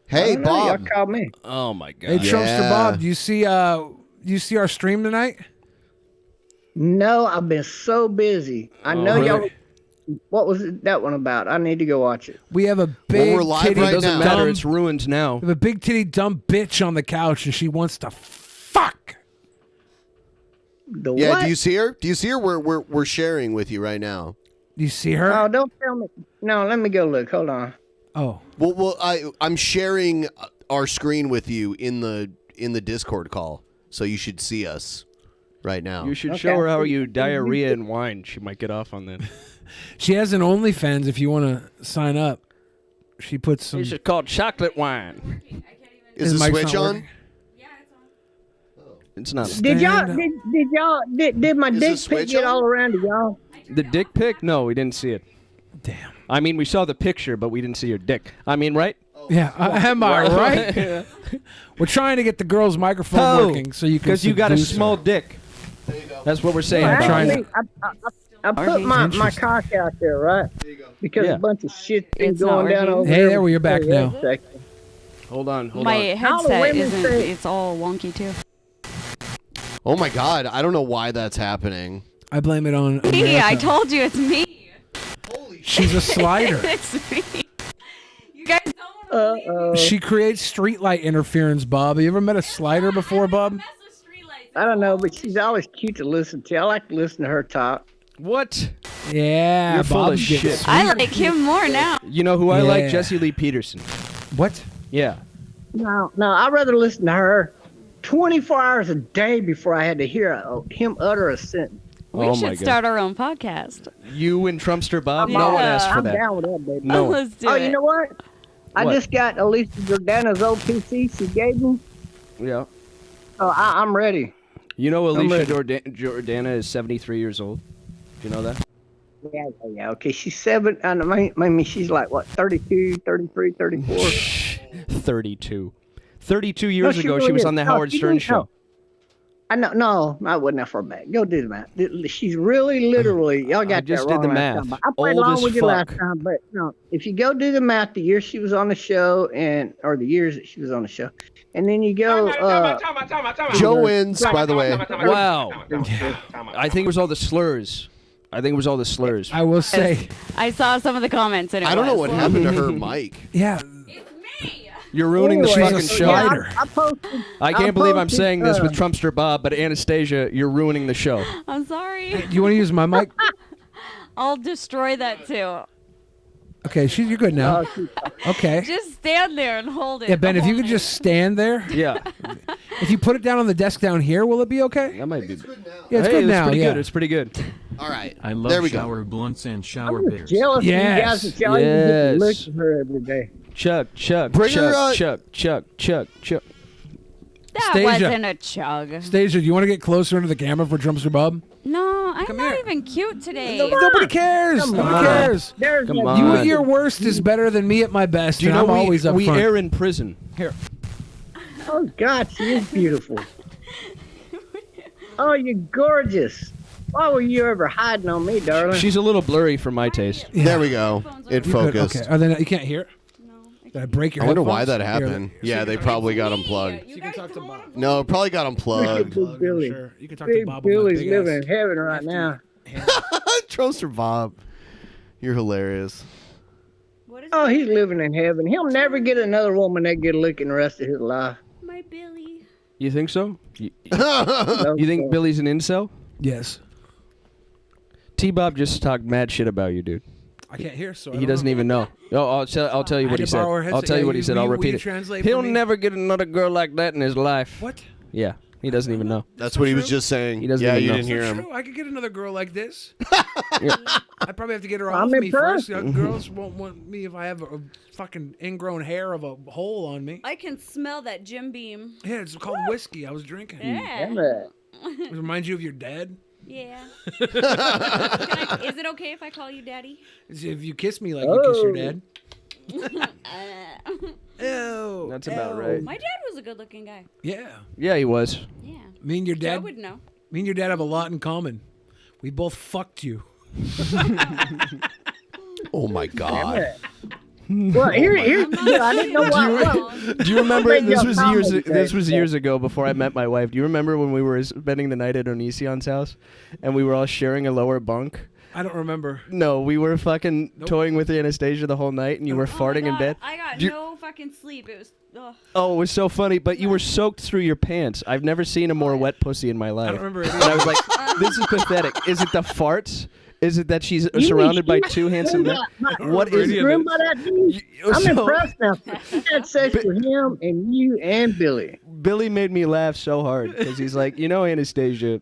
Hey, Bob. Y'all called me. Oh my God. Hey, Trumpster Bob, do you see our stream tonight? No, I've been so busy. I know y'all. What was that one about? I need to go watch it. We have a big titty. It doesn't matter. It's ruined now. We have a big titty dumb bitch on the couch, and she wants to fuck. Yeah, what? do you see her? Do you see her? We're sharing with you right now. Do you see her? Oh, don't tell me. No, let me go look. Hold on. Oh. Well, I'm sharing our screen with you in the Discord call, so you should see us right now. You should show her how you diarrhea and wine. She might get off on that. She has an OnlyFans if you want to sign up. She puts some. It's just called chocolate wine. Is the switch on? It's not. Did my dick pic get all around to y'all? The dick pic? No, we didn't see it. Damn. I mean, we saw the picture, but we didn't see your dick. I mean, right? Yeah, am I right? We're trying to get the girl's microphone working so you can. Because you got a seduce her. small dick. That's what we're saying. Well, Trying actually, I put my cock out there, right? Because a bunch of shit's been It's not going down working. over Hey, there. there, you're back now. Hold on. My headset women isn't. say- It's all wonky too. Oh my God! I don't know why that's happening. I blame it on. Me, America. I told you it's me. She's a slider. It's me. You guys don't. She creates streetlight interference, Bob. Have you ever met a slider before, Bob? I don't know, but she's always cute to listen to. I like to listen to her talk. What? Yeah, You're full Bob of gets shit. I like him more now. You know who I like? Yeah. Jesse Lee Peterson. What? Yeah. No, I'd rather listen to her 24 hours a day before I had to hear him utter a sentence. We Oh my should God. start our own podcast. You and Trumpster Bob? Yeah. No one asked for I'm that. down with that, baby. No. Let's do Oh, it. you know what? I What? just got Alicia Jordana's old PC she gave me. Yeah. Oh, I'm ready. You know Alicia ready. Jordana is 73 years old. Do you know that? Yeah. Okay, she's 7. I mean, she's like, what, 32, 33, 34? 32. 32 years she ago, really she was is. on the No, Howard she Stern didn't. show. I know, no, I wasn't that far back. Go do the math. She's really, literally, y'all got just that wrong did the last math. time. I played Old along as with you last fuck. time, but no, if you go do the math, the year she was on the show or the years that she was on the show, and then you go. Joe wins, by the way. Wow. I think it was all the slurs. I will say. I saw some of the comments and it I don't know was. what happened to her mic. Yeah. You're ruining the Anyway, fucking so, show. yeah, I posted. I can't believe I'm posted, saying this with Trumpster Bob, but Anastasia, you're ruining the show. I'm sorry. Do you want to use my mic? I'll destroy that too. Okay, you're good now. Okay. Just stand there and hold it. Yeah, Ben, the if you whole could just stand there. Yeah. If you put it down on the desk down here, will it be okay? That might be. Yeah, it's Hey, good now. Pretty Yeah. good. It's pretty good. All right. I love There we go. shower blunts and shower I'm beers. jealous of you guys that y'all even get to look Yes. at her every day. Chuck. Bring her, Chuck. That Stasia. wasn't a chug. Stasia, do you want to get closer into the camera for Trumpster Bob? No, I'm not even cute today. Nobody cares. Come Nobody on. cares. There's Come no- on. You at your worst is better than me at my best. Do you and know I'm always up we front. air in prison? Here. Oh God, she is beautiful. Oh, you're gorgeous. Why were you ever hiding on me, darling? She's a little blurry for my taste. There we go. It You're good. focused. Okay. Oh, then you can't hear? Did I break your I wonder why headphones? that happened. Yeah, they probably got unplugged. You can talk to Bob. No, probably got unplugged. Big Billy. Sure. You can talk to Big Bob. Billy's living in heaven right now. Troaster Bob. You're hilarious. Oh, he's living in heaven. He'll never get another woman that good looking the rest of his life. My Billy. You think so? You No, think sir. Billy's an incel? Yes. T-Bob just talked mad shit about you, dude. I can't hear, so I He don't doesn't know. even know. Oh, I'll tell you I what had he to said. borrow her I'll headset. tell you Yeah, what he said. I'll will repeat you it. translate for He'll me? never get another girl like that in his life. What? Yeah, he doesn't even know. That's what he was just saying. He doesn't Yeah, even you know. didn't hear That's him. true. I could get another girl like this. Yeah. I probably have to get her I'm off me impressed. first. Girls won't want me if I have a fucking ingrown hair of a hole on me. I can smell that Jim Beam. Yeah, it's called whiskey. I was drinking. Yeah. Damn it. It reminds you of your dad? Yeah. Is it okay if I call you Daddy? If you kiss me like you kiss your Oh. dad. Ew. That's about ew. right. My dad was a good-looking guy. Yeah. Yeah, he was. Yeah. Me and your Joe dad. would know. Me and your dad have a lot in common. We both fucked you. Oh my God. Well, here's I didn't know what. Do you remember Bring this your was comedy back. years ago before I met my wife? Do you remember when we were spending the night at Onision's house and we were all sharing a lower bunk? I don't remember. No, we were fucking toying with Anastasia the whole night and you were farting in bed. I got Do you- no fucking sleep. It was. Ugh. Oh, it was so funny, but you were soaked through your pants. I've never seen a more wet pussy in my life. I don't remember it And I was like, this is pathetic. Is it the farts? Is it that she's surrounded by two handsome men? What is You remember that dude? I'm so- impressed now. You had sex with him and you and Billy. Billy made me laugh so hard because he's like, Anastasia,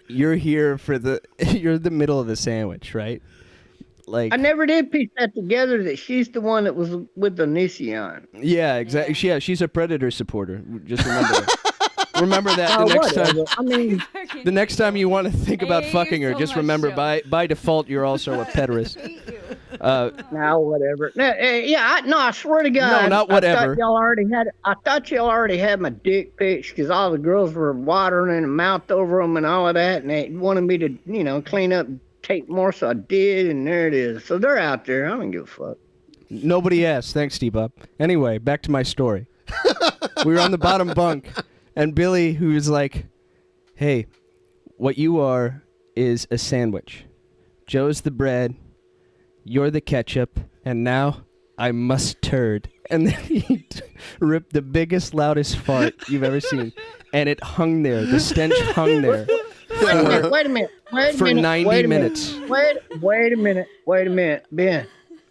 you're here for you're the middle of the sandwich, right? Like, I never did piece that together that she's the one that was with the Onision. yeah, exactly. Yeah, she's a Predator supporter. Just remember that. Remember that Oh, the next whatever. time. I mean, The next time you want to think about hate fucking you her, so just much, remember Joe. by default you're also a pederast. now whatever. No, yeah, I swear to God. No, not whatever. I thought y'all already had my dick pics because all the girls were watering and mouthed over them and all of that, and they wanted me to, clean up, take more, so I did, and there it is. So they're out there. I don't give a fuck. Nobody asked. Thanks, Steve-Up. Anyway, back to my story. We were on the bottom bunk, and Billy, who was like, hey, what you are is a sandwich. Joe's the bread, you're the ketchup, and now I must turd. And then he ripped the biggest, loudest fart you've ever seen. And it hung there. The stench hung there. Wait a minute. For 90 minutes. Wait a minute, Ben.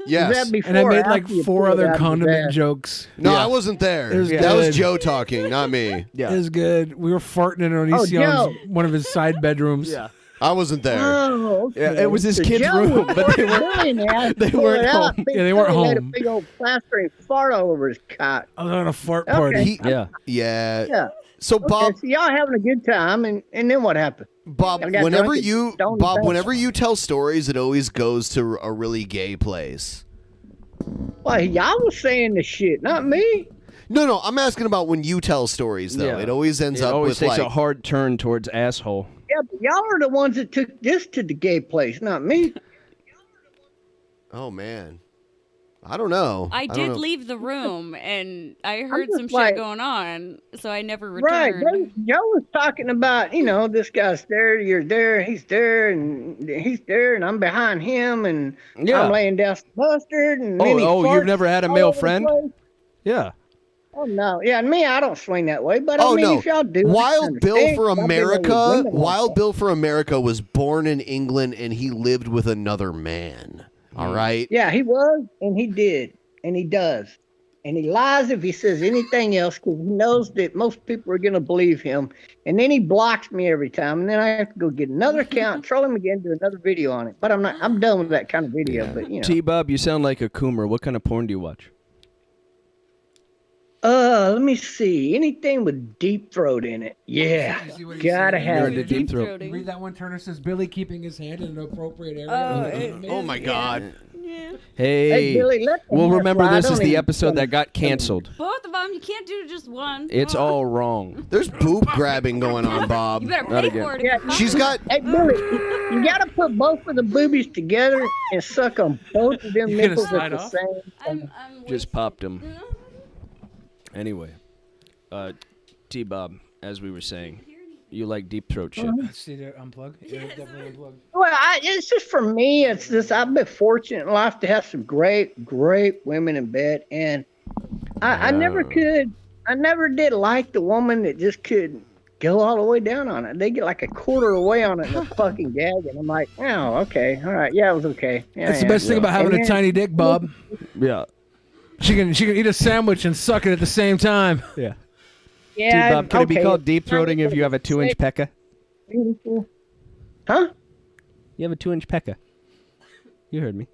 Yes. Was that before And I or made like after you 4 pulled it other out of his condiment ass? jokes. No, Yeah. I wasn't there. It was That was good. Joe talking, not me. Yeah. It was good. We were farting in Onision's Joe. one of his side bedrooms. Yeah. I wasn't there. Oh, okay. Yeah, it was his So kid's Joe room, was but they weren't- doing that, they pulled weren't it out, home. Big Yeah, they weren't Billy had home. a big old plastering fart all over his cock. I was on a fart Okay. party. Yeah. Yeah. Yeah. So Okay, Bob, so y'all having a good time, and then what happened? Bob, I got whenever drunk and you stoned Bob, back. whenever you tell stories, it always goes to a really gay place. Well, y'all was saying the shit, not me. No, I'm asking about when you tell stories, though. Yeah. It always ends up always with takes like a hard turn towards asshole. Yeah, but y'all are the ones that took this to the gay place, not me. Oh man, I don't know. I don't did know. leave the room and I heard just some like- shit going on, so I never Right. returned. Joe was talking about, this guy's there, you're there, he's there, and I'm behind him, and Yeah. I'm laying down some mustard, and then he Oh, you've farts never had a all male over the friend? place. Yeah. Oh, no. Yeah, me, I don't swing that way, but Oh I mean, no! if y'all do. Wild Bill for America. Wild Wild Bill for America was born in England and he lived with another man. All right. Yeah, he was, and he did, and he does. And he lies if he says anything else because he knows that most people are going to believe him. And then he blocks me every time. And then I have to go get another account, troll him again, do another video on it. But I'm done with that kind of video. But, T-Bob, you sound like a coomer. What kind of porn do you watch? Let me see. Anything with deep throat in it. Yeah. Gotta have it. deep throat. Read that one. Turner says Billy keeping his hand in an appropriate area. Oh my God. Hey, Hey, Billy, let the we'll hair remember fly. this Don't is the even episode tell that me. got canceled. Both of them, you can't do just one. It's all wrong. There's boob grabbing going on, Bob. You better Not pay again. for it. Yeah, She's got. Hey, Billy, you got to put both of the boobies together and suck on both of them You gonna nipples at slide the off? same time. Just popped him. Anyway, T-Bob, as we were saying, you like deep throat shit. Let's see there. Unplug. Yeah, definitely unplug. Well, it's just for me. It's just I've been fortunate in life to have some great women in bed, and I never could. I never did like the woman that just could go all the way down on it. They get like a quarter away on it and a fucking gag, and I'm like, oh, okay, all right, yeah, it was okay. Yeah, That's the best thing about having And a then- tiny dick, Bob. Yeah. She can eat a sandwich and suck it at the same time. Yeah. Yeah, T-Bob, can it be okay. called deep throating if you have a 2-inch pecker? Huh? You have a 2-inch pecker. You heard me.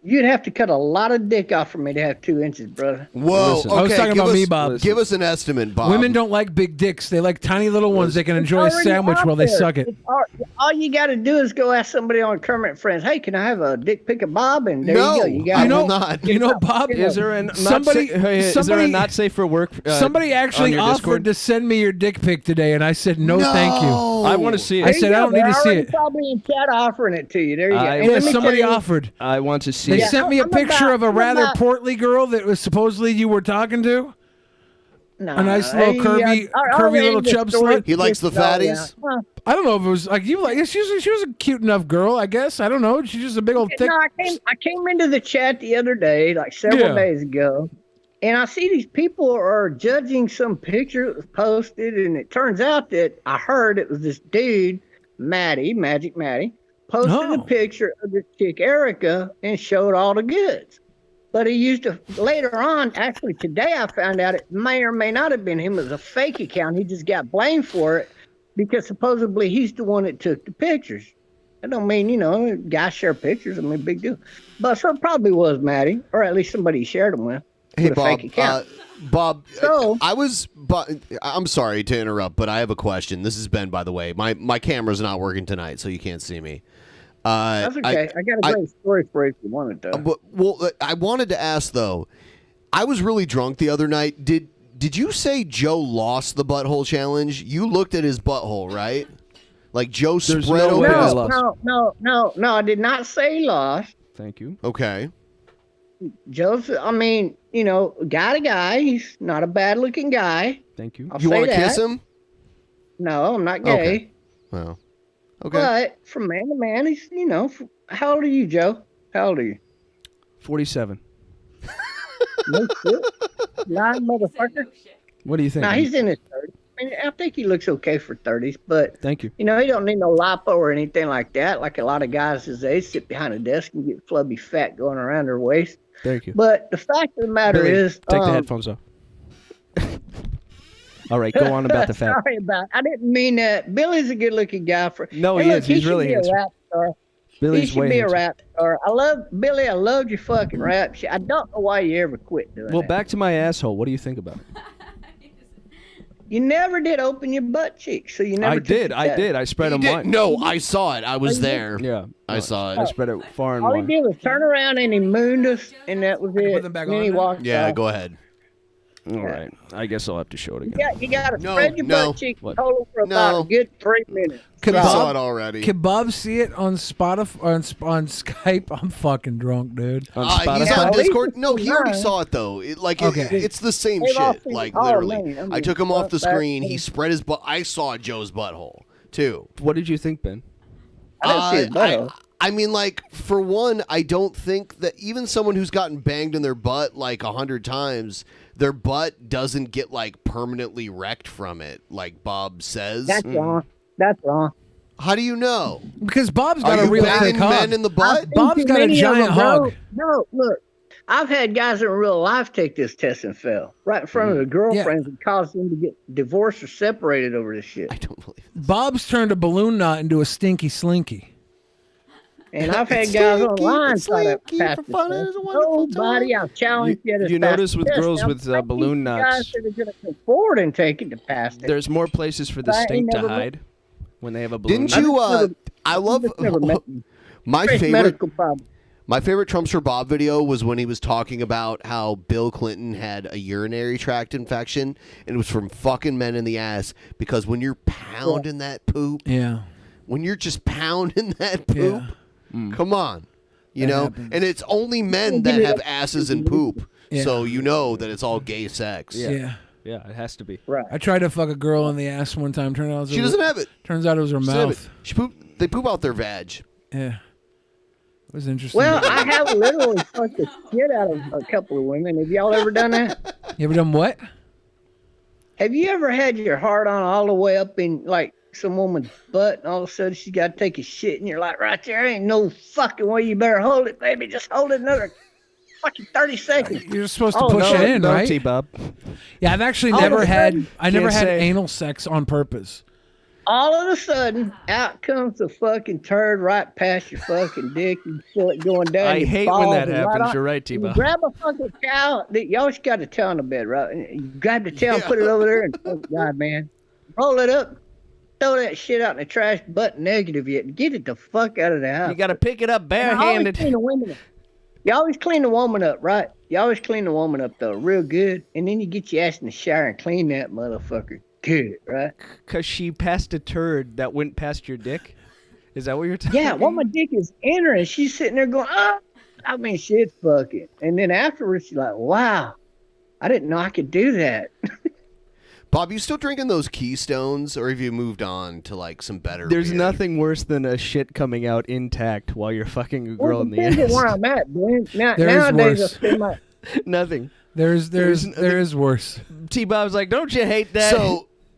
You'd have to cut a lot of dick off for me to have 2 inches, brother. Whoa. Listen. Okay, I was talking give about us, me, Bob. Give us an estimate, Bob. Women don't like big dicks. They like tiny little ones they can enjoy a Already sandwich out while they there. suck it. It's all you got to do is go ask somebody on Kermit Friends, hey, can I have a dick pic of Bob? And there No, you go. You got I it. will not. You know, Bob, Is there an somebody, is there a not safe for work? somebody on actually your offered Discord? to send me your dick pic today, and I said no, thank you. I want to see it. I said I don't need to see They're it. probably in chat offering it to you. There you go. And Yeah, let me somebody tell you, offered. I want to see They it. sent me a I'm picture about- of a I'm rather about- portly girl that was supposedly you were talking to. Nah, A nice little curvy little chub slut. He likes the fatties? I don't know if it was like you like. She was a cute enough girl, I guess. I don't know. She's just a big old thick. No, I came into the chat the other day, like several days ago, and I see these people are judging some picture that was posted, and it turns out that I heard it was this dude, Magic Matty, posted a picture of this chick, Erica, and showed all the goods. But he used to, later on, actually today I found out it may or may not have been him. It was a fake account. He just got blamed for it because supposedly he's the one that took the pictures. That don't mean, guys share pictures. I mean, big deal. But so it probably was Maddie, or at least somebody he shared them with. Hey, with a Bob. fake account. Bob, So- I'm sorry to interrupt, but I have a question. This is Ben, by the way. My camera's not working tonight, so you can't see me. That's okay. I got a great story for you if you wanted to. Well, I wanted to ask though. I was really drunk the other night. Did you say Joe lost the butthole challenge? You looked at his butthole, right? Like Joe spread no over way I his. lost. No, I did not say lost. Thank you. Okay. Joe's, guy to guy. He's not a bad looking guy. Thank you. I'll You say want to that. kiss him? No, I'm not gay. Okay. Well. Okay. But from man to man, he's, how old are you, Joe? How old are you? 47. No shit. Lying motherfucker. What do you think? Nah, he's in his 30s. I mean, I think he looks okay for 30s, but Thank you. he don't need no lipo or anything like that. Like a lot of guys his age sit behind a desk and get flubby fat going around their waist. Thank you. But the fact of the matter Billy, is, take the headphones off. All right, go on about the fat. Sorry about. I didn't mean that. Billy's a good-looking guy. No, Hey, he look, is. He's should really be handsome. a rap star. Billy's he should way be handsome. a rap star. I love Billy. I loved your fucking rap shit. I don't know why you ever quit doing Well, that. back to my asshole. What do you think about it? You never did open your butt cheeks, so you never. I took did. the I test. did. I spread them He did- wide. No, I saw it. I was there. Yeah, I saw it. I spread it far and All he wide. did was turn around and he mooned us, and that was it. them back and then on he now? walked Yeah, off. go ahead. All right. I guess I'll have to show it again. Yeah, you gotta spread your butt cheeks What? total for about a good 3 minutes. We saw it already. Can Bob see it on Spotify on Skype? I'm fucking drunk, dude. He's on Discord. No, he already saw it though. It's the same They've all shit. seen Like it. Oh, literally, man, I took him off the screen. He spread his butt. I saw Joe's butthole too. What did you think, Ben? I didn't see his butthole. I mean, like, for one, I don't think that even someone who's gotten banged in their butt like 100 times, their butt doesn't get like permanently wrecked from it, like Bob says. That's wrong. That's wrong. How do you know? Because Bob's got Are a you real banging thick hog. men in the butt? Bob's got a giant hog. No, look. I've had guys in real life take this test and fail right in front of their girlfriends and caused them to get divorced or separated over this shit. I don't believe Bob's turned a balloon knot into a stinky slinky. And I've had guys online try to pass this test. Nobody, I've challenged you to You pass notice the with test. girls Now, with I balloon think knots, guys that are going to come forward and take it to pass it. there's more places for the I ain't stink to never hide when they have a balloon. Didn't knot. you? I love my Great favorite. medical problem. My favorite Trumps for Bob video was when he was talking about how Bill Clinton had a urinary tract infection and it was from fucking men in the ass because when you're pounding that poop, when you're just pounding that poop, come on, you That know, happens. and it's only men that have asses and poop, so you know that it's all gay sex. Yeah. Yeah, it has to be. Right. I tried to fuck a girl in the ass one time. Turned out it was She doesn't have it. Turns out it was her She doesn't have mouth. it. She poop. They poop out their vag. Yeah. It was interesting. Well, I have literally fucked the shit out of a couple of women. Have y'all ever done that? You ever done what? Have you ever had your heart on all the way up in like some woman's butt and all of a sudden she's got to take a shit and you're like, right there ain't no fucking way, you better hold it, baby. Just hold it another fucking 30 seconds. You're supposed to push it in, right? T-Bob. Yeah, I've actually All never of a had. sudden- I never Can't had say. anal sex on purpose. All of a sudden, out comes the fucking turd right past your fucking dick. You feel it going down. I your hate when balls that and happens. on- You're right, You T-Bob. grab a fucking towel. You always got a towel in the bed, right? And you grab the towel, put it over there, and oh God, man, roll it up, throw that shit out in the trash. Butt negative yet. Get it the fuck out of the house. You got to pick it up And I always barehanded. clean the women up. You always clean the woman up, right? You always clean the woman up though, real good, and then you get your ass in the shower and clean that motherfucker good, right? Because she passed a turd that went past your dick? Is that what you're talking Yeah, well, my dick is in her, and she's sitting there going, oh, I mean, shit's fucking. And then afterwards, she's like, wow, I didn't know I could do that. Bob, you still drinking those Keystones, or have you moved on to like some better? There's beer? nothing worse than a shit coming out intact while you're fucking a Well, girl in the depends on ass. where I'm at, man. There's Nowadays, I worse. spend my... Nothing. There is worse. T-Bob's like, don't you hate that?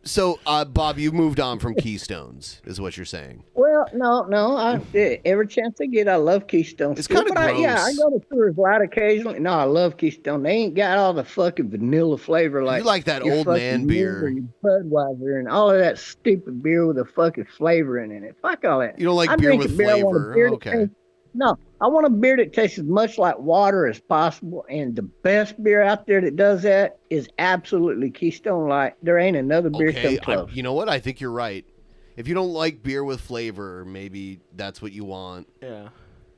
So, Bob, you moved on from Keystones, is what you're saying. Well, no. Every chance I get, I love Keystone. It's still, kinda but I gross. go to Coors Light occasionally. No, I love Keystone. They ain't got all the fucking vanilla flavor like You like that your old fucking man Miller beer. and your Budweiser and all of that stupid beer with a fucking flavoring in it. Fuck all that. You don't like I beer drink with a beer, I want a flavor. beer that Okay. tastes- No, I want a beer that tastes as much like water as possible. And the best beer out there that does that is absolutely Keystone Light. There ain't another beer Okay, come close. you know what? I think you're right. If you don't like beer with flavor, maybe that's what you want. Yeah.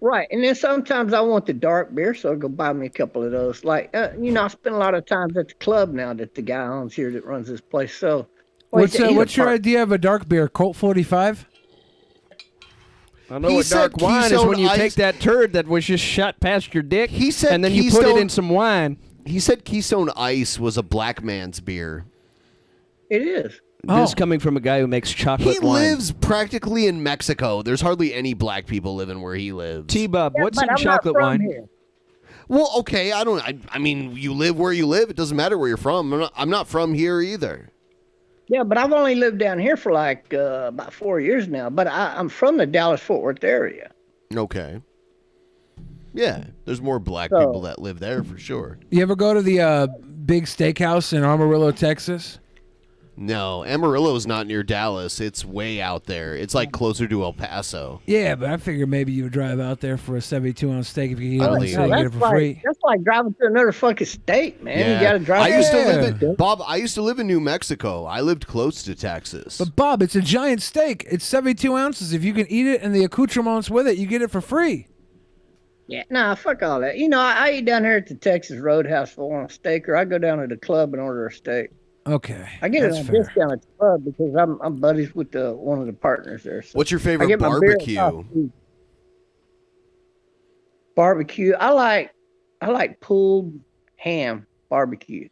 Right, and then sometimes I want the dark beer, so I go buy me a couple of those. Like, I spend a lot of times at the club now that the guy owns here that runs this place. So, What's your idea of a dark beer? Colt 45? I know what dark wine is when you take that turd that was just shot past your dick, He said and then you put it Keystone- in some wine. He said Keystone Ice was a black man's beer. It is. This coming from a guy who makes chocolate He wine. lives practically in Mexico. There's hardly any black people living where he lives. T-Bob, what's but in I'm chocolate not from wine? here. Well, okay, I mean, you live where you live. It doesn't matter where you're from. I'm not from here either. Yeah, but I've only lived down here for like about 4 years now. But I'm from the Dallas-Fort Worth area. Okay. Yeah, there's more black So- people that live there for sure. You ever go to the big steakhouse in Amarillo, Texas? No, Amarillo's not near Dallas. It's way out there. It's like closer to El Paso. Yeah, but I figured maybe you would drive out there for a 72-ounce steak if you could I eat don't it, think- so you get it for free. That's like driving to another fucking state, man. You got to drive. I used to live in Bob. I used to live in New Mexico. I lived close to Texas. But Bob, it's a giant steak. It's 72 ounces. If you can eat it and the accoutrements with it, you get it for free. Yeah, nah, fuck all that. You know, I eat down here at the Texas Roadhouse for a steak, or I go down to the club and order a steak. Okay, I get that's it on fair. discount at the club because I'm buddies with one of the partners there. So What's your I favorite get my beer and barbecue? coffee. Barbecue. I like pulled ham barbecue.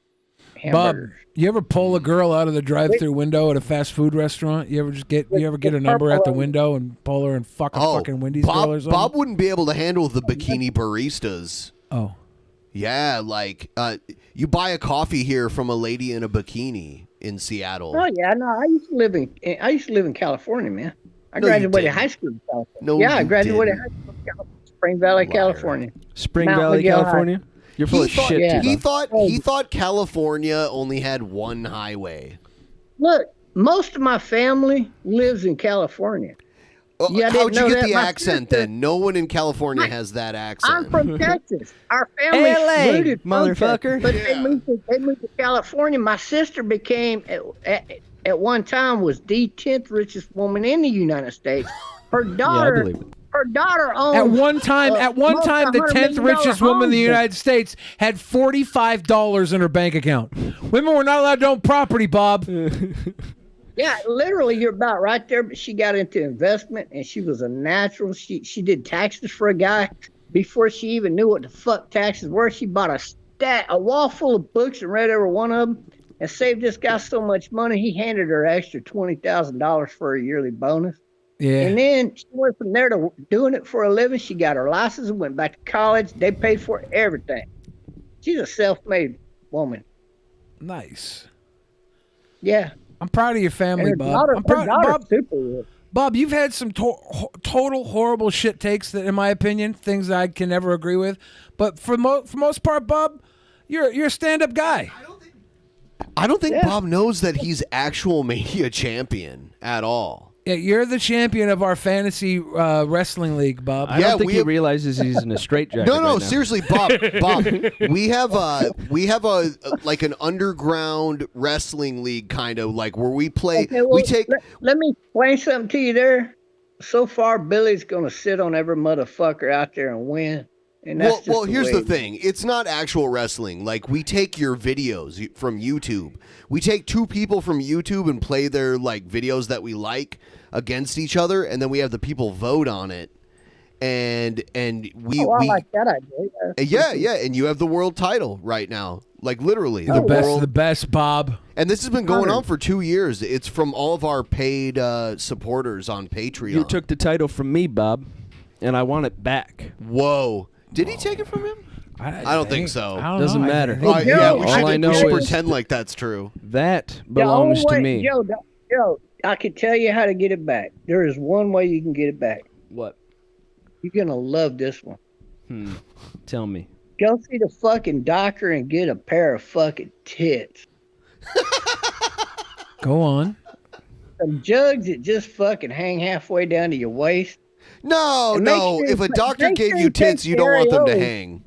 Bob, Hamburgers. you ever pull a girl out of the drive-through window at a fast food restaurant? You ever get a number at the window and pull her and fuck a fucking Wendy's girl or something? Bob wouldn't be able to handle the bikini baristas. Oh. Yeah, like you buy a coffee here from a lady in a bikini in Seattle. Oh yeah, no, I used to live in California, man. I No, you graduated didn't. high school in California. No, yeah, I you graduated didn't. high school in California, Spring Valley, California. Spring Mount Valley, Miguel High. California? You're full of shit. yeah. He Bob. thought California only had one highway. Look, most of my family lives in California. Yeah, I How'd didn't you know get that. the My accent sister- then? No one in California has that accent. I'm from Texas. Our family LA, rooted from motherfucker. Texas, but they moved to California. My sister became at one time was the 10th richest woman in the United States. Her daughter, believe it. her daughter owned. At one time, the $100 10th million richest woman in the home. United States had $45 in her bank account. Women were not allowed to own property, Bob. Yeah, literally, you're about right there. But she got into investment, and she was a natural. She did taxes for a guy before she even knew what the fuck taxes were. She bought a wall full of books and read every one of them, and saved this guy so much money. He handed her extra $20,000 for a yearly bonus. Yeah. And then she went from there to doing it for a living. She got her license and went back to college. They paid for everything. She's a self-made woman. Nice. Yeah. I'm proud of your family, And her Bob. daughter- I'm proud, her daughter's Bob. super rich. Bob, you've had some total horrible shit takes that, in my opinion, things that I can never agree with. But for most part, Bob, you're a stand-up guy. I don't think Bob knows that he's actual Mania champion at all. Yeah, you're the champion of our fantasy wrestling league, Bob. I don't think he realizes he's in a straitjacket. No, right now. seriously, Bob. We have a like an underground wrestling league kind of like where we play. Okay, well, we take. Let me explain something to you there. So far, Billy's going to sit on every motherfucker out there and win. And that's Well, just here's way the it is. thing. It's not actual wrestling. Like, we take your videos from YouTube. We take two people from YouTube and play their, like, videos that we like against each other, and then we have the people vote on it. And we... I we like that idea. yeah, and you have the world title right now. Like, literally. The best, Bob. And this has been going on for 2 years. It's from all of our paid supporters on Patreon. You took the title from me, Bob, and I want it back. Whoa. Did he take it from him? I don't think so. Doesn't matter. Yeah, we All I know should is pretend like that's true. That The belongs only to way- me. Joe, I can tell you how to get it back. There is one way you can get it back. What? You're going to love this one. Tell me. Go see the fucking doctor and get a pair of fucking tits. Go on. Some jugs that just fucking hang halfway down to your waist. No, And make no. sure- If a doctor make gave sure you he tits, takes you don't want them to areolas. hang.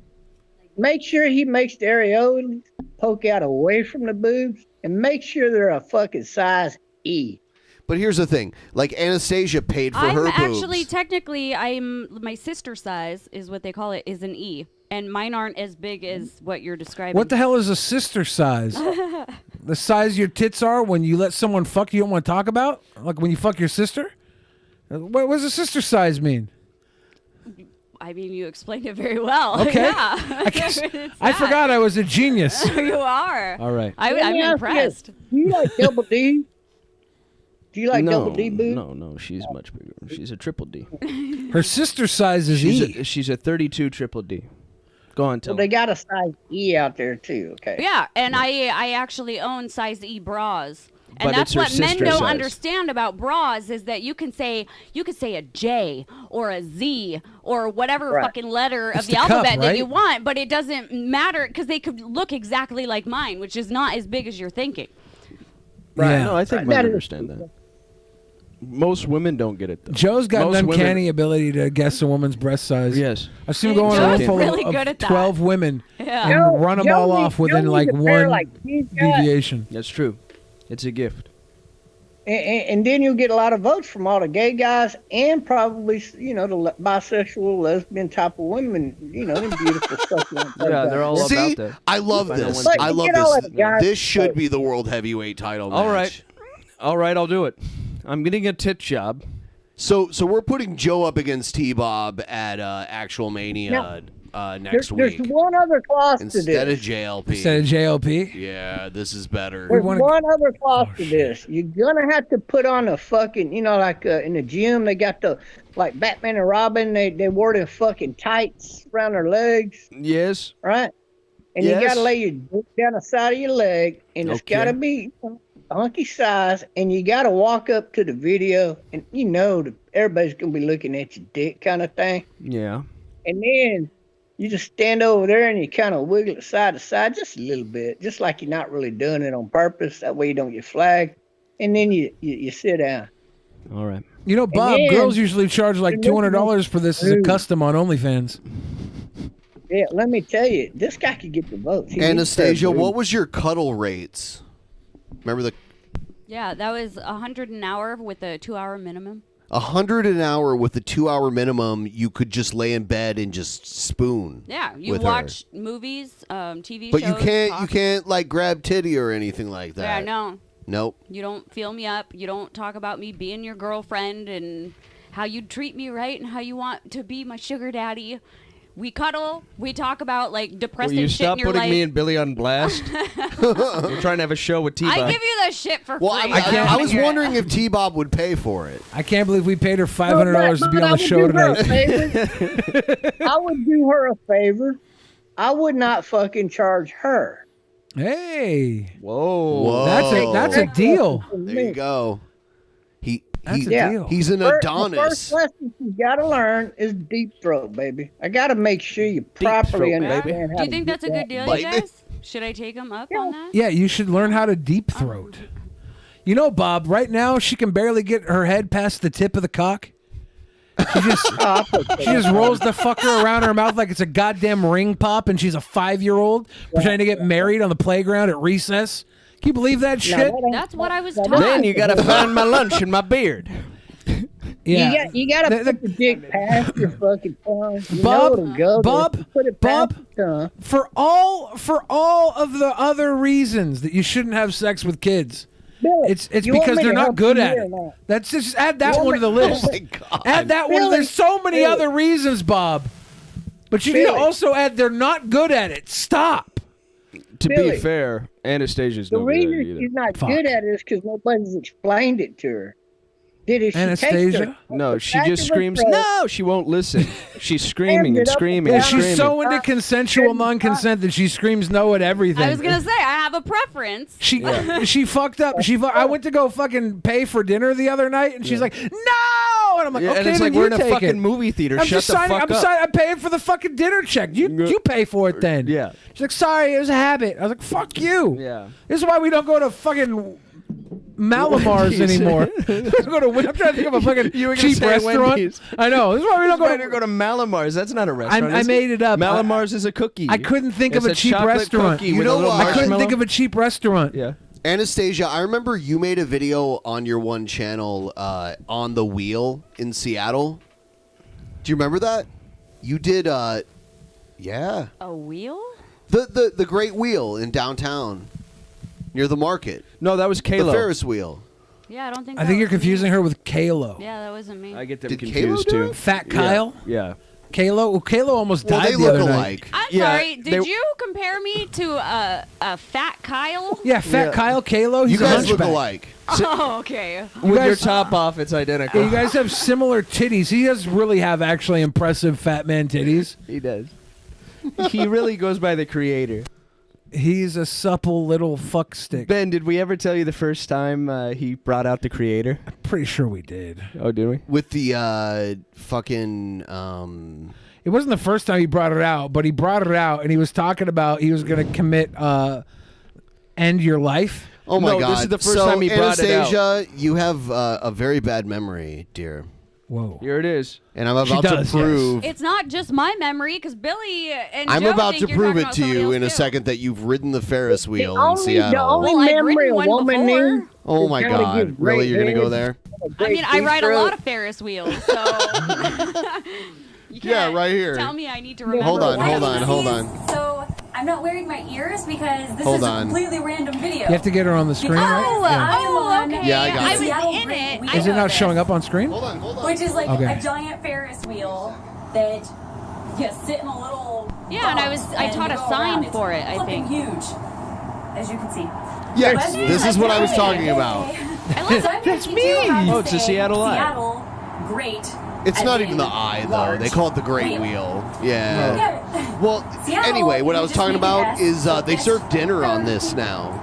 Make sure he makes the areolas poke out away from the boobs, and make sure they're a fucking size E. But here's the thing. Like, Anastasia paid for I'm her actually boobs. technically my sister size is what they call it is an E, and mine aren't as big as what you're describing. What the hell is a sister size? The size your tits are when you let someone fuck you don't want to talk about? Like when you fuck your sister? What does a sister size mean? I mean, you explained it very well. Okay. Yeah. I forgot I was a genius. You are. All right. I'm Let me ask you, impressed. Do you like double D? Do you like double D boobs? No, she's much bigger. She's a triple D. Her sister size is E. She's a 32 triple D. Go on, tell Well, they got a size E out there too. Okay. Yeah, and I actually own size E bras. And But that's it's her what men sister don't size. understand about bras is that you could say a J or a Z or whatever Right. fucking letter It's of the the cup, alphabet that right? you want, but it doesn't matter because they could look exactly like mine, which is not as big as you're thinking. Right. Yeah. No, I think Right. men That is- understand that. Most women don't get it though. Joe's got Most an women- uncanny ability to guess a woman's breast size. Yes. I've seen him go on a Joe's room full really of good at that. 12 women Yeah. and Joe- run them Joe all needs- off Joe within needs like a pair one like he's got. deviation. That's true. It's a gift. And then you'll get a lot of votes from all the gay guys and probably, you know, the bisexual, lesbian type of women, you know, them beautiful stuff. Yeah, they're all See, about that. I love this. I love this. This should be the world heavyweight title match. All right, I'll do it. I'm getting a tit job. So we're putting Joe up against T-Bob at Actual Mania next week. There's one other clause to this. Instead of JLP. Instead of JLP? Yeah, this is better. There's one other clause to this. You're gonna have to put on a fucking, you know, like in the gym, they got the, like Batman and Robin, they wore the fucking tights around their legs. Yes. Right? And Yes. you gotta lay your dick down the side of your leg, and it's Okay. gotta be a hunky size, and you gotta walk up to the video, and you know everybody's gonna be looking at your dick kind of thing. Yeah. And then you just stand over there and you kind of wiggle it side to side just a little bit, just like you're not really doing it on purpose. That way you don't get flagged. And then you sit down. All right. You know, Bob, then- girls usually charge like $200 for this as a custom on OnlyFans. Yeah, let me tell you, this guy could get the votes. He Anastasia, needs to- what was your cuddle rates? Remember the Yeah, that was 100 an hour with a 2-hour minimum. 100 an hour with a 2-hour minimum? You could just lay in bed and just spoon. Yeah, you with watch movies, TV but shows. you can't. talk. You can't like grab titty or anything like that. Yeah, no. Nope. You don't feel me up. You don't talk about me being your girlfriend and how you treat me right and how you want to be my sugar daddy. We cuddle. We talk about like Will depressing you shit stop in your putting life. me and Billy on blast? We're trying to have a show with T-Bob. I give you the shit for Well, free. I was wondering if T-Bob would pay for it. I can't believe we paid her $500 to be on the show tonight. I would do her a favor. I would not fucking charge her. Hey. Whoa. That's a deal. There you go. That's a deal. He's an The Adonis. first lesson you got to learn is deep throat, baby. I got to make sure you properly throat, understand how Do you to think get that's a good deal, Bite you me. guys? Should I take him up on that? Yeah, you should learn how to deep throat. You know, Bob, right now she can barely get her head past the tip of the cock. She just rolls the fucker around her mouth like it's a goddamn ring pop, and she's a 5-year-old pretending to get married on the playground at recess. Can you believe that shit? That's what I was taught. Then you gotta find my lunch in my beard. Yeah. You got to put the dick past your fucking tongue. You Bob, know it'll go, but Bob, if you put it past your tongue. For all of the other reasons that you shouldn't have sex with kids, Billy, it's you want because me they're to not help good you at here it. or not? That's just add that You one to the want me- list. Oh my God. Add that one. Billy, There's so many Billy. other reasons, Bob. But you need to Billy. also add they're not good at it. Stop. To be Billy, fair, Anastasia's The no good at it reason either. she's not Fuck. good at it is because nobody's explained it to her. Did it? She takes Anastasia? her- No, she back just of her screams. throat, No, she won't listen. She's screaming and screaming Yeah, and she's screaming. so into consensual non-consent that she screams no at everything. I was gonna say I have a preference. She fucked up. I went to go fucking pay for dinner the other night, and she's like, "No!" And I'm like, Yeah, "Okay, and it's then like you we're in a take fucking it." movie theater. I'm Shut just the signing. fuck I'm, up. I'm paying for the fucking dinner check. You pay for it then. Yeah. She's like, "Sorry, it was a habit." I was like, "Fuck you." Yeah. This is why we don't go to fucking Malamars anymore. I'm trying to think of a fucking You were gonna cheap say restaurant. Wendy's. I know. This is why we don't Why go do you go to Malamars? That's not a restaurant. I is made it up. Malamars is a cookie. I couldn't think of It's a cheap chocolate restaurant. cookie with a little I couldn't think marshmallow. of a cheap restaurant. Yeah. Anastasia, I remember you made a video on your one channel on the wheel in Seattle. Do you remember that? You did, yeah. A wheel? The Great Wheel in downtown near the market. No, that was Kalo. The Ferris wheel. Yeah, I don't think. I that think you're was me. confusing her with Kalo. Yeah, that wasn't me. I get them Did confused Kalo do too. it? Fat Kyle? Yeah. Kalo? Well, Kalo almost Well, died they the look other night. alike. I'm Yeah, sorry. Did they- you compare me to a fat Kyle? Yeah, Fat Kyle, Kalo. He's You a guys look hunchback. alike. Oh, okay. With guys- your top off, it's identical. Yeah, you guys have similar titties. He does really have actually impressive fat man titties. He does. He really goes by the creator. He's a supple little fuck stick. Ben, did we ever tell you the first time he brought out the creator? Pretty sure we did. Oh, did we? With the fucking It wasn't the first time he brought it out, but he brought it out and he was talking about he was going to commit end your life. Oh my No, God! this is the first so, time he brought it out. Anastasia, you have a very bad memory, dear. Whoa. Here it is. And I'm about to prove. It's not just my memory, because Billy and I'm Joe about think to you're prove talking it about to somebody you else in a too. second that you've ridden the Ferris wheel in The Seattle. only Well, I've memory ridden a one woman before. needs. Oh is my gotta God! give Really, great you're gonna go head, there? I mean, I deep ride a throat. lot of Ferris wheels, so you Yeah, can't right here. Tell me I need to remember. Hold on, what hold I on, need. hold on. So I'm not wearing my ears because this Hold is on. a completely random video. You have to get her on the screen, right? Oh, Yeah. I am on okay. Yeah, I got I it. was Seattle in Great it. Wheel, Is it not showing up on screen? which is like Okay. a giant Ferris wheel that you sit in a little. Yeah, and I box taught you a go sign around. It's for it, I flipping think. huge, as you can see. Yes, But this is what I was talking okay. about. That's me. Oh, it's a Seattle Eye. Seattle, great. It's as not in even the eye, though. large They call it the Great Wheel. Yeah. Yeah. Well, Seattle, anyway, what I you was just talking need to about ask is they the serve dinner on this now.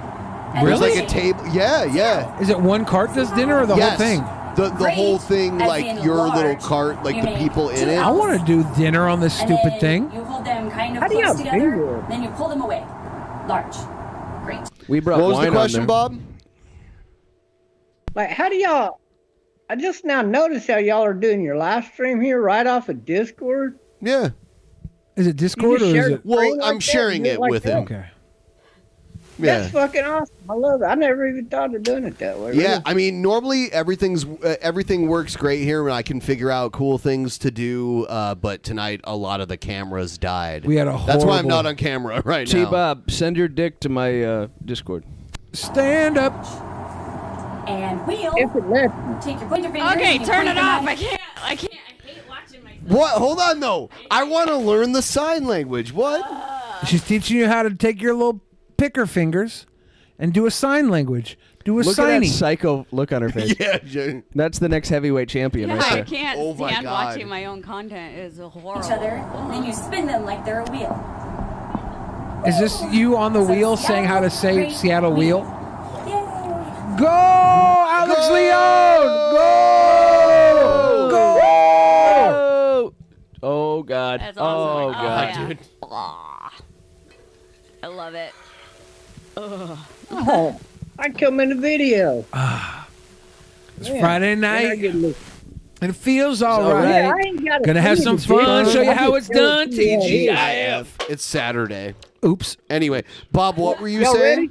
And There's like really? a table. Yeah, yeah. Is it one cart does dinner or the Yes. whole thing? The Great, whole thing, as like in your little large. cart, like You the make people in two it. I want to do dinner on this And stupid then thing. You hold them kind of How do you close have together, finger? then you pull them away. Large. Great. We brought What was wine the on question, there. Bob? Like, how do y'all? I just now noticed how y'all are doing your live stream here right off of Discord. Yeah. Is it Discord or is share it? the Well, screen I'm like sharing that? it Like with that? him. Okay. Yeah. That's fucking awesome. I love it. I never even thought of doing it that way. Yeah, really. I mean, normally everything works great here, and I can figure out cool things to do. But tonight, a lot of the cameras died. We had a That's why I'm horrible- not on camera right now. T-Bob, send your dick to my Discord. Stand up. And wheel. If it lets me. Take your pointer finger. Okay, and you turn point it the off. knife. I hate watching myself. What? Hold on, though. I want to learn the sign language. What? She's teaching you how to take your little picker fingers and do a sign language. Do a Look signy. at that psycho look on her face. Yeah. That's the next heavyweight champion Yeah, right I there. can't Oh my stand God. watching my own content. It's horrible. Each other. Then you spin them like they're a wheel. Is this you on the wheel saying how to say Great Seattle wheel? Yay. Go, Alex Leon! Go! Go! Oh God! That's Oh awesome. God, yeah. dude. Aw. I love it. Ugh. Oh, I come in the video. It's Friday night. Yeah, It feels all all right. I ain't got Gonna have some fun. Show you how it's done. TGIF. It's Saturday. Oops. Anyway, Bob, what were you Y'all saying? ready?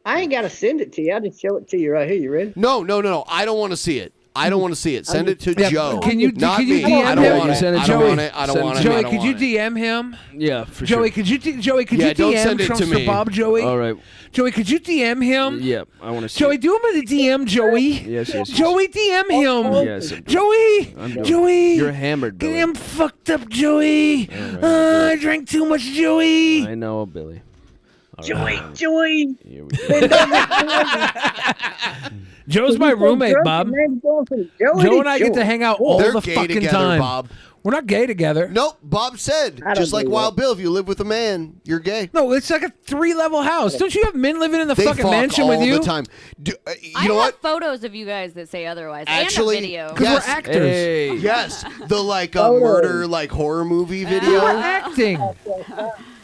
I ain't got to send it to you. I just show it to you right here. You ready? No. I don't want to see it. I don't want to see it. Send it to Yeah, Joe. can you- Not can you me. DM I don't him? want it. Send it I to don't Joey. want it. I don't Send want it it. to I Joey, don't could you want it. DM him? Yeah, for Joey, sure. could you Joey, could Yeah, you don't DM send it Trumpster to me. Bob, Joey? All right. Joey, could you DM him? Yeah, I want to see. Joey, it. do him in the DM, Joey. Yes. Joey, DM him. Yes. I'm doing it. Joey, I'm doing it. Joey. You're hammered, Get Billy. him fucked up, Joey. right, I drank too much, Joey. I know, Billy. All Joey, right. Joey. Here we go. Joe's my roommate, Bob. Joe and I get to hang out all They're the gay fucking together, time. Bob. We're not gay together. Nope. Bob said, I don't just like believe Wild it. Bill, if you live with a man, you're gay. No, it's like a 3-level house. Don't you have men living in the They fucking fuck mansion all with you? the time. You I know have what? photos of you guys that say otherwise. Actually, and a video. Because yes. we're actors. Hey. Yes, the like murder like horror movie video. We're acting.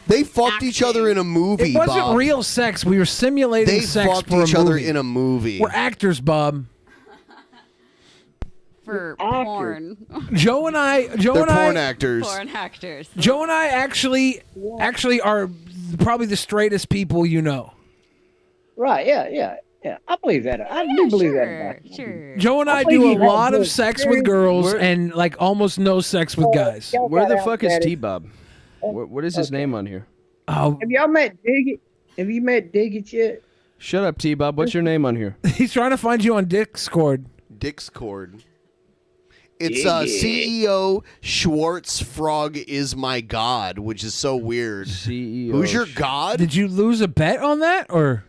They fucked each other in a movie. It wasn't Bob. real sex. We were simulating They sex fucked for each a other movie. in a movie. We're actors, Bob. For porn. Joe and I. They're porn actors. Porn actors. Joe and I actually are probably the straightest people you know. Right? Yeah. I believe that. I do believe that about you. Sure. Joe and I believe do a you have lot of good sex with girls and like almost no sex with guys. y'all Where got the out fuck is at it. T-Bob? What is his name on here? Oh, Have y'all met Diggit? Have you met Diggit yet? Shut up, T-Bob. What's your name on here? he's trying to find you on Discord. Discord. It's CEO Schwartz Frog is my god, which is so weird. CEO. Who's your god? Did you lose a bet on that or?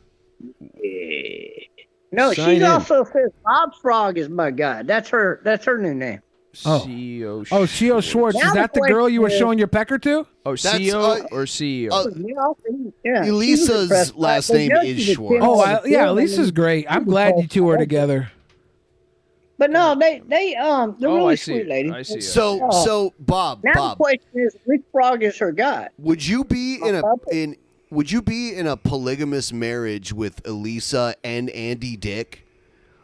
No, Sign she in. also says Bob Frog is my guy. That's her new name. Oh. CEO. Oh, Shio Schwartz. Now Is that the the girl you were question is- showing your pecker to? Oh, That's, CEO or CEO? Yeah, she was Elisa's impressed. last But name Judge is a Schwartz. kid Oh, on the yeah, field, Lisa's I mean, great. I'm she glad was you two are awesome. together. But no, they're Oh, really I see sweet it. ladies. I see it. So Bob, Now the question is, which frog is her guy? would you be would you be in a polygamous marriage with Elisa and Andy Dick?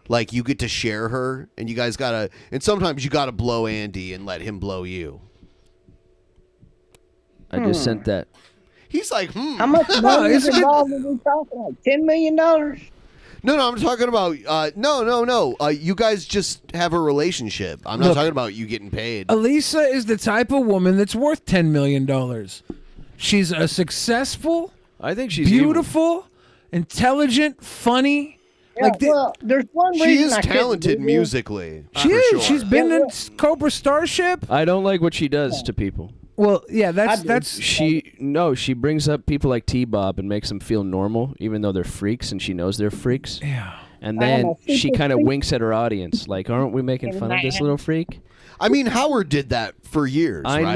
Like you get to share her, and you guys gotta, and sometimes you gotta blow Andy and let him blow you. I just sent that. He's like, How much money is involved in we talking? Like $10 million? No, I'm talking about no. You guys just have a relationship. I'm not Look, talking about you getting paid. Elisa is the type of woman that's worth $10 million. She's a successful, I think she's beautiful, intelligent, funny. Yeah, well, there's one reason She is I couldn't talented do this. musically. She for is. sure. She's been in Cobra Starship. I don't like what she does to people. Well, yeah, that's she brings up people like T-Bob and makes them feel normal, even though they're freaks, and she knows they're freaks. Yeah. And then she kind of winks at her audience, like, "Aren't we making fun of this little freak?" I mean, Howard did that for years. I right?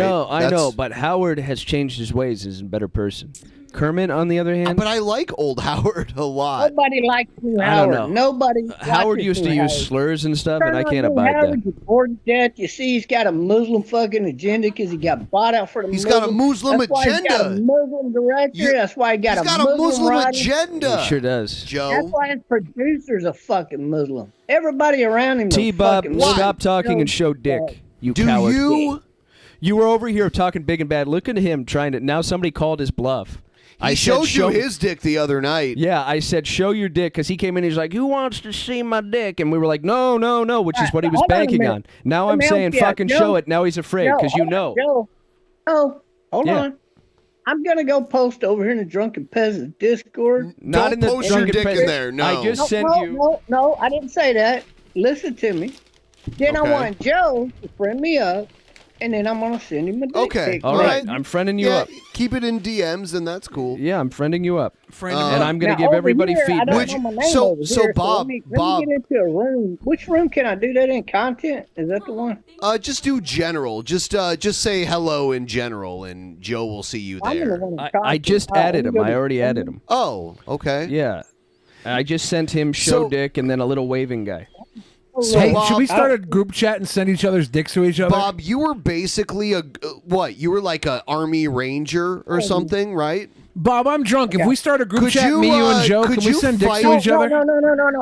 know, but Howard has changed his ways. Is a better person. Kermit, on the other hand, But I like old Howard a lot. Nobody likes you, I Howard. don't know. Nobody. Howard likes used you, to use Howard. slurs and stuff, and I Turn can't on abide Howard, that. you bored to death. You see, he's got a Muslim fucking agenda because he got bought out for the He's Muslim. got a Muslim That's why He's got a agenda. Muslim director. That's why he got He's got a Muslim writer. agenda. He sure does. Joe. That's why his producer's a fucking Muslim. Everybody around him is T-Bob, fucking Muslim. stop talking and show dick. You Do coward. you were over here talking big and bad. Look at him trying to. Now somebody called his bluff. He showed you his dick the other night. Yeah, I said, show your dick, because he came in, he's like, who wants to see my dick? And we were like, no, which is what he was Hold on a banking minute. on. Now Let I'm me saying, help you fucking out. show Joe, it. Now he's afraid, because you know. Joe, hold Yeah. on. I'm going to go post over here in the Drunken Peasants Discord. Not in the post your Drunken dick in Peasants. there, no. I just sent you. No, I didn't say that. Listen to me. Then Okay. I want Joe to friend me up, and then I'm going to send him a dick Okay, pic. All right, I'm friending you up. Keep it in DMs, and that's cool. Yeah, I'm friending you up. Friend and I'm going Now, to give over everybody here, I feedback. don't know my name over here, Bob, let me get into a room. Which room can I do that in? Content? Is that the one? Just do general. Just say hello in general, and Joe will see you I'm there. gonna wanna I just added him. I already added him. Oh, okay. Yeah. I just sent him show dick and then a little waving guy. Hey, should we start a group chat and send each other's dicks to each other? Bob, you were basically what? You were like a Army Ranger or something, right? Bob, I'm drunk. If we start a group Could chat, you, me, you, and Joe, could can we you send dicks fight- to each other? No.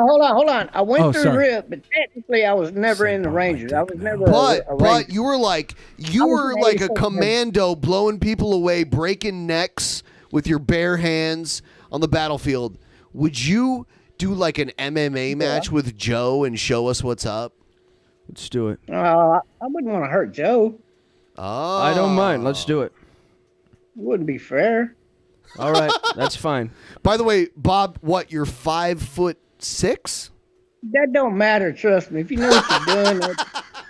Hold on. I went Oh, through sorry. RIP, but technically I was never in the Rangers. I was never But a but Ranger. you were like I was an a 84 commando blowing people away, breaking necks with your bare hands on the battlefield. Would you do like an MMA match with Joe and show us what's up? Let's do it. I wouldn't want to hurt Joe. Oh. I don't mind. Let's do it. It wouldn't be fair. All right, that's fine. By the way, Bob, what? You're 5'6"? That don't matter, trust me. If you know what you're doing,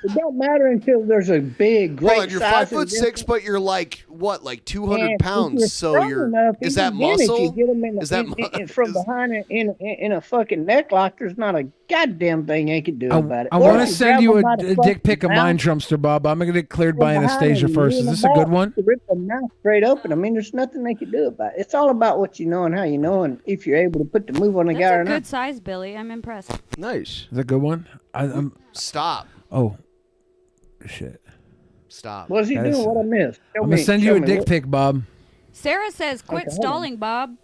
it don't matter until there's a big, great Hold on, you're size 5'6", but you're like what? Like 200 And if pounds. you're So strong you're enough, is you that can get it. muscle? You get 'em in the, Is that in from behind in a fucking necklock. There's not a goddamn thing they can do about it. I Or want to if send you grab 'em by a the dick pic of fucking mine, mouth Trumpster Bob. I'm going to get cleared from by behind Anastasia and first. in Is the this a back, good one? to rip the mouth straight open. I mean, there's nothing they can do about it. It's all about what you know and how you know, and if you're able to put the move on the guy That's or a not. good size, Billy. I'm impressed. Nice. Is that a good one? I'm Stop. Oh, shit. Stop. What's he That is- doing? What I missed? I'm going to send you a dick pic, Bob. Sarah says, "Quit Okay, hold on. stalling, Bob."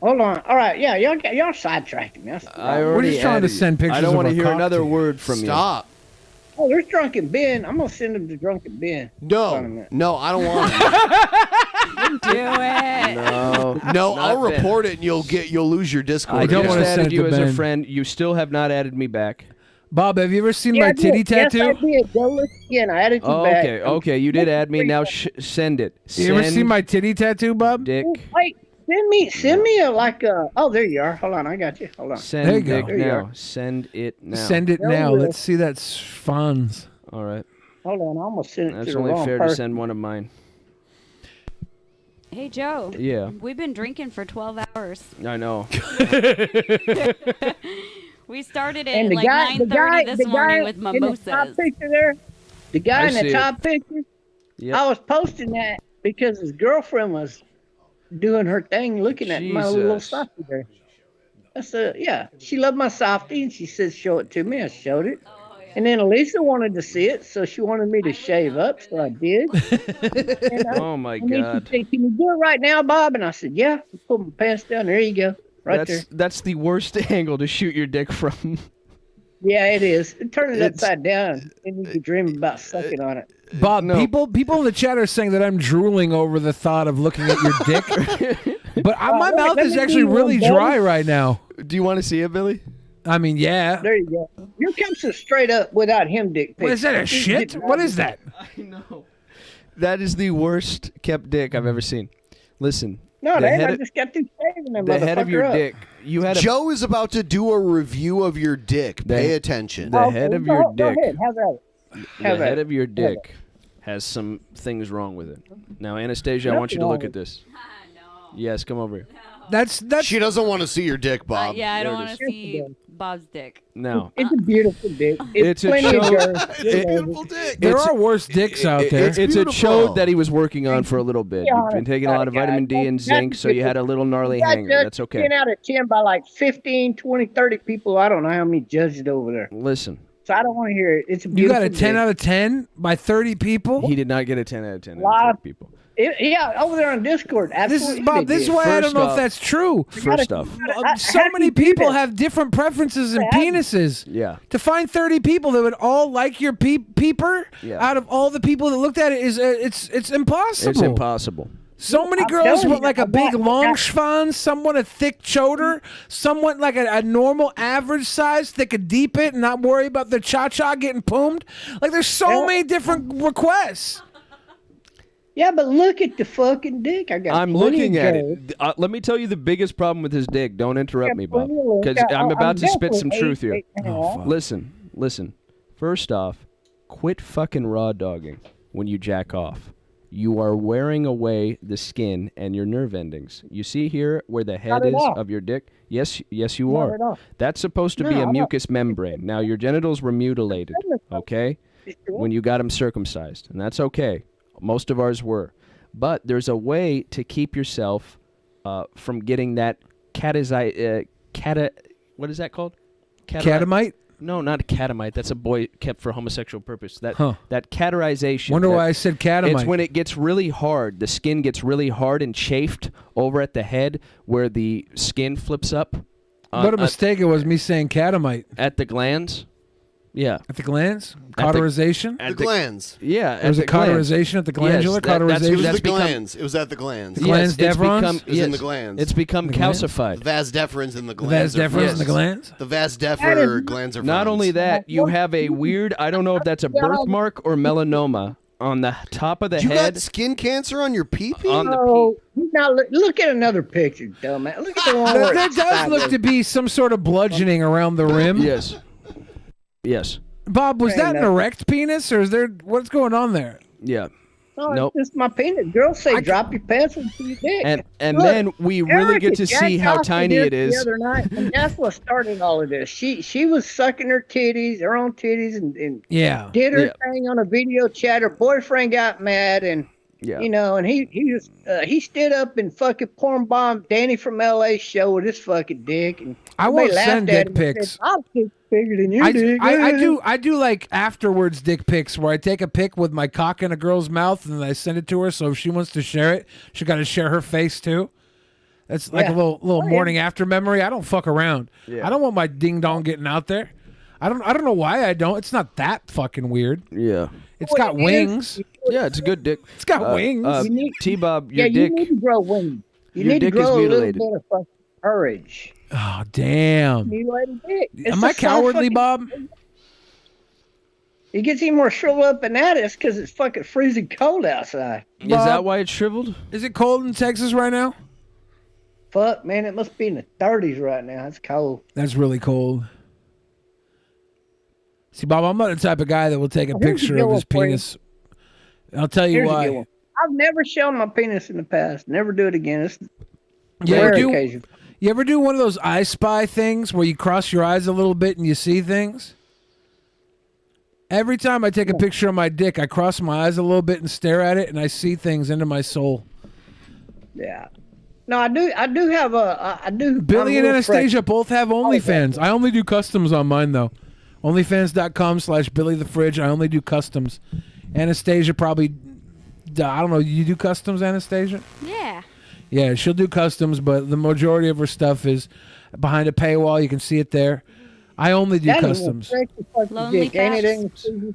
Hold on. All right. Yeah, y'all sidetracked me. That's the I problem. already just trying to added you. send pictures I don't of want to our hear cock another to you. word from Stop. Oh, there's Drunken Ben. I'm gonna send him to Drunken Ben. No, I don't want it. Do it. No. No, Not I'll Ben. report it and you'll lose your Discord. I don't just wanna send added it you to as a Ben. friend. You still have not added me back. Bob, have you ever seen Yeah, my I did. titty tattoo? Yes, I did. Go look again. I added you Oh, back. okay. You did add me. Now send it. You ever Send seen my titty tattoo, Bob? dick? Wait, send me a Oh, there you are. Hold on, I got you. Hold on. Send There you go. dick There you now. are. Send it now. Send it There now. we go. Let's see that Svans. All right. Hold on, I almost sent it That's to the only wrong fair person. to send one of mine. Hey, Joe. Yeah. We've been drinking for 12 hours. I know. We started And at the like guy, 9:30 this morning with in the top mimosas. picture there, the guy I in see the it. top picture, Yep. I was posting that because his girlfriend was doing her thing, looking at my little Jesus. softie there. Yeah, she loved my softie, and she said, "Show it to me." I showed it. And then Elisa wanted to see it, so she wanted me to shave up, so I did. Oh my And then God. she said, "Can you do it right now, Bob?" And I said, "Yeah." I pulled my pants down. There you go, right there. That's the worst angle to shoot your dick from. Yeah, it is. Turn it upside down, and you can dream about sucking on it. Bob, people in the chat are saying that I'm drooling over the thought of looking at your dick. But my mouth is actually really dry right now. Do you want to see it, Billy? I mean, yeah. There you go. Your comes straight up without him dick pics. What is that, a shit? What is that? I know. That is the worst kept dick I've ever seen. Listen. No, the I head just got through shaving them the head of your up. dick. You had Joe is about to do a review of your dick. Pay attention. The head of your Go dick. ahead. Have at it. The Have at head it. of your Have it. dick has some things wrong with it. Now, Anastasia, I want you to look at this. Yes, come over here. That's She doesn't want to see your dick, Bob. Yeah, I don't There want it to see Bob's dick. Now, It's a beautiful dick. It's a plenty of show- girls. It's a beautiful dick. There are worse dicks out there. It's a beautiful. chode that he was working on for a little bit. Yeah, You've been taking a lot of God, vitamin D and zinc, so you had a little gnarly hanger. That's okay. 10 out of 10 by like 15, 20, 30 people. I don't know how many judged over there. Listen, So I don't want to hear it. It's a You beautiful got a 10 dick. out of 10 by 30 people? he did not get a 10 out of 10 out of Live. 30 people. Yeah, over there on Discord. This Absolutely. is Bob. This is why I don't First know off- if that's true. First off, So many people have different preferences and penises. yeah. To find 30 people that would all like your peeper Yeah. out of all the people that looked at it is it's impossible. It's impossible. So many I'm girls telling want you, like a I'm big not- long schwanz, some want a thick choder, some want like a normal average size that could deep it and not worry about the cha-cha getting poomed. Like there's so many different requests. Yeah, but look at the fucking dick. I got. I'm plenty looking of at girls. it. Let me tell you the biggest problem with his dick. Don't interrupt me, Bob, plenty of because look. I'm about to spit some definitely truth here. 8.5. Listen. First off, quit fucking raw dogging when you jack off. You are wearing away the skin and your nerve endings. You see here where the head Not at is all. of your dick? Yes, you Not are. at all. That's supposed to be No, a I'm not. mucous membrane. Now, your genitals were mutilated, okay? When you got them circumcised, and that's okay. Most of ours were. But there's a way to keep yourself from getting that what is that called? Catamite? No, not a catamite. That's a boy kept for homosexual purpose. That cauterization. Wonder why I said catamite. It's when it gets really hard. The skin gets really hard and chafed over at the head where the skin flips up. What a mistake it was me saying catamite. At the glands? Yeah. At the glands? Cauterization? The glands. Yeah. There was a cauterization at the glandular? It was Cauterization? the glands. It was at the glands. The glands deferens? It was in the glands. It's become The glands? calcified. The vas deferens in the The glands. vas deferens in the glands? The vas defer glands are Not ferns. only that, you have a weird, I don't know if that's a birthmark or melanoma on the top of the You head. got skin cancer on your pee-pee? On the Oh, now look at another picture, dumbass. Look at the one where There it's does look to be some sort of bludgeoning around the rim. Yes. Yes. Bob, was that an erect penis, or is there what's going on there? Yeah. No, Nope. it's just my penis. Girls say drop your pencil to your dick. And Look, then we really get Erica to see how jacked off tiny to it this is. The other night, and that's what started all of this. She was sucking her own titties, and Yeah. did her Yeah. thing on a video chat. Her boyfriend got mad, and Yeah. you know, and he just he stood up and fucking porn bombed Danny from LA show with his fucking dick, and I everybody won't laughed send at dick him and pics. said, "I'll dick bigger than your I dick." do like afterwards dick pics where I take a pic with my cock in a girl's mouth and then I send it to her. So if she wants to share it, she got to share her face too. That's like Yeah. a little Oh, yeah. morning after memory. I don't fuck around. Yeah. I don't want my ding dong getting out there. I don't know why I don't. It's not that fucking weird. Yeah. It's got wings. Yeah, it's a good dick. It's got wings. You need- T-Bob, Yeah, your you dick. need to grow wings. You your need to dick is grow a little mutilated. bit of fucking courage. Oh damn. Mutilated dick. It's Am I just not cowardly, fucking- Bob? It gets even more shriveled up than that. It's because it's fucking freezing cold outside. Is that why it's shriveled? Is it cold in Texas right now? Fuck, man, it must be in the 30s right now. It's cold. That's really cold. See, Bob, I'm not the type of guy that will take a Here's a picture good of one his for you. penis. I'll tell you Here's a good why. one. I've never shown my penis in the past. Never do it again. It's You rare ever, do, occasion. you ever do one of those I Spy things where you cross your eyes a little bit and you see things? Every time I take a picture of my dick, I cross my eyes a little bit and stare at it, and I see things into my soul. Yeah. No, I do have I do. Billy I'm and a little Anastasia fresh. both have OnlyFans. I only do customs on mine, though. OnlyFans.com/BillyTheFridge. I only do customs. Anastasia probably, I don't know, you do customs, Anastasia? Yeah. Yeah, she'll do customs, but the majority of her stuff is behind a paywall. You can see it there. I only do That is customs. a sexy fucking Lonely dick, ain't it, Cats. Anastasia?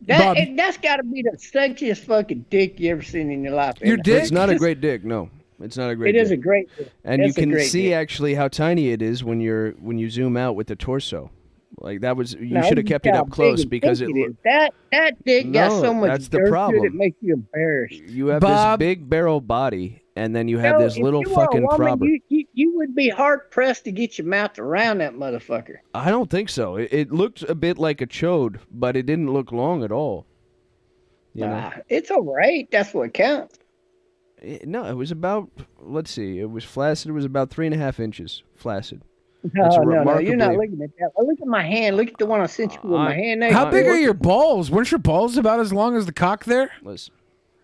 Bob. That's got to be the sexiest fucking dick you ever seen in your life. Your ain't it? dick? It's not a great dick. No, it's not a great. It is dick. a great dick. And you It's a can great see dick. actually how tiny it is when you zoom out with the torso. Like that was you No, should have you kept it got up how close big a because dick it. is. That dick got No, so much that's the dirt to problem. it, it makes you embarrassed. You have Bob. this big barrel body, and then you have this if little you were a fucking woman, throbber. you would be hard pressed to get your mouth around that motherfucker. I don't think so. It looked a bit like a chode, but it didn't look long at all. You know? It's over 8. That's what counts. No, it was about. Let's see. It was flaccid. It was about 3.5 inches flaccid. No, It's no, you're not remarkably- looking at that. Look at my hand. Look at the one I sent you with my hand. There. How big are your balls? Weren't your balls about as long as the cock there? Listen.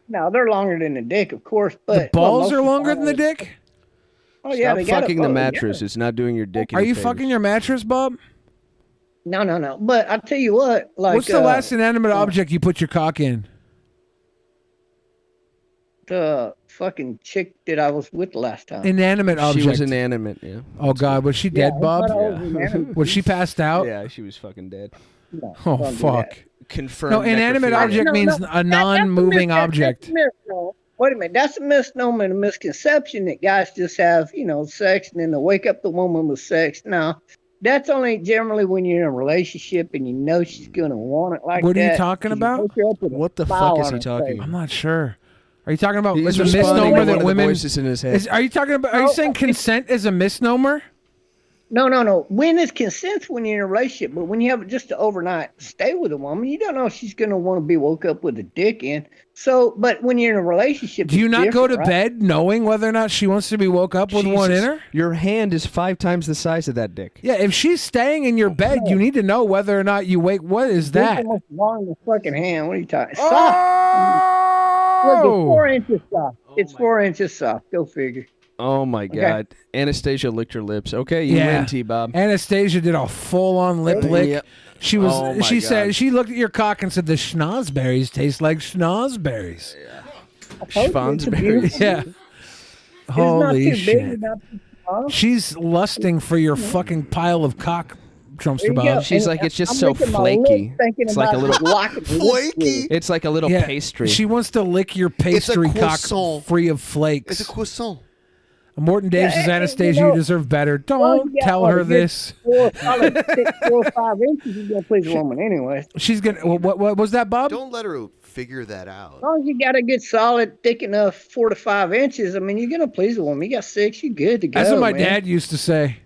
No, they're longer than the dick, of course. But The balls most are of the longer time- than the dick? Oh yeah, Stop they got fucking the both, mattress. yeah. It's not doing your dick. Are any you favors. fucking your mattress, Bob? No. But I tell you what, like What's the last inanimate object you put your cock in? the fucking chick that I was with last time? Inanimate object. She was inanimate. Yeah. Oh God, was she dead, I Bob? thought I was inanimate. Was she passed out? Yeah, she was fucking dead. No, Oh don't do fuck. Confirmed. No, inanimate necrophilia. object means a that's a non-moving mis- that's a object. misnomer. Wait a minute, that's a misnomer and a misconception that guys just have, sex and then they wake up the woman with sex. No, that's only generally when you're in a relationship and you know she's gonna want it like that. What are you talking about? What the fuck is he talking? I'm not sure. Are you talking about He's it's a responding misnomer to one that of the women? voices in his head. Are you talking about? Are you saying consent is a misnomer? No. When is consent when you're in a relationship, but when you have just an overnight stay with a woman, you don't know if she's gonna want to be woke up with a dick in. So, but when you're in a relationship, Do you it's not go to different, right? bed knowing whether or not she wants to be woke up with one in Jesus. her? Your hand is 5 times the size of that dick. Yeah, if she's staying in your bed, you need to know whether or not you wake. What is Dick that? almost long as fucking hand. What are you talking? Soft. Look, it's 4 inches soft. It's 4 inches soft. Go figure. Oh my God. Anastasia licked her lips. Okay, you win, T-Bob. Anastasia did a full-on lip lick. Yep. She was. Oh my she said God. she looked at your cock and said the schnozberries taste like schnozberries. Schwanzberries. Yeah. It's not Holy too big, shit. not too small. She's lusting for your fucking pile of cock, There Trumpster you go. Bob. She's And like, it's just I'm so licking my lips flaky. thinking It's like a about little locking the lips with it. It's like a little Yeah, pastry. She wants to lick your pastry cock croissant. free of flakes. It's a croissant. Morton Dave says, and Anastasia, you you know, deserve better. Well, Don't you got tell what, her a good this. 4 or 5 inches, you're gonna please a woman anyway. She's gonna. What was that, Bob? Don't let her figure that As out. long as you got a good solid, thick enough 4 to 5 inches, I mean, you're gonna please a woman. You got 6, you're good to go. That's what my man. dad used to say.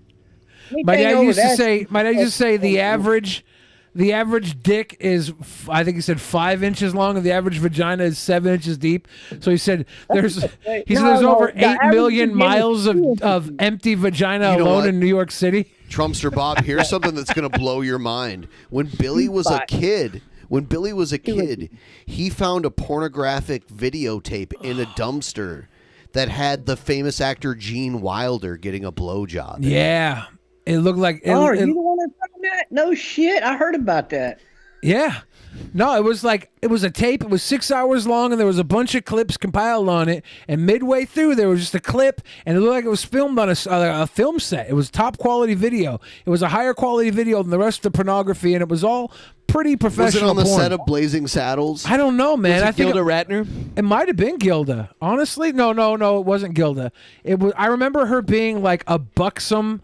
My Anything dad over used to that- say. My dad used to say the average dick is. I think he said 5 inches long, and the average vagina is 7 inches deep. So he said there's. He said there's over the 8 average million vagina miles is 2 inches of empty vagina You know alone what? in New York City. Trumpster Bob, here's something that's going to blow your mind. When Billy was a kid, he found a pornographic videotape in a dumpster that had the famous actor Gene Wilder getting a blowjob. Yeah, it looked like. Oh, are you the one that found that? No shit, I heard about that. Yeah. No, it was a tape. It was 6 hours long, and there was a bunch of clips compiled on it. And midway through, there was just a clip, and it looked like it was filmed on a film set. It was top quality video. It was a higher quality video than the rest of the pornography, and it was all pretty Was it professional. on the porn. set of Blazing Saddles? I don't know, man. Was it I think Gilda Radner? It might have been Gilda. Honestly, no, it wasn't Gilda. It was. I remember her being like a buxom,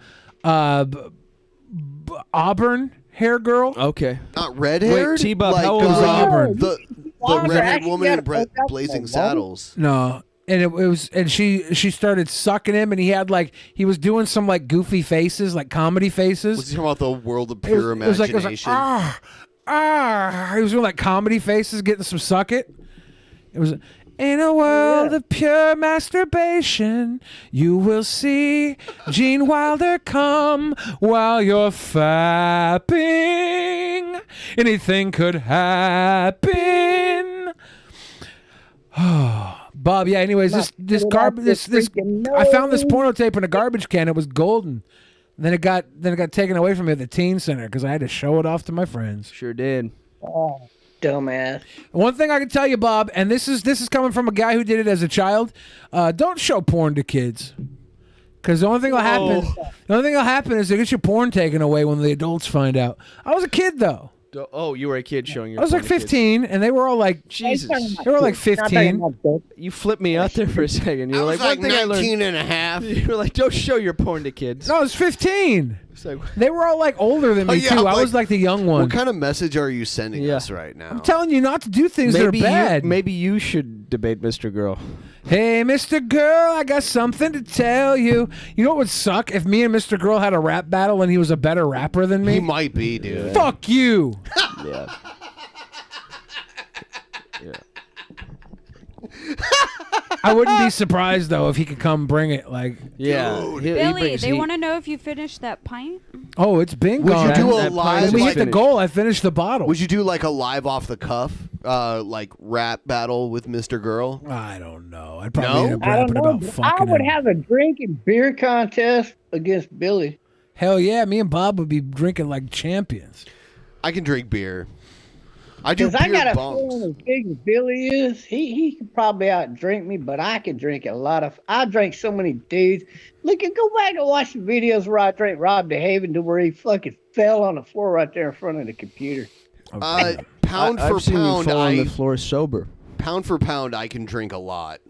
auburn hair girl. Okay. Not red-haired? Wait, T-Bob, like, how old was Auburn? The Auburn redhead actually woman got in hooked up Blazing with a woman? Saddles. No. And it was, and she started sucking him, and he was doing some like goofy faces, like comedy faces. Was he talking about the world of pure It was like, imagination? he was doing like comedy faces, getting some suck it. It was in a world of pure masturbation, you will see Gene Wilder come while you're fapping. Anything could happen. Bob, yeah. Anyways, this I found this porno tape in a garbage can. It was golden. Then it got taken away from me at the teen center because I had to show it off to my friends. Sure did. Oh, dumbass. One thing I can tell you, Bob, and this is coming from a guy who did it as a child. Don't show porn to kids. Because the only thing that'll happen is they get your porn taken away when the adults find out. I was a kid though. Oh, you were a kid showing your. I was like 15, and they were all like, Jesus. They were like 15. You flipped me out there for a second. You were like, one thing I learned. 19 and a half. You were like, don't show your porn to kids. No, I was 15. They were all like older than me yeah, too. I was like the young one. What kind of message are you sending us right now? I'm telling you not to do things that are bad. Maybe you should debate Mr. Girl. Hey, Mr. Girl, I got something to tell you. You know what would suck if me and Mr. Girl had a rap battle and he was a better rapper than me? He might be, dude. Fuck you. Yeah. I wouldn't be surprised though if he could come bring it. Like, Billy, they want to know if you finished that pint. Oh, it's been Would gone. you do a live? When we hit the goal, I finished the bottle. Would you do like a live off the cuff, like rap battle with Mr. Girl? I don't know. I'd probably end up I don't rapping know. about But fucking I would him. have a drinking beer contest against Billy. Hell yeah, me and Bob would be drinking like champions. I can drink beer. I do Because beer I got a bunks. feeling as big as Billy is, he could probably outdrink me, but I could drink a lot of. I drank so many dudes. Look, go back and watch the videos where I drank Rob DeHaven to where he fucking fell on the floor right there in front of the computer. Pound for I've seen you pound, fall on the floor sober. Pound for pound, I can drink a lot.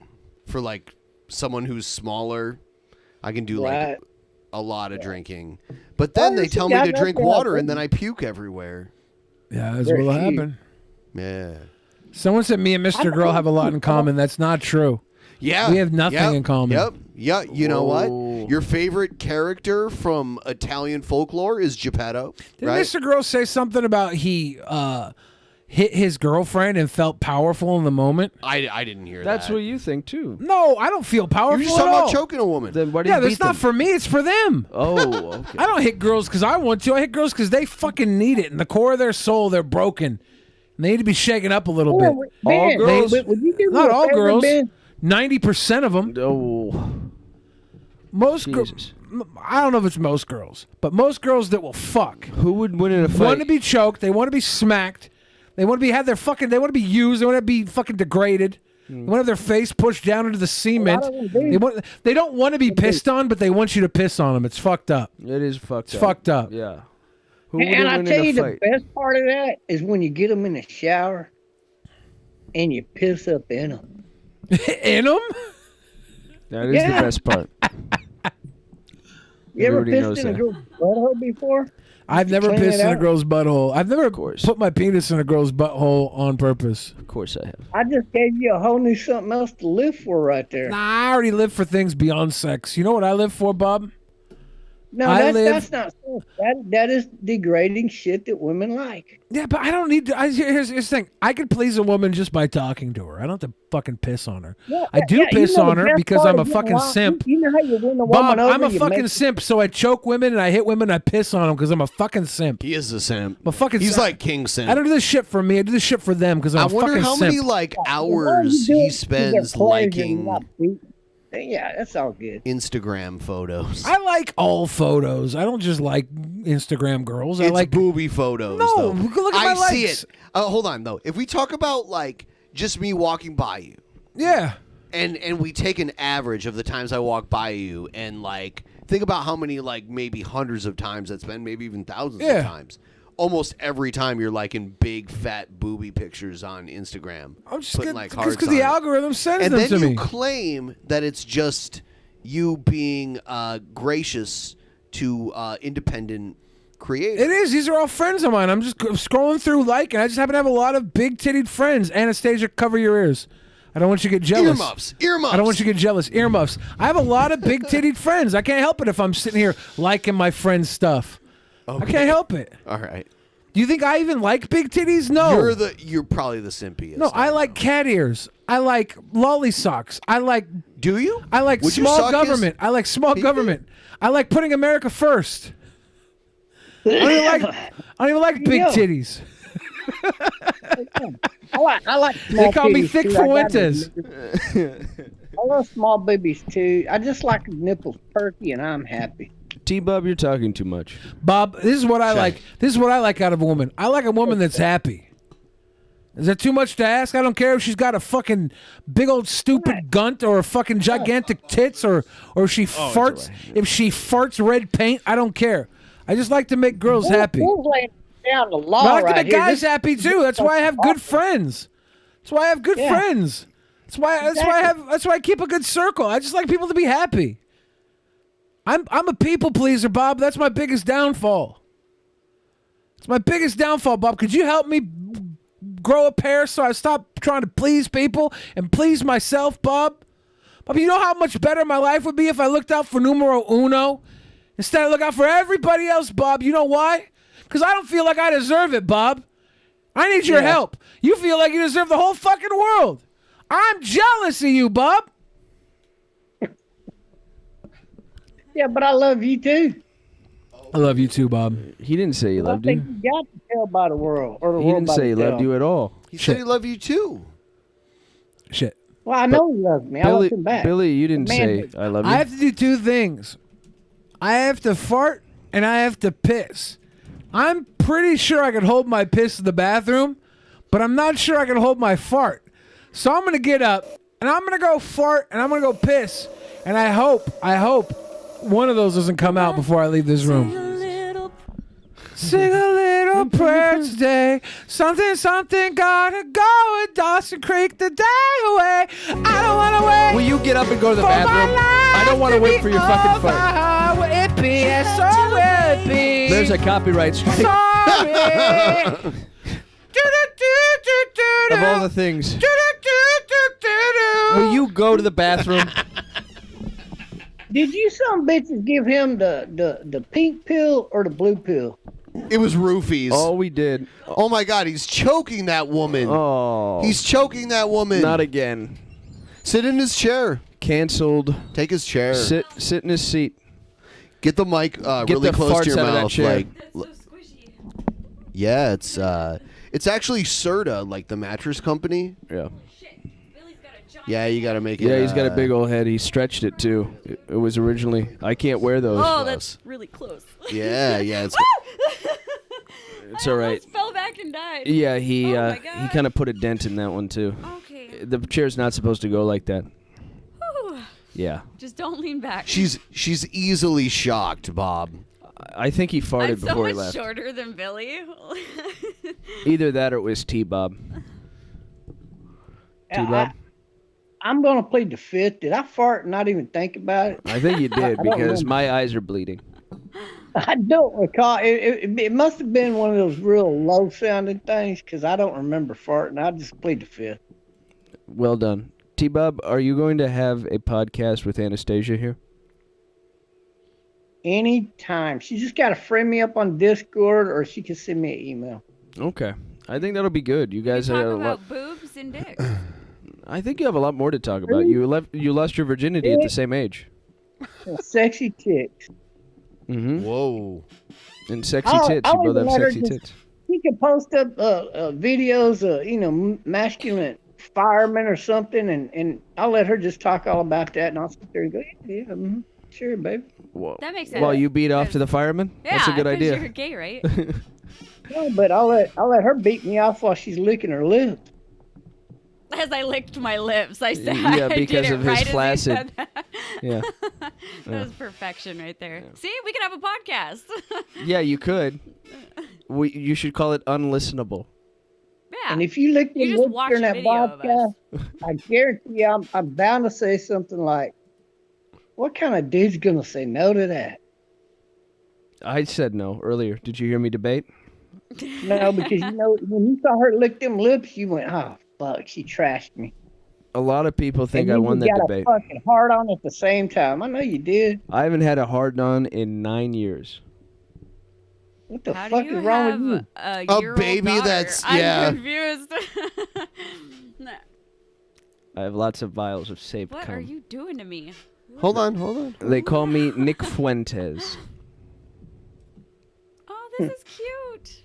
For like someone who's smaller, I can do like a lot of drinking. But then they tell me to drink water, and then I puke everywhere. Yeah, that's what'll happen. Yeah. Someone said me and Mr. Girl have a lot in common. That's not true. Yeah. We have nothing in common. Yep. Yeah. You know what? Your favorite character from Italian folklore is Geppetto, Did right? Mr. Girl say something about he hit his girlfriend and felt powerful in the moment? I didn't hear That's that. what you think too. No, I don't feel powerful You're just at talking all. about choking a woman. Then why do Yeah, you that's beat not them? for me. It's for them. Oh, okay. I don't hit girls because I want to. I hit girls because they fucking need it. In the core of their soul, they're broken. And they need to be shaken up a little bit. Ben, girls? would you do me Not a all favor, girls. Ben? 90% of them. Oh. Most girls. I don't know if it's most girls, but most girls that will fuck. Who would win in a fight? Want to be choked. They want to be smacked. They want to be have their fucking. They want to be used. They want to be fucking degraded. They want to have their face pushed down into the cement. They don't want to be pissed on, but they want you to piss on them. It's fucked up. It is fucked up. It's fucked up. Yeah. Who And I win tell in you, a the fight? best part of that is when you get them in the shower and you piss up in them. In them? That is the best part. You ever Everybody pissed knows in a that. girl's butthole before? I've never Clean pissed it in a out. girl's butthole. I've never put my penis in a girl's butthole on purpose. Of course I have. I just gave you a whole new something else to live for right there. Nah, I already live for things beyond sex. You know what I live for, Bob? No, that's not sex. That is degrading shit that women like. Yeah, but I don't need to. Here's the thing. I could please a woman just by talking to her. I don't have to fucking piss on her. Yeah, I do yeah, piss you know on the her best because part I'm a of getting fucking wild- simp. You know how you win the Bob, woman over? I'm a you fucking make- simp, so I choke women and I hit women and I piss on them because I'm a fucking simp. He is a simp. I'm a fucking He's simp. like King Simp. I don't do this shit for me. I do this shit for them because I'm I a wonder fucking how simp. many like As long as hours you do he it, you get spends pleasure and liking not beat. Yeah, that's all good. Instagram photos. I like all photos. I don't just like Instagram girls. I It's like booby photos. No, though. look at I my see legs. it. Hold on though. If we talk about like just me walking by you, Yeah. and we take an average of the times I walk by you, and like think about how many like maybe hundreds of times that's been, maybe even thousands Yeah. of times. Almost every time you're like in big fat booby pictures on Instagram. I'm just putting good, like because hearts the on it. algorithm sends And them then to you me. claim that it's just you being gracious to independent creators. It is. These are all friends of mine. I'm just scrolling through and I just happen to have a lot of big-titted friends. Anastasia, cover your ears. I don't want you to get jealous. Earmuffs. I don't want you to get jealous. Earmuffs. I have a lot of big-titted friends. I can't help it if I'm sitting here liking my friend's stuff. I can't help it. All right. Do you think I even like big titties? No. You're probably the simpiest. No, I like cat ears. I like lolly socks. I like. Do you? I like Would you small suck his government. I like small government. I like putting America first. I don't even like big titties. I like small They call me titties, Thick too. I gotta Fuentes. admit. I love small boobies too. I just like the nipples perky, and I'm happy. T-Bub, you're talking too much. Bob, this is what I like. This is what I like out of a woman. I like a woman that's happy. Is that too much to ask? I don't care if she's got a fucking big old stupid gunt or a fucking gigantic tits or she farts. If she farts red paint, I don't care. I just like to make girls happy. Who's laying down the law I like to right make here? guys This- happy too. That's why I have good friends. That's why I have good Yeah. friends. That's why I keep a good circle. I just like people to be happy. I'm a people pleaser, Bob. That's my biggest downfall. It's my biggest downfall, Bob. Could you help me grow a pair so I stop trying to please people and please myself, Bob? Bob, you know how much better my life would be if I looked out for numero uno instead of look out for everybody else, Bob. You know why? Because I don't feel like I deserve it, Bob. I need your help. You feel like you deserve the whole fucking world. I'm jealous of you, Bob. Yeah, but I love you too. I love you too, Bob. He didn't say he I loved think you. you got to tell by the world, or the He world didn't by say he the loved tell. you at all. He said he loved you too. Shit. Well, I know he loves me. I love him back. Billy, you didn't Man, say I love you. I have to do two things. I have to fart and I have to piss. I'm pretty sure I can hold my piss in the bathroom, but I'm not sure I can hold my fart. So I'm going to get up and I'm going to go fart and I'm going to go piss. And I hope one of those doesn't come out before I leave this room. Sing a little prayer today. Something gotta go at Dawson Creek the day away. I don't wanna wait. Will you get up and go to the for my bathroom? I don't want to wait for your fucking fart. How will it be? Yes, so will it be. There's a copyright strike. Sorry. Of all the things. Will you go to the bathroom? Did you some bitches give him the pink pill or the blue pill? It was roofies. Oh, we did. Oh my God, he's choking that woman. Oh. He's choking that woman. Not again. Sit in his chair. Canceled. Take his chair. Sit in his seat. Get the mic Get really the close farts to your out of that mouth. chair. Yeah, it's actually Serta, like the mattress company. Yeah. Yeah, you got to make it. Yeah, he's got a big old head. He stretched it too. It was originally. I can't wear those. Oh, that's really close. Yeah. It's all right. Almost fell back and died. Yeah, he Oh my he God. kind of put a dent in that one too. Okay. The chair's not supposed to go like that. Whew. Yeah. Just don't lean back. She's easily shocked, Bob. I think he farted I'm so before he much left. shorter than Billy. Either that or it was T-Bob. T-Bob? I'm gonna plead the fifth. Did I fart and not even think about it? I think you did I don't because remember. my eyes are bleeding. I don't recall. It must have been one of those real low-sounding things because I don't remember farting. I just plead the fifth. Well done. T-Bob, are you going to have a podcast with Anastasia here? Anytime. She just got to friend me up on Discord or she can send me an email. Okay. I think that'll be good. You guys Talk have a about lot. boobs and dicks. I think you have a lot more to talk about. You lost your virginity at the same age. Sexy chicks. Mm-hmm. Whoa. And sexy tits. You both have sexy tits. She can post up videos of, masculine firemen or something, and I'll let her just talk all about that, and I'll sit there and go, yeah, sure, baby. That makes sense. While you beat off to the fireman? Yeah, That's a good 'cause idea. You're gay, right? No, but I'll let her beat me off while she's licking her lips. As I licked my lips, I said, Yeah, I did because it of his right as he flaccid. said that. Yeah. That Yeah. was perfection right there. See, we could have a podcast. Yeah, you could. You should call it unlistenable. Yeah. And if you lick You your just lips watch during a that video of podcast, I guarantee you I'm bound to say something like, what kind of dude's going to say no to that? I said no earlier. Did you hear me debate? No, because when you saw her lick them lips, you went, oh, fuck, she trashed me. A lot of people think and I you won that got debate. a fucking hard on at the same time. I know you did. I haven't had a hard-on in 9 years. What the How fuck do you is wrong have with you? a year-old baby daughter? that's- I'm yeah. confused. I have lots of vials of saved What cum. are you doing to me? Hold on. They call me Nick Fuentes. Oh, this is cute.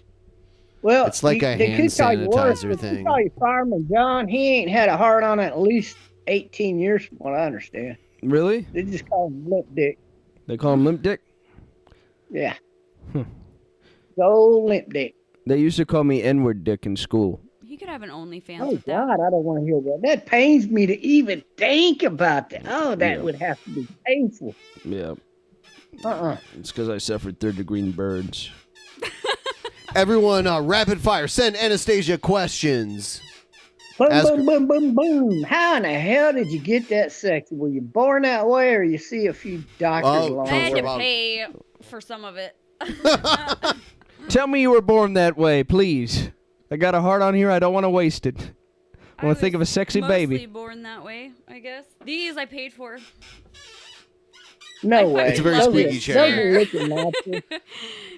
Well, It's like a they hand could call you worse, sanitizer but they thing. call you Fireman John. He ain't had a hard on at least 18 years, from what I understand. Really? They just call him Limp Dick. They call him Limp Dick? Yeah. Hmm. Go Limp Dick. They used to call me N-word Dick in school. You could have have an OnlyFans Oh, with that. God, I don't want to hear that. That pains me to even think about that. Oh, that would have to be painful. Yeah. Uh-uh. It's because I suffered third-degree burns. Everyone, rapid fire. Send Anastasia questions. Boom, Ask boom, boom, boom, boom. How in the hell did you get that sexy? Were you born that way, or you see a few doctors along I had the to way? pay for some of it. Tell me you were born that way, please. I got a heart on here. I don't want to waste it. I want to think of a sexy Mostly baby. born that way, I guess. These I paid for. No way. It's a very squeaky chair.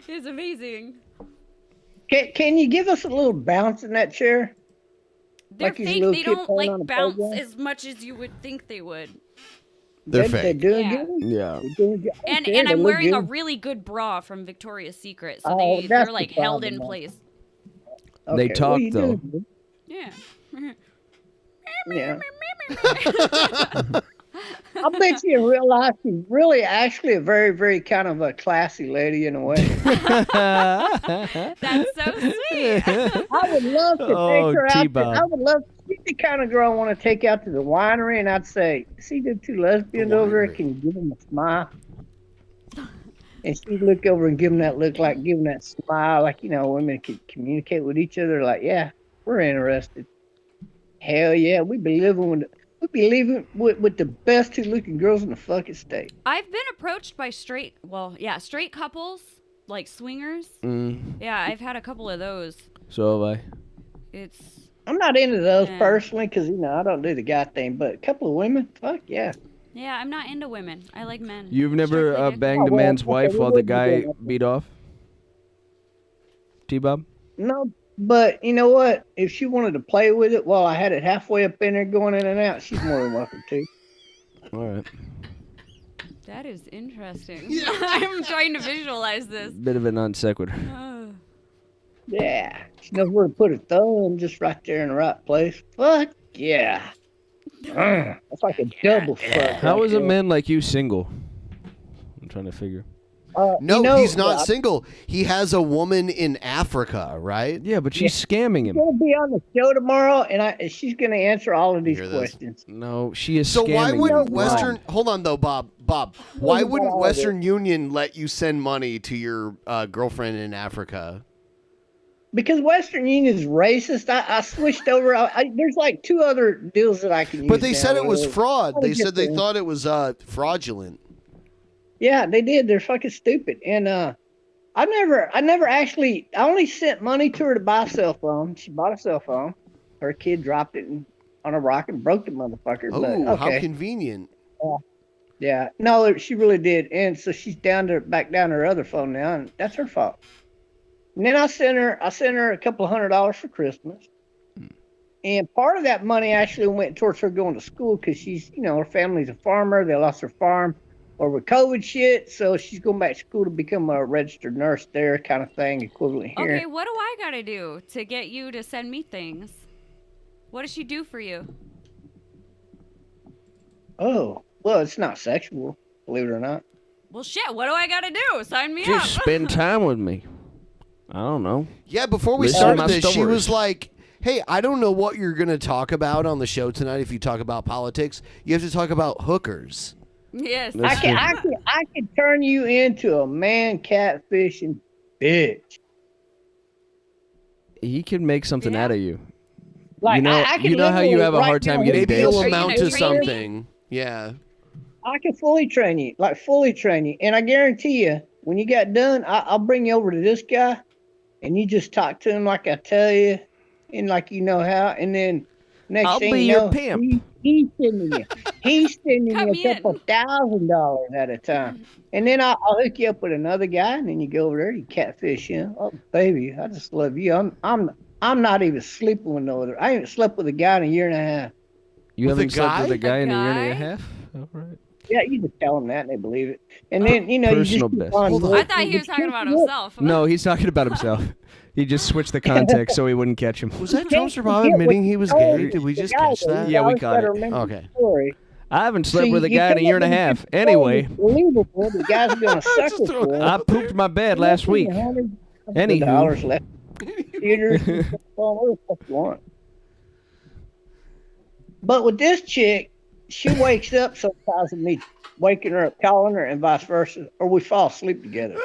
It's amazing. Can you give us a little bounce in that chair? They're Like he's a fake. little They kid don't playing like on a bounce playground? as much as you would think they would. They're They're fake. doing Yeah. good. Yeah. They're doing good. And Okay, and they I'm look wearing a good. really good bra from Victoria's Secret, so Oh, they're that's like the held problem, in man. place. They Okay, talk, well, you though. doing good. Yeah. Yeah. I bet you in real life she's really actually a very, very kind of a classy lady in a way. That's so sweet. I would love to Oh, take her out. T-Bob. I would love. She's the kind of girl I want to take out to the winery, and I'd say, "See the two lesbians over there? Can you give them a smile?" And she'd look over and give them that look, like give them that smile, like women could communicate with each other. Like, yeah, we're interested. Hell yeah, we'd be living with the best two looking girls in the fucking state. I've been approached by straight couples, like swingers. Yeah, I've had a couple of those. So have I. It's I'm not into those Yeah. personally because I don't do the guy thing, but a couple of women, fuck yeah. yeah, I'm not into women. I like men. You've never Strictly dick. banged a Oh, well, man's okay, wife we while the wouldn't do guy that. beat off? T-Bob? No, but you know what? If she wanted to play with it while I had it halfway up in there going in and out, she's more than welcome to. All right. That is interesting. I'm trying to visualize this. Bit of a non sequitur. Oh. Yeah, she knows where to put her thumb, just right there in the right place. Fuck yeah. That's like a double fuck. How right is a there. man like you single? I'm trying to figure. No, he's not single. He has a woman in Africa, right? Yeah, but she's scamming She's him. gonna be on the show tomorrow, and she's gonna answer all of these Hear this? questions. No, she is So scamming why wouldn't him. Western? Hold on though, Bob. Why about wouldn't all Western Union let you send money to your girlfriend in Africa? Because Western Union is racist, I switched over. There's like two other deals that I can use. But they now said it was with fraud. Let me They get said they there. thought it was fraudulent. Yeah, they did. They're fucking stupid. And I only sent money to her to buy a cell phone. She bought a cell phone. Her kid dropped it on a rock and broke the motherfucker. Oh, but, okay. how convenient. Yeah, no, she really did. And so she's back down to her other phone now, and that's her fault. And then I sent her a couple of $100 for Christmas. And part of that money actually went towards her going to school because she's, her family's a farmer. They lost their farm over COVID shit. So she's going back to school to become a registered nurse there, kind of thing, equivalent here. Okay, what do I gotta do to get you to send me things? What does she do for you? Oh, well, it's not sexual, believe it or not. Well, shit, what do I gotta do? Sign me up. Just spend time with me. I don't know. Yeah, before we Listen to started my this, she stories. was like, hey, I don't know what you're going to talk about on the show tonight if you talk about politics. You have to talk about hookers. Yes. I can turn you into a man catfishing bitch. He can make something out of you. Like, you know, I can you know how you literally have a hard right time now- getting Maybe dates? it'll Are you amount gonna to train me? something. Yeah. I can fully train you, And I guarantee you, when you got done, I'll bring you over to this guy, and you just talk to him like I tell you, and like you know how. And then next I'll thing be you your know, pimp. he's sending you Come a couple $1,000 at a time. And then I'll hook you up with another guy, and then you go over there, you catfish him. Oh, baby, I just love you. I'm not even sleeping with no other. I ain't slept with a guy in a year and a half. You With haven't a slept with guy? a guy in a year and a guy? half? All right. Yeah, you just tell them that and they believe it. And then, you just Personal keep best. on Hold on. I working. thought he was talking about Look, himself. No, he's talking about himself. He just switched the context so he wouldn't catch him. Was that You can't Dumpster Bob forget admitting what he was you told gay? me. Did we The just guy catch that- that? Yeah, we always caught gotta it. remember Okay. the story. I haven't slept See, with a you guy in a come year up and a with half. this Anyway, story, believable. The guy's gonna sucker for it. I pooped my bed last week. $100 Anywho. left. Theaters, all the fuck you want. But with this chick, she wakes up sometimes with me waking her up, calling her, and vice versa, or we fall asleep together.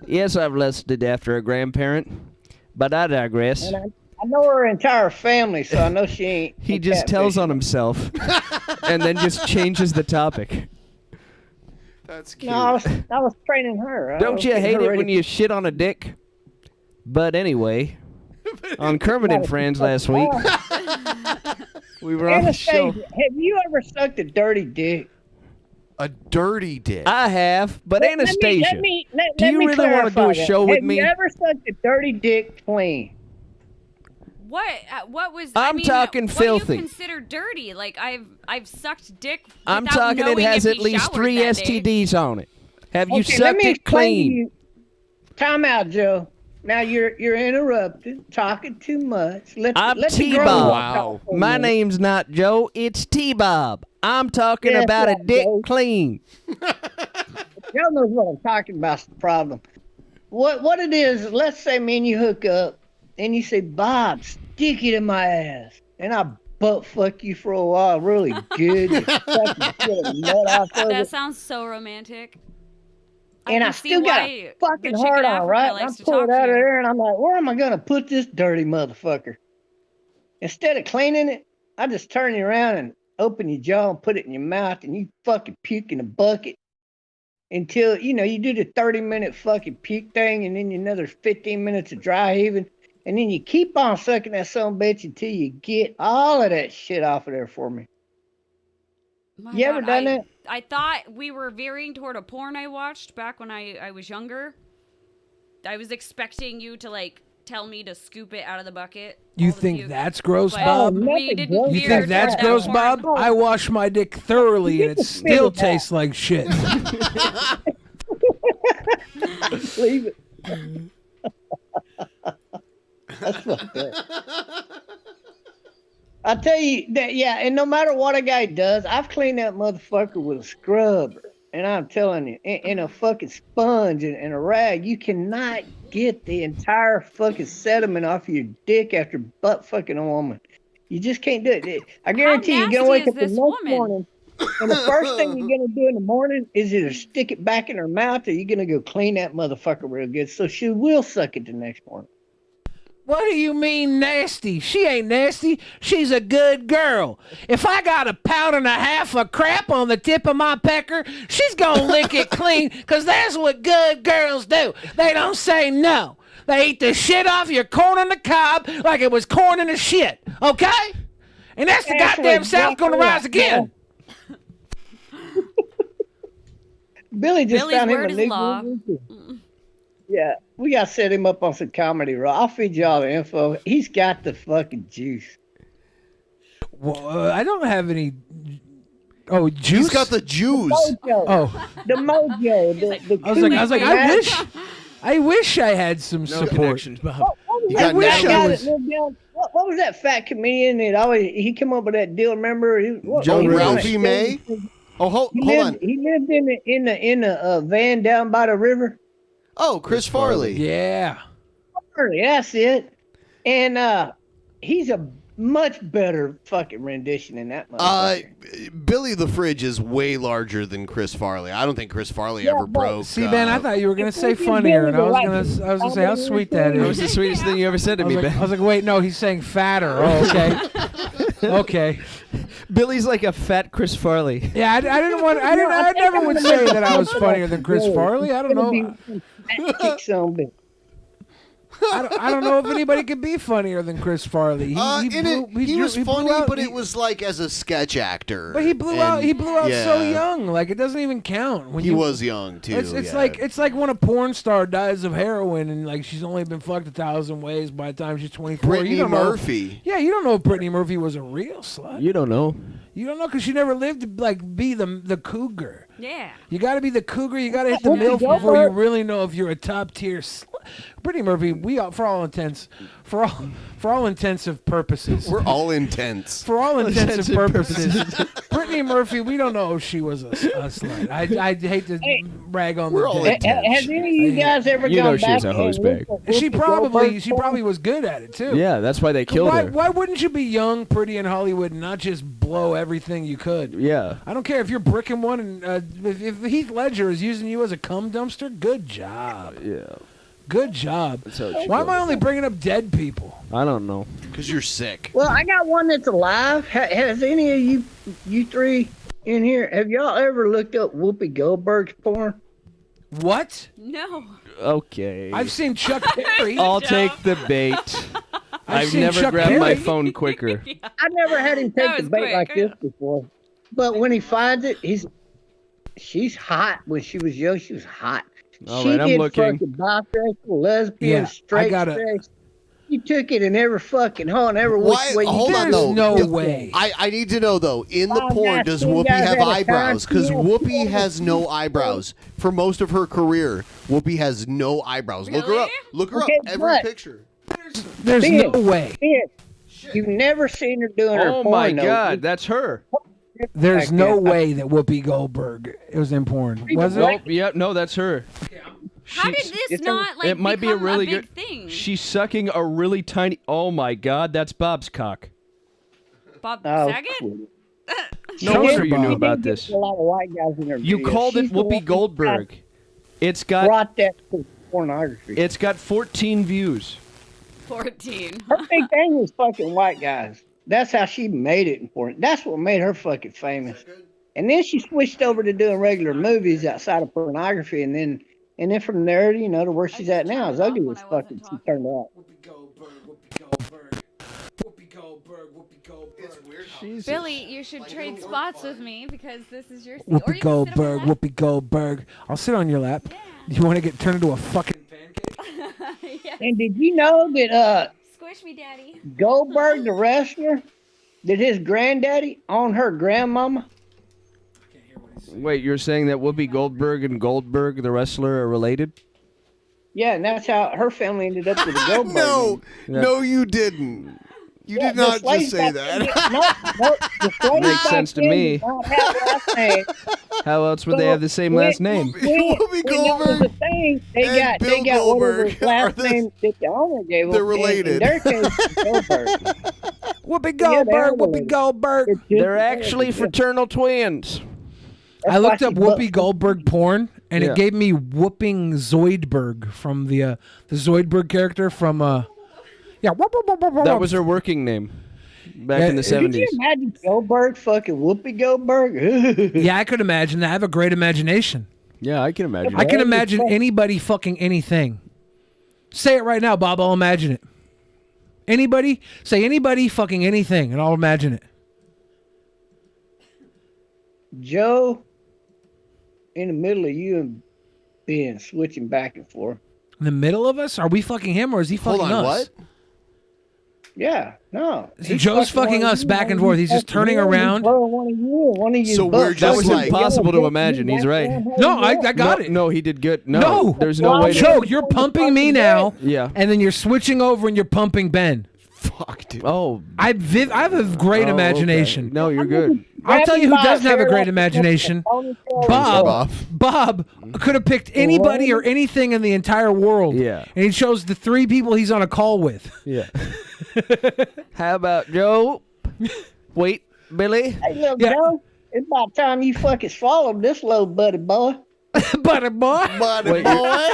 Yes, I've lusted after a grandparent, but I digress. And I know her entire family, so I know she ain't. He just tells on himself and then just changes the topic. That's cute. No, I was training her. Don't you hate it when you shit on a dick? But anyway, on Kermit and Friends last week, we were on the show. Anastasia, have you ever sucked a dirty dick? A dirty dick. I have, but Anastasia, let me do you really want to do a clarify show that. with Have me? you ever sucked a dirty dick clean? What? What was? I'm talking filthy. What do you consider dirty? Like I've sucked dick. I'm without talking it knowing has if at he least showered 3 that day. STDs on it. Have you Okay, let sucked me it explain to clean? you. Time out, Joe. Now you're interrupted, talking too much. I'm let the T-Bob. grown-up talk for a My minute. name's not Joe, it's T-Bob. I'm talking Yes, about a right, dick Joe. clean. Joe knows what I'm talking about's the problem. What it is, let's say me and you hook up, and you say, Bob, stick it in my ass. And I butt fuck you for a while really good. You fucking get a nut off of That it. sounds so romantic. And I can see still got why a fucking the chick hard in on, Africa right? And I likes to pull talk it out to of you. there, and I'm like, where am I going to put this dirty motherfucker? Instead of cleaning it, I just turn you around and open your jaw and put it in your mouth, and you fucking puke in a bucket until, you do the 30-minute fucking puke thing, and then another 15 minutes of dry heaving, and then you keep on sucking that son of a bitch until you get all of that shit off of there for me. My You ever God, done that? I thought we were veering toward a porn I watched back when I was younger. I was expecting you to like tell me to scoop it out of the bucket. You think that's gross, But Bob? we didn't You veer think that's toward gross, that porn. Bob? I wash my dick thoroughly and it still back. tastes like shit. Leave it. That's fucked up. I tell you that, yeah, and no matter what a guy does, I've cleaned that motherfucker with a scrubber. And I'm telling you, and a fucking sponge and a rag, you cannot get the entire fucking sediment off of your dick after butt fucking a woman. You just can't do it. I guarantee you're gonna wake up the next morning, and the first thing you're gonna do in the morning is either stick it back in her mouth, or you're gonna go clean that motherfucker real good, so she will suck it the next morning. What do you mean nasty? She ain't nasty. She's a good girl. If I got 1.5 pounds of crap on the tip of my pecker, she's gonna lick it clean, because that's what good girls do. They don't say no. They eat the shit off your corn on the cob like it was corn in the shit, okay? And that's the That's goddamn what South gonna exactly rise again. Billy just Billy's found him word a is new law. movie. Yeah, we gotta set him up on some comedy, bro. I'll feed you all the info. He's got the fucking juice. Well, I don't have any. Oh, juice. He's got the juice. Mojo. Oh, The mojo. The I was like, I wish I had some support. connections, Bob. What was I that wish fat I guy was- that lived down? What was that fat comedian that always he come up with that deal? Remember, Joe he was Ralphie that- May? Oh, hold on. He lived in a van down by the river. Oh, Chris Farley. Yeah. Farley, that's it. And he's a much better fucking rendition than that motherfucker. Billy the Fridge is way larger than Chris Farley. I don't think Chris Farley ever broke. See, Ben, I thought you were gonna say funnier, and I was gonna say how sweet that is. That was the sweetest thing you ever said to me, Ben. I was like, wait, no, he's saying fatter. Oh, okay. Okay. Billy's like a fat Chris Farley. Yeah, I didn't want. I never would say that I was funnier than Chris Farley. I don't know. I don't know if anybody could be funnier than Chris Farley. He was funny, but it was like as a sketch actor. But he blew out. He blew out so yeah. young. Like it doesn't even count. When He was young too. It's yeah. like when a porn star dies of heroin and like she's only been fucked 1,000 ways by the time she's 24. Brittany you don't know- Murphy. Yeah, you don't know if Brittany Murphy was a real slut. You don't know. You don't know because she never lived to like be the cougar. Yeah. You got to be the cougar. You got to hit the milf before you really know if you're a top tier slut. Brittany Murphy, for all intensive purposes. We're all intense. For all intensive purposes, Brittany Murphy, we don't know if she was a slut. I hate to rag on the dead. Has any of you guys ever You gone know she back was a hose bag. She probably was good at it too. Yeah, that's why they killed her. Why wouldn't you be young, pretty in Hollywood, and not just blow everything you could? Yeah. I don't care if you're bricking one, and if Heath Ledger is using you as a cum dumpster, good job. Yeah. Good job. That's how it should Why am go. I only bringing up dead people? I don't know. Because you're sick. Well, I got one that's alive. Has any of you three in here, have y'all ever looked up Whoopi Goldberg's porn? What? No. Okay. I've seen Chuck Berry. I'll take the bait. I've seen never Chuck grabbed my Berry. phone quicker. I never had him take the bait like this before. But when he finds it, she's hot. When she was young, she was hot. All She right, I'm did looking. fucking bisexual, lesbian, Yeah, straight I gotta- sex. You took it in every fucking hole and every which Why? way you Hold on, There's though. no Yeah, way. I need to know though. In the Five porn, guys, does 10 Whoopi guys have at a eyebrows? time. Because Yeah. Whoopi has no eyebrows for most of her career. Whoopi has no eyebrows. Look her up. Look her Okay, up. Every but- picture. There's Ben, no way. You've never seen her doing her Oh porn. my though. God, that's her. There's I no can't- way that Whoopi Goldberg was in porn. Was it? Nope. Yeah, no, that's her. How did this not like It might be a become really big good thing? She's sucking a really tiny. Oh my God, that's Bob's cock. Bob Oh, Saget? No wonder you knew about this. A lot of white guys in her You videos. called it She's the one Whoopi who Goldberg. It's got brought that to pornography. it's got 14 views. 14. Her big thing was fucking white guys. That's how she made it in porn. That's what made her fucking famous. And then she switched over to doing regular movies outside of pornography, and then from there, you know, to where she's at now, as ugly as fucking she turned out. Billy, you should trade spots with me because this is your seat. Or Whoopi you can sit on my Goldberg, lap. Whoopi Goldberg. I'll sit on your lap. You want to get turned into a fucking Yes. And did you know that Squish me, daddy. Goldberg, the wrestler, that his granddaddy owned her grandmama? Wait, you're saying that Whoopi Goldberg and Goldberg, the wrestler, are related? Yeah, and that's how her family ended up with the Goldberg. No, name. no, you didn't. You Yeah, did not the slaves just say back that. then- no, the slaves Makes back sense to then me. did not have last name. How else would they have the same last name? When that was a thing, they and got Bill whatever Goldberg his last are the- name that the owner gave them. They're related. In their case, it's Goldberg. Whoopi Yeah, they are Goldberg, Whoopi related. Goldberg. It's just- They're actually fraternal twins. I looked why up she Whoopi built- Goldberg porn, and Yeah. it gave me Whooping Zoidberg from the Zoidberg character from yeah. That was her working name back Yeah, in the could Could you 70s. imagine Goldberg fucking Whoopi Goldberg? Yeah, I could imagine that. I have a great imagination. Yeah, I can imagine. I can That'd be imagine fun. anybody fucking anything. Say it right now, Bob. I'll imagine it. Anybody? Say anybody fucking anything, and I'll imagine it. Joe, in the middle of you and Ben switching back and forth. In the middle of us? Are we fucking him, or is he fucking Hold on, us? what? Yeah, no. So Joe's fucking us back and forth. He's just turning around. So we're That just was like impossible to imagine. He's right. No, I got it. No, he did good. No, No, there's no way. Joe, you're pumping me now. Yeah. And then you're switching over and you're pumping Ben. Fuck, dude. Oh, I have a great oh, imagination. okay. No, you're good. I'll tell you who doesn't have a great imagination. Bob. Bob could have picked anybody or anything in the entire world. Yeah. And he chose the 3 people he's on a call with. Yeah. How about Joe? Wait, Billy. Hey, little Joe, it's about time you fucking swallowed this little buddy boy. Buddy boy. Buddy Wait, boy.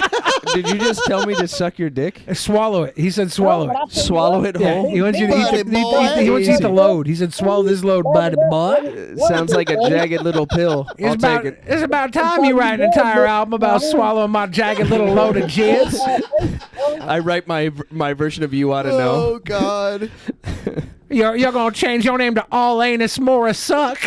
Did you just tell me to suck your dick? Swallow it. He said swallow it. Swallow it Yeah, whole? he wants you to Buddy eat the, boy. he wants you to eat the load. He said swallow this load, buddy boy. Sounds like a jagged little pill. I'll take it. It's about time you write an entire album about swallowing my jagged little load of jizz. I write my version of You Ought to Know. Oh God. You're gonna change your name to All Anus More Suck.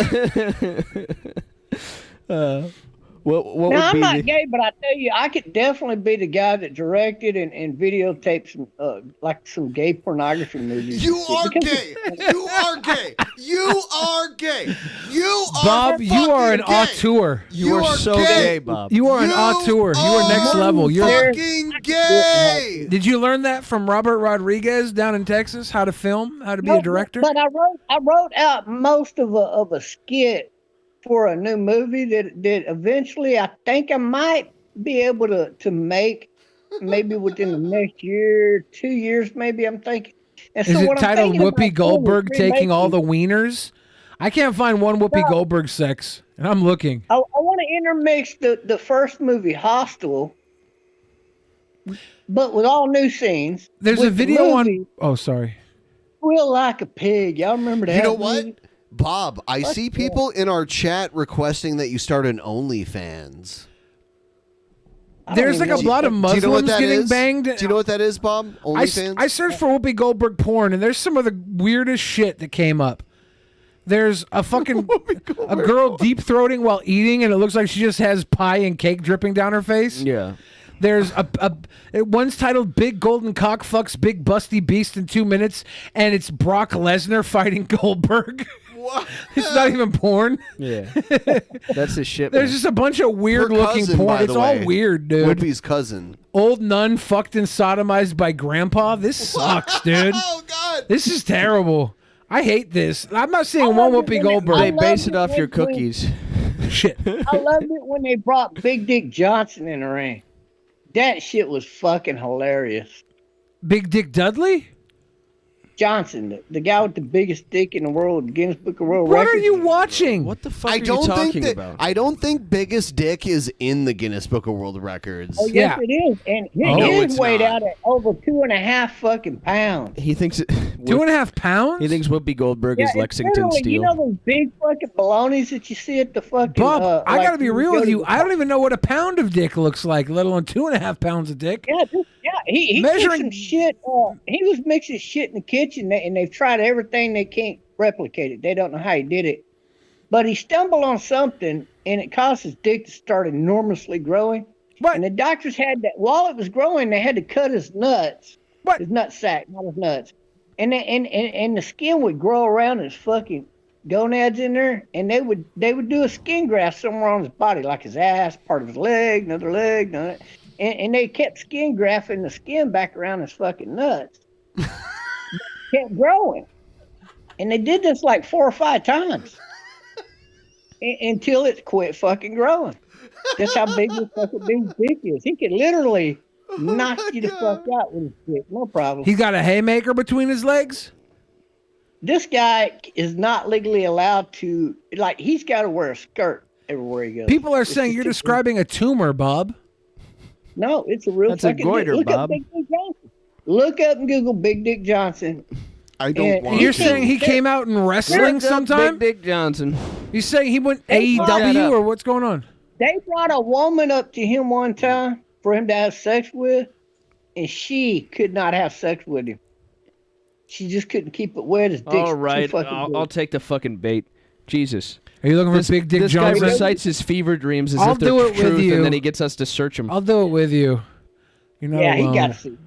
What now, would I'm be not the... gay, but I tell you, I could definitely be the guy that directed and videotaped some, like some gay pornography movies. You and are shit. gay. You are gay. You are gay. You are Bob, you are an fucking gay. auteur. You are so gay, Bob. You are an auteur. You are next level. You're fucking gay. Did you learn that from Robert Rodriguez down in Texas? How to film? How to be a director? But I wrote out most of a skit for a new movie that eventually I think I might be able to make, maybe within the next year, 2 years, maybe. I'm thinking. And Is so it what I'm titled thinking Whoopi about Goldberg doing is taking all the remaking- wieners? I can't find one Whoopi Goldberg sex, and I'm looking. I want to intermix the first movie, Hostel, but with all new scenes. There's a with the video movie, on. Oh, sorry. Feel Like a Pig. Y'all remember that? You know what? movie? Bob, I see people in our chat requesting that you start an OnlyFans. There's like a lot of Do you know what Muslims that getting is? banged. Do you know what that is, Bob? OnlyFans? I searched for Whoopi Goldberg porn, and there's some of the weirdest shit that came up. There's a fucking a girl deep throating while eating, and it looks like she just has pie and cake dripping down her face. Yeah. There's one's titled "Big Golden Cock Fucks Big Busty Beast in 2 minutes," and it's Brock Lesnar fighting Goldberg. What? It's not even porn. Yeah. That's the shit. There's man. just a bunch of weird looking cousin, porn. by It's the all way. weird, dude. Whoopi's cousin. Old nun fucked and sodomized by grandpa. This sucks, dude. Oh God. This is terrible. I hate this. I'm not seeing one Whoopi Goldberg. They base it off your cookies. Shit. I loved it when they brought Big Dick Johnson in the ring. That shit was fucking hilarious. Big Dick Dudley? Johnson, the guy with the biggest dick in the world, Guinness Book of World What Records. are you watching? What the fuck I are you don't talking think that. about? I don't think biggest dick is in the Guinness Book of World Records. Oh, yes, it is. And No, his it's weighed not. out at over 2.5 fucking pounds. He thinks it, 2.5 pounds? He thinks Whoopi Goldberg is it's Lexington literally, Steel. You know those big fucking balonies that you see at the fucking... Bob, I like gotta be real go with to you. the- I don't even know what a pound of dick looks like, let alone 2.5 pounds of dick. Yeah, he Measuring- took some shit. He was mixing shit in the kitchen, and they've tried everything. They can't replicate it. They don't know how he did it. But he stumbled on something, and it caused his dick to start enormously growing. What? And the doctors had that while it was growing, they had to cut his nuts. What? His nut sack, not his nuts. And the skin would grow around his fucking gonads in there, and they would do a skin graft somewhere on his body, like his ass, part of his leg, another leg, and they kept skin grafting the skin back around his fucking nuts. Kept growing. And they did this like 4 or 5 times until it quit fucking growing. That's how big this fucking big dick is. He could literally knock you the fuck out with his dick, no problem. He got a haymaker between his legs? This guy is not legally allowed to, like, he's got to wear a skirt everywhere he goes. People are It's saying just you're too- describing a tumor, Bob. No, it's a real That's a fucking goiter, dick. Look Bob. up Big Dick Johnson. Look up and Google Big Dick Johnson. I don't And want You're to. saying he came out in wrestling Look up sometime? Big Dick Johnson. You saying he went Hey, shut AEW up. or what's going on? They brought a woman up to him one time for him to have sex with, and she could not have sex with him. She just couldn't keep it wet. His dick's All too right, fucking I'll big. take the fucking bait. Jesus. Are you looking for Big Dick This Johnson? guy recites his fever dreams as I'll if they're do it with truth, you. and then he gets us to search them. I'll do it with you. You're not Yeah, alone. he got to see.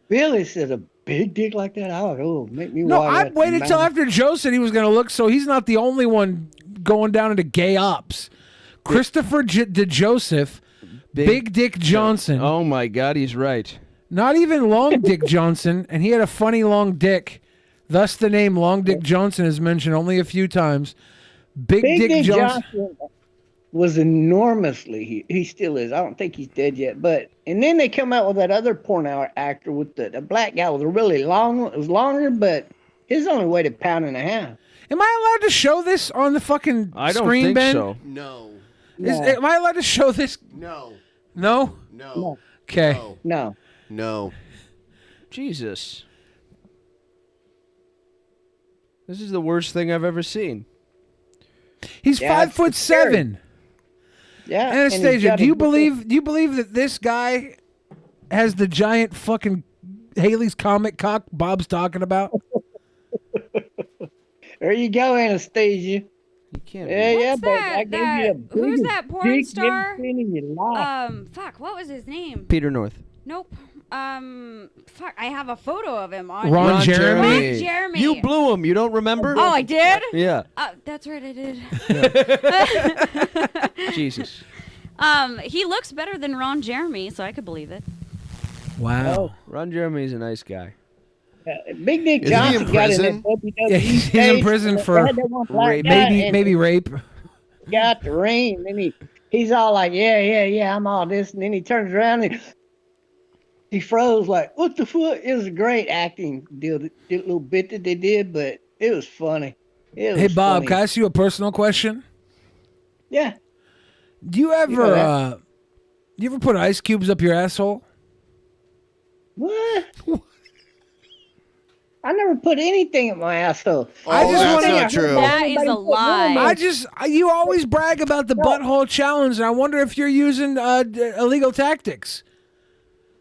Billy said a big dick like that. Oh, make me No, water I at the waited till mouth. after Joe said he was going to look, so he's not the only one going down into gay ops. Christopher DeJoseph, Big Dick Johnson. Oh my God, he's right. Not even Long Dick Johnson, and he had a funny long dick. Thus, the name Long Dick Johnson is mentioned only a few times. Big Dick Johnson. Was enormously. He still is. I don't think he's dead yet. But and then they come out with that other porno actor with the black guy with a really long. It was longer, but his only weighed a pound and a half. Am I allowed to show this on the fucking I don't screen, think Ben? so. No. Am I allowed to show this? No. No? No. Okay. No. No. Jesus. This is the worst thing I've ever seen. He's Yeah, 5'7". Yeah. and he's Anastasia, got do you a- believe that this guy has the giant fucking Haley's comic cock Bob's talking about? There you go, Anastasia. can't. Yeah, yeah, What's but that? I gave you the Who's biggest that porn dick you star? ever seen in your life. Fuck, what was his name? Peter North. Nope. Fuck, I have a photo of him on. Ron Jeremy. Ron Jeremy. You blew him. You don't remember? Oh, I did? Yeah. That's right, I did. Jesus. He looks better than Ron Jeremy, so I could believe it. Wow. Ron Jeremy's a nice guy. Big Dick Isn't he in Johnson got in prison? that WWE Yeah, he's in case, prison and for they had that one black rape. guy, maybe and maybe rape. he got the ring, and he's all like, yeah, I'm all this, and then he turns around and he froze like, what the fuck? It was a great acting deal, the little bit that they did, but it was funny. It was Hey Bob, funny. can I ask you a personal question? Yeah. Do you ever know that. you ever put ice cubes up your asshole? What? I never put anything in my asshole. I just that's wonder- not true. That is a lie. You always brag about the butthole challenge, and I wonder if you're using illegal tactics.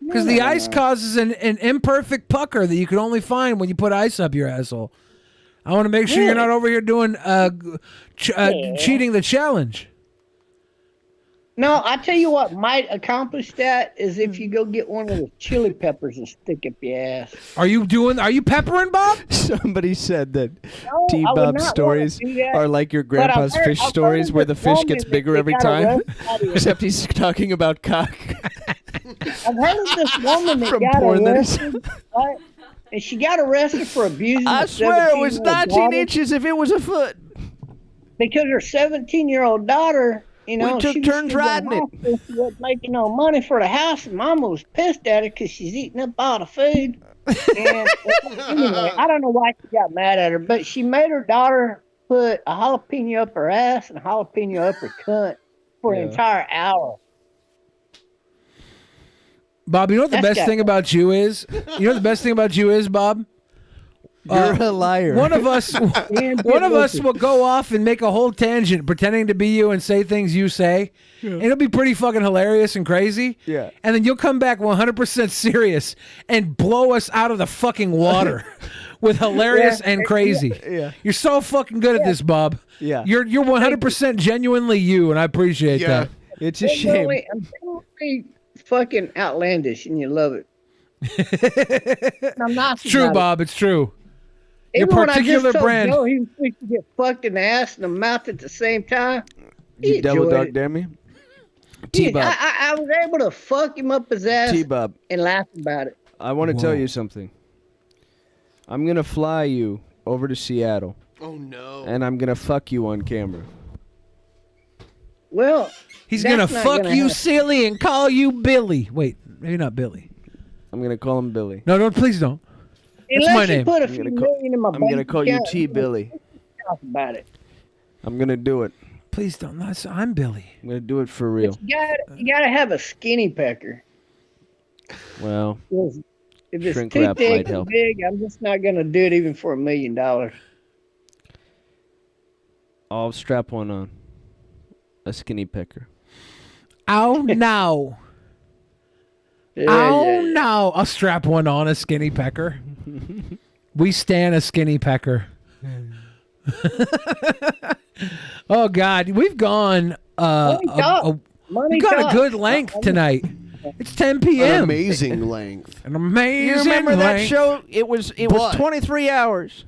Because the ice causes an imperfect pucker that you can only find when you put ice up your asshole. I want to make sure you're not over here doing cheating the challenge. No, I tell you what might accomplish that is if you go get one of the chili peppers and stick up your ass. Are you peppering, Bob? Somebody said that No, I T-Bob would not stories wanna do that. are like your But I've grandpa's heard- fish I've stories heard where of the this fish woman gets that bigger they every got time. arrested. Except he's talking about cock. I've heard of this woman that From got porn that arrested, right? And she got arrested for abusing I a swear it was 17-year-old 19 daughter inches if it was a foot. because her 17-year-old daughter, We she took was turns still in riding it. hospital. She wasn't making no money for the house, and Mama was pissed at her because she's eating up all the food. And anyway, I don't know why she got mad at her, but she made her daughter put a jalapeno up her ass and a jalapeno up her cunt for an entire hour. Bob, you know what the That's best got- thing about you is? You know what the best thing about you is, Bob? You're a liar. One of us will go off and make a whole tangent pretending to be you and say things you say. And it'll be pretty fucking hilarious and crazy. Yeah. And then you'll come back 100% serious and blow us out of the fucking water with hilarious and crazy. Yeah. You're so fucking good at this, Bob. Yeah. You're 100% genuinely you, and I appreciate that. It's a shame. I'm totally fucking outlandish, and you love it. I'm not It's true, about it. Bob. It's true. Your Even when I particular just told brand. Joe he was fixing to get fucked in the ass and the mouth at the same time. You He double enjoyed dog it. dare me? Yeah, T-Bob. I was able to fuck him up his ass T-Bob. and laugh about it. I want to tell you something. I'm going to fly you over to Seattle. Oh, no. And I'm going to fuck you on camera. Well, He's that's gonna not fuck gonna you happen. silly and call you Billy. Wait, maybe not Billy. I'm going to call him Billy. No, please don't. That's Unless my you name. put a I'm few gonna call- million in my I'm going to bank call you account, T-Billy. talk about it. I'm going to do it. Please don't. I'm Billy. I'm going to do it for real. You gotta have a skinny pecker. Well, If it's Shrink too wrap thick might and help. big, I'm just not gonna do it even for $1 million. I'll strap one on. A skinny pecker. Oh no. Oh no. I'll strap one on a skinny pecker. We stand a skinny pecker. Oh God, we've gone Money talk. we've got a good length tonight. It's 10 p.m. An amazing length. An amazing You remember that length. show? It was But- 23 hours.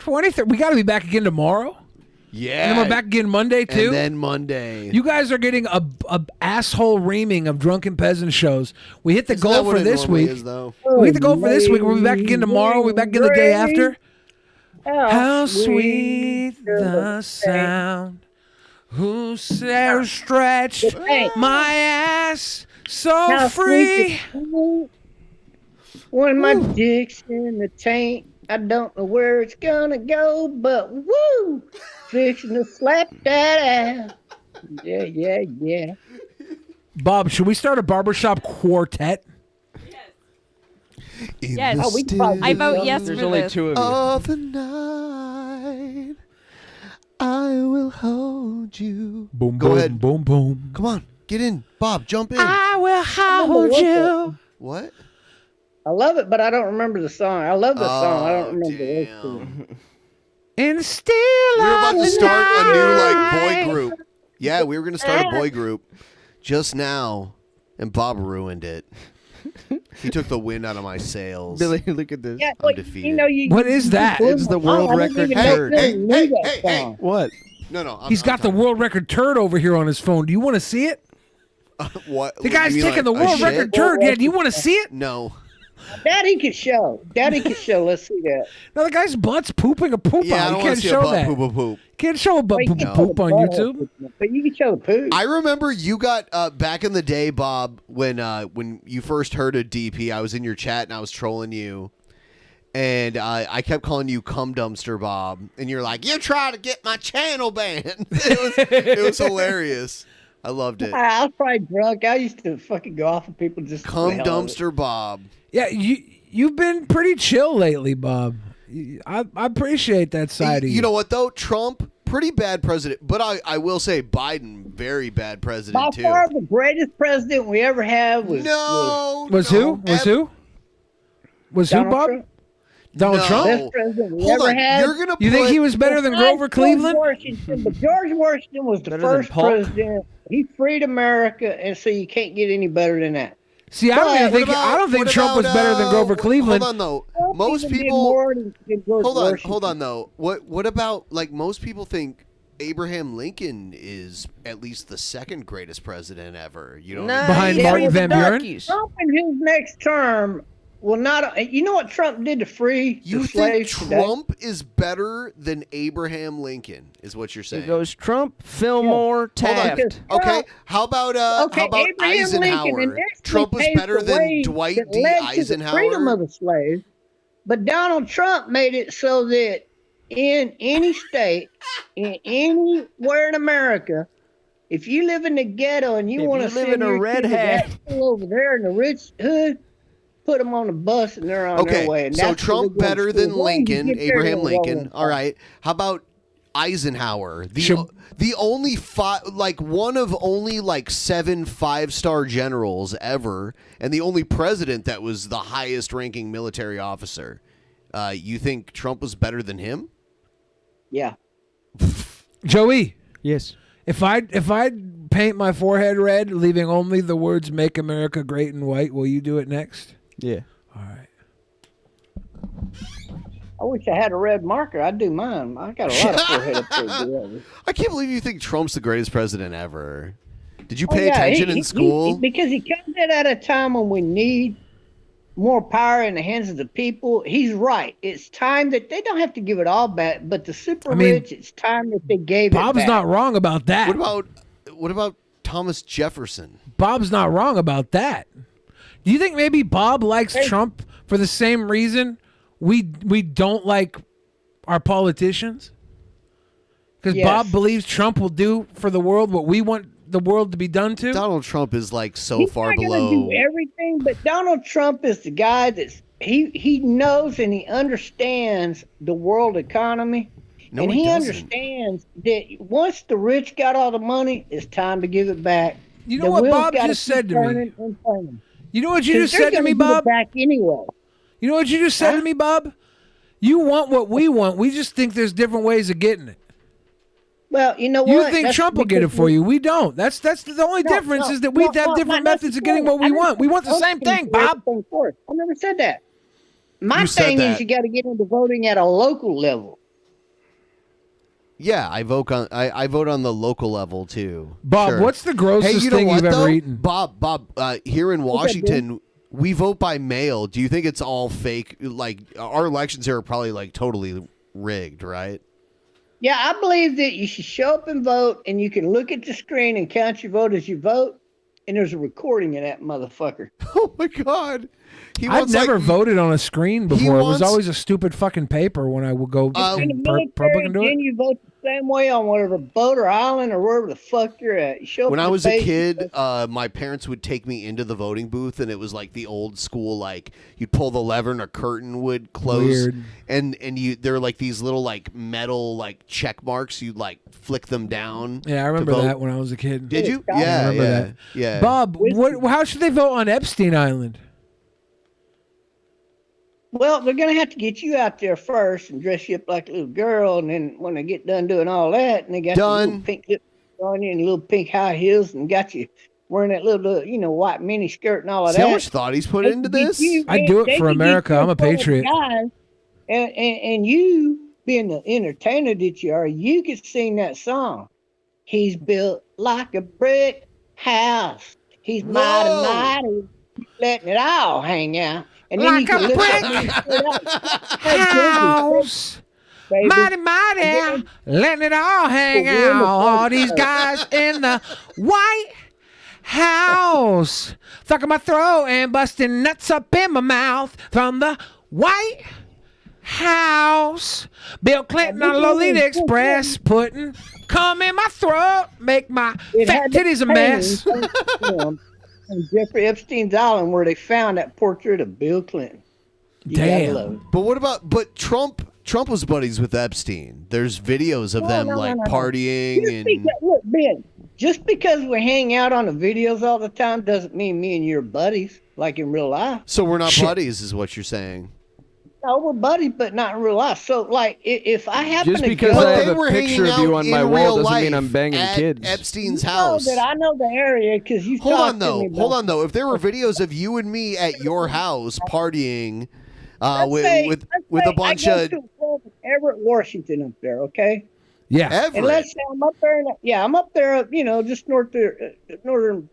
23. We got to be back again tomorrow. Yeah. And then we're back again Monday too. And then Monday. You guys are getting a asshole reaming of Drunken Peasant shows. We hit the Isn't goal that what for it this normally week. is, though? We hit the goal for this week. We'll be back again tomorrow. We'll be back again the day after. How sweet the sound. Who says stretch my ass so How free? sweet when my dick's in the tank, I don't know where it's gonna go, but woo, fixing to slap that ass. Yeah. Bob, should we start a barbershop quartet? Yes. the Oh, we can probably- I vote yes There's for only this. two of you. of the night, I will hold you. Boom, Go boom, ahead. boom, boom. Come on, get in. Bob, jump in. I will hold you. What? I love it, but I don't remember the song. I love the song. I don't remember the words to it. And still We were about to start a new alive. boy group. Yeah, we were going to start a boy group just now, and Bob ruined it. He took the wind out of my sails. Billy, look at this. Yeah, I'm defeated. What is that? It's the world record turd. Hey. What? No. He's got the world record turd over here on his phone. Do you want to see it? What? The guy's You mean taking the like a world shit? record turd. Yeah, do you want to see it? No. Daddy can show. Let's see that. No, the guy's butt's pooping a poop Yeah, I out. don't You want can't to see a show butt that. poop. Can't show a butt Well, you poop can poop show on the YouTube. But you can show the poo. I remember you got back in the day, Bob, when you first heard of DP. I was in your chat and I was trolling you, and I kept calling you cum dumpster Bob, and you're like, "You try to get my channel banned." It was hilarious. I loved it. I was probably drunk. I used to fucking go off of people just for Cum the hell of it. dumpster Bob. Yeah, you've been pretty chill lately, Bob. I appreciate that side of you. You know what though? Trump, pretty bad president, but I will say Biden, very bad president By too. far, the greatest president we ever had was Was who, Donald Bob? Trump. Donald Trump? Best president we Hold ever on, had. you're gonna You think he was better than Besides Grover George Cleveland? Washington, but George Washington was the Better than first Polk? president. He freed America, and so you can't get any better than that. See, I don't think what Trump was about, better than Grover Cleveland. Hold on though. Trump Most even did people more than George Washington. Hold on though. What about like most people think Abraham Lincoln is at least the second greatest president ever. You know, Behind Martin Van Buren. Trump in his next term will not. You know what Trump did to free You the think slaves today? Trump is better than Abraham Lincoln? Is what you're saying? It goes Trump, Fillmore, Taft. Okay, how about Abraham Eisenhower? Lincoln initially Trump was paved better the than way Dwight that D. led to the freedom Eisenhower. of the slaves, but Donald Trump made it so that in any state, anywhere in America, if you live in the ghetto and you If want to you live send in a your red kid to hat. that school over there in the rich hood, put them on the bus and they're on Okay, their way. And so that's where Trump they go to better school. than As long as you Lincoln, get there, Abraham they'll Lincoln. roll All right. How about Eisenhower? The only one of only like 7 5-star generals ever, and the only president that was the highest ranking military officer. You think Trump was better than him? Yeah. Joey. Yes. If I paint my forehead red, leaving only the words "Make America Great" in white, will you do it next? Yeah. All right. I wish I had a red marker. I'd do mine. I got a lot of forehead up there. to do that. I can't believe you think Trump's the greatest president ever. Did you Oh, pay yeah, attention in school? because he comes in at a time when we need more power in the hands of the people. He's right. It's time that they don't have to give it all back, but the super rich, it's time that they gave it Bob's back. not wrong about that. What about Thomas Jefferson? Bob's not wrong about that. Do you think maybe Bob likes Trump for the same reason we don't like our politicians? Because Yes. Bob believes Trump will do for the world what we want the world to be done to? Donald Trump is like so He's far not gonna below. do everything, but Donald Trump is the guy that's he knows and he understands the world economy. No, and he he doesn't. understands that once the rich got all the money, it's time to give it back. You know The what wheels Bob gotta just keep said to me? turning and turning. You know what you 'Cause just they're said to gonna me, give it Bob? back anyway. You know what you just said to me, Bob? You want what we want. We just think there's different ways of getting it. Well, you know You what? think That's Trump will get it because for you. We don't. That's the only No, difference no, is that we no, have no, different that's methods the of getting point. what we I want. We want the don't same think thing, do Bob. everything first. I never said that. My You said thing that. is you got to get into voting at a local level. Yeah, I vote on the local level too. Bob, Sure. what's the grossest hey, you know thing what, you've ever though? eaten? Bob, here in Washington, we vote by mail. Do you think it's all fake? Like our elections here are probably like totally rigged, right? Yeah, I believe that you should show up and vote, and you can look at the screen and count your vote as you vote, and there's a recording of that motherfucker. Oh my God. I've never voted on a screen before. It was wants- always a stupid fucking paper when I would go In the in military, public and do then it. you vote the same way on whatever boat or island or wherever the fuck you're at. You show up When to I the was a base, kid, my parents would take me into the voting booth, and it was like the old school, like you'd pull the lever and a curtain would close, Weird. and there were like these little like metal like check marks. You'd like flick them down. Yeah, I to remember vote. that when I was a kid. Did you? I Yeah, remember yeah, that. yeah. Bob, how should they vote on Epstein Island? Well, they're gonna have to get you out there first and dress you up like a little girl, and then when they get done doing all that, and they got the little pink lip on you and little pink high heels, and got you wearing that little, white mini skirt and all of See that. how much thought he's put into this? I do it for America. I'm a patriot. Guys, and you, being the entertainer that you are, you could sing that song. He's built like a brick house. He's mighty, letting it all hang out. And then Like you a can brick house. Mighty, letting it all hang out. All these guys in the White House. Fucking my throat and busting nuts up in my mouth from the White House. Bill Clinton on Lolita Express putting cum in my throat, make my fat titties a mess. On Jeffrey Epstein's Island, where they found that portrait of Bill Clinton. You gotta love it. But what about? But Trump was buddies with Epstein. There's videos of them partying and. Look, Ben, just because we hang out on the videos all the time doesn't mean me and you're buddies, like in real life. So we're not buddies, is what you're saying. No, we're buddies, but not in real life. So, like, if I happen Just to because go, I have a picture of you on my wall doesn't mean I'm banging at kids. Epstein's you know house. that I know the area because you Hold talked on to me though. about it. If there were videos of you and me at your house partying with a bunch I of go to a club in Everett, Washington, up there. Okay. Yeah. And let's say I'm up there. I'm up there. Just north there, northern,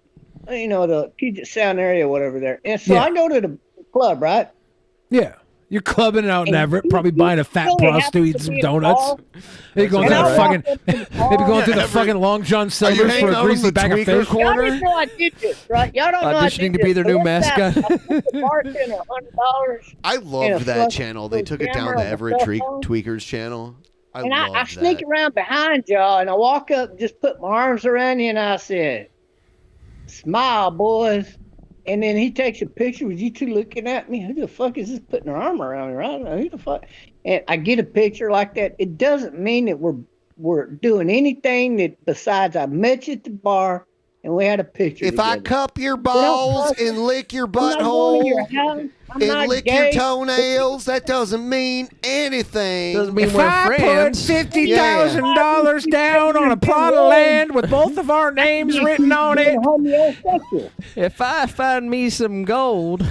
the Puget Sound area, whatever there. And so I go to the club, right? Yeah. You're clubbing it out in Everett, probably buying a fat really prostitute, happens to some be donuts. involved. Maybe going through And the I fucking, walk up to the bar. maybe going through the fucking Long John Silver's for a greasy bag of fish. Y'all didn't know I did this, right? Y'all don't know I Auditioning did to be this. their new So let's mascot. have- I put the bartender $100. I and a loved that fucking channel. They took it down camera to on the Everett cell phone. Tweakers channel. I And loved I that. sneak around behind y'all, and I walk up and just put my arms around you, and I said, "Smile, boys." And then he takes a picture with you two looking at me. Who the fuck is this putting their arm around me? I don't know who the fuck. And I get a picture like that. It doesn't mean that we're doing anything that besides I met you at the bar and we had a picture. If I together. cup your balls and lick your butthole and lick your toenails, that doesn't mean anything. Doesn't mean If we're I friends. put $50,000 down on a plot of land with both of our names written on it, If I find me some gold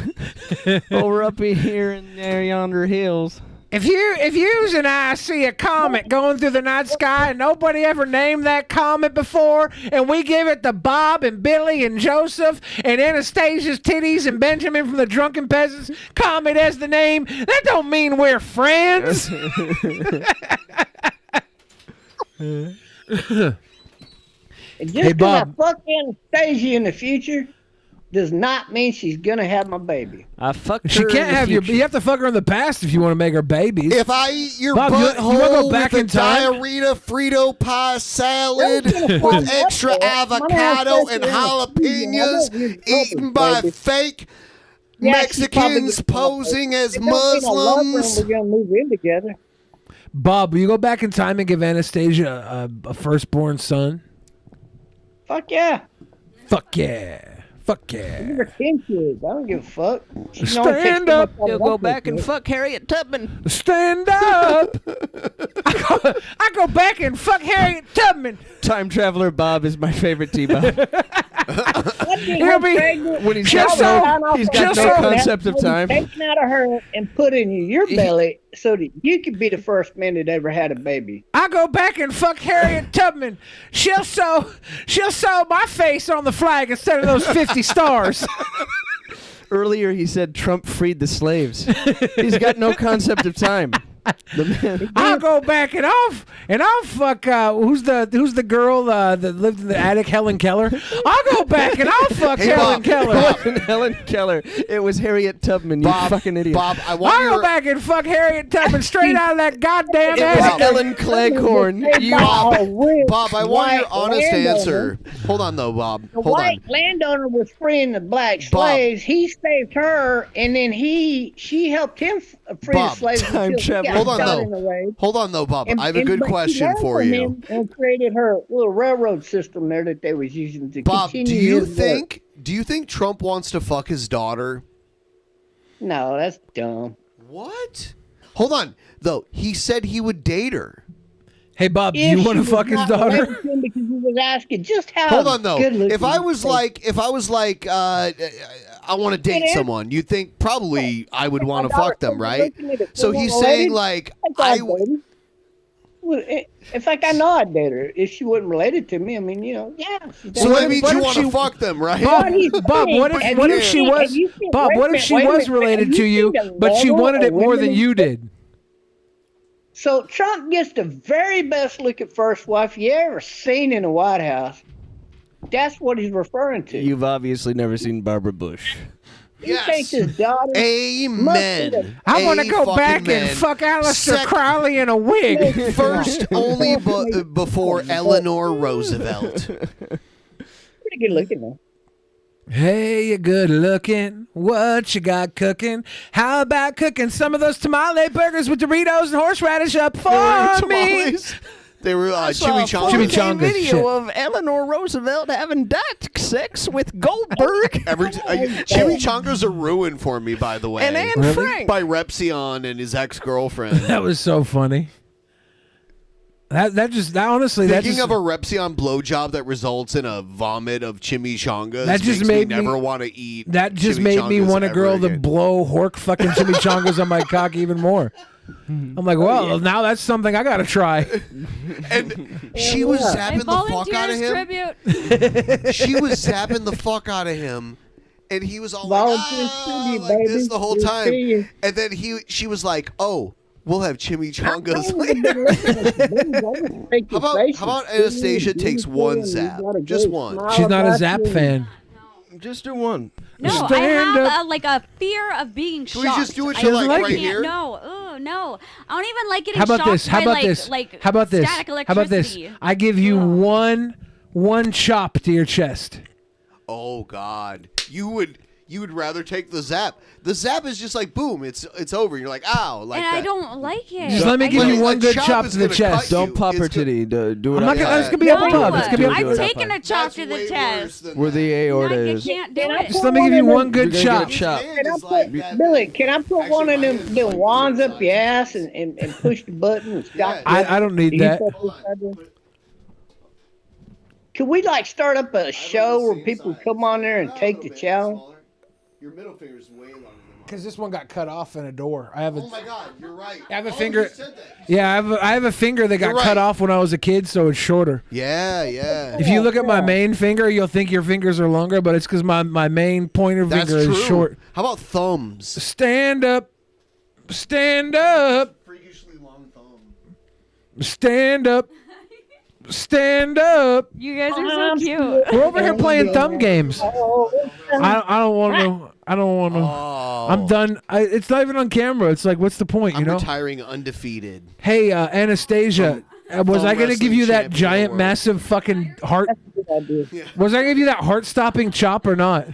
over up here in there yonder hills. if you and I see a comet going through the night sky and nobody ever named that comet before, and we give it to Bob and Billy and Joseph and Anastasia's titties and Benjamin from the Drunken Peasants, comet as the name, that don't mean we're friends. And just Hey, because Bob. I fuck Anastasia in the future does not mean she's gonna have my baby. I fucked her. She can't in the have you. future. You have to fuck her in the past if you want to make her babies. If I eat your Bob, you wanna butthole go back with in a time? diarrhea Frito pie salad Don't with get extra up there. avocado My and ancestors jalapenos eaten by fake Yeah, she's probably Mexicans gonna- posing as It don't mean I love her and Muslims. we're gonna move in together. Bob, will you go back in time and give Anastasia a firstborn son? Fuck yeah. Fuck yeah. Fuck yeah. Give her 10 kids. I don't give a fuck. She can only take Stand so up. much out You'll of go that back and kid. fuck Harriet Tubman. Stand up. I go back and fuck Harriet Tubman. Time Traveler Bob is my favorite T-Bob. He'll be When he's just got so he's got no concept of time. Taken out of her and put in your belly so that you could be the first man that ever had a baby. I go back and fuck Harriet Tubman. She'll sew my face on the flag instead of those 50 stars. Earlier he said Trump freed the slaves. He's got no concept of time. The man. I'll go back and I'll fuck who's the girl that lived in the attic, Helen Keller. I'll go back and I'll fuck Helen Keller. It wasn't Helen Keller. It was Harriet Tubman. You fucking idiot. Bob, I'll go back and fuck Harriet Tubman straight out of that goddamn It attic. was Ellen Cleghorn. Bob, I want your white honest landowner. answer. Hold on, though, Bob. The Hold on. white landowner was freeing the black slaves. He saved her, and then she helped him free Bob, the slaves. time until he travel. got Hold on, shot though. in the raid. Hold on, though, Bob. And- I have a and- good but she question learned for from you. him and created her little railroad system there that they was using to Bob, continue do his work. you think Trump wants to fuck his daughter? No, that's dumb. What? Hold on, though. He said he would date her. Hey, Bob, do If you want to she fuck was his not daughter? related to him because he was asking just how Hold on, though. good looking If I was he like, I want to date someone, you'd think probably I would want to fuck them, right? So he's saying like, in fact, I know I'd date her if she wasn't related to me. I mean, yeah. So that means you want to fuck them, right? Bob, what if she was? Bob, what if she was related to you, but she wanted it more than you did? So Trump gets the very best looking first wife you ever seen in the White House. That's what he's referring to. You've obviously never seen Barbara Bush. He thinks his daughter. Amen. I want to go back and fuck Aleister Crowley in a wig. First, only before Eleanor Roosevelt. Pretty good looking though. Hey, you good looking. What you got cooking? How about cooking some of those tamale burgers with Doritos and horseradish up for me? They were chimichangas. Chimichangas. Video Shit. of Eleanor Roosevelt having sex with Goldberg. Chimichangas are ruined for me, by the way. And Anne Frank. By Repsion and his ex-girlfriend. That was so funny. Thinking of a Repsion blowjob that results in a vomit of chimichangas that just makes made me never want to eat. That just made me want a girl to blow hork fucking chimichangas on my cock even more. I'm like, well, now that's something I gotta try. And she was zapping the fuck out of him. She was zapping the fuck out of him, and he was all like this the whole time. And then she was like, "Oh, we'll have chimichangas later." How about Anastasia takes one zap, just one? She's not a Zap fan. Just do one. No, I have a fear of being shocked. Can we just do it to right here? No, no. I don't even like getting How about shocked this? How by about this? like How about this? static How about this? electricity. I give you one chop to your chest. Oh God, you would rather take the zap. The zap is just like boom, it's over. You're like, ow, like and that. I don't like it. Just let me give you one good chop to the chest. Don't pop her titty. Do it. I'm not gonna. It's gonna be up above. It's gonna be up I've above. taken a chop to the chest. Where the aorta You is. can't do it. Just let me give you one good chop. Billy, can I put one of them wands up your ass and push the button and stop? I don't need that. Could we start up a show where people come on there and take the challenge? Your middle finger is way longer than mine. Because this one got cut off in a door. I have a. Oh my God, you're right. I have a finger. Yeah, I have a finger that got cut off when I was a kid, so it's shorter. Yeah. If you look at my main finger, you'll think your fingers are longer, but it's because my main pointer finger is short. How about thumbs? Stand up. Stand up. Freakishly long thumb. Stand up. Stand up. You guys are so cute. We're over here playing thumb games. I don't want to. I don't want to. I'm done. It's not even on camera. It's like, what's the point? I'm retiring undefeated. Hey, Anastasia, was I going to give you that giant, massive fucking heart? Was I going to give you that heart-stopping chop or not?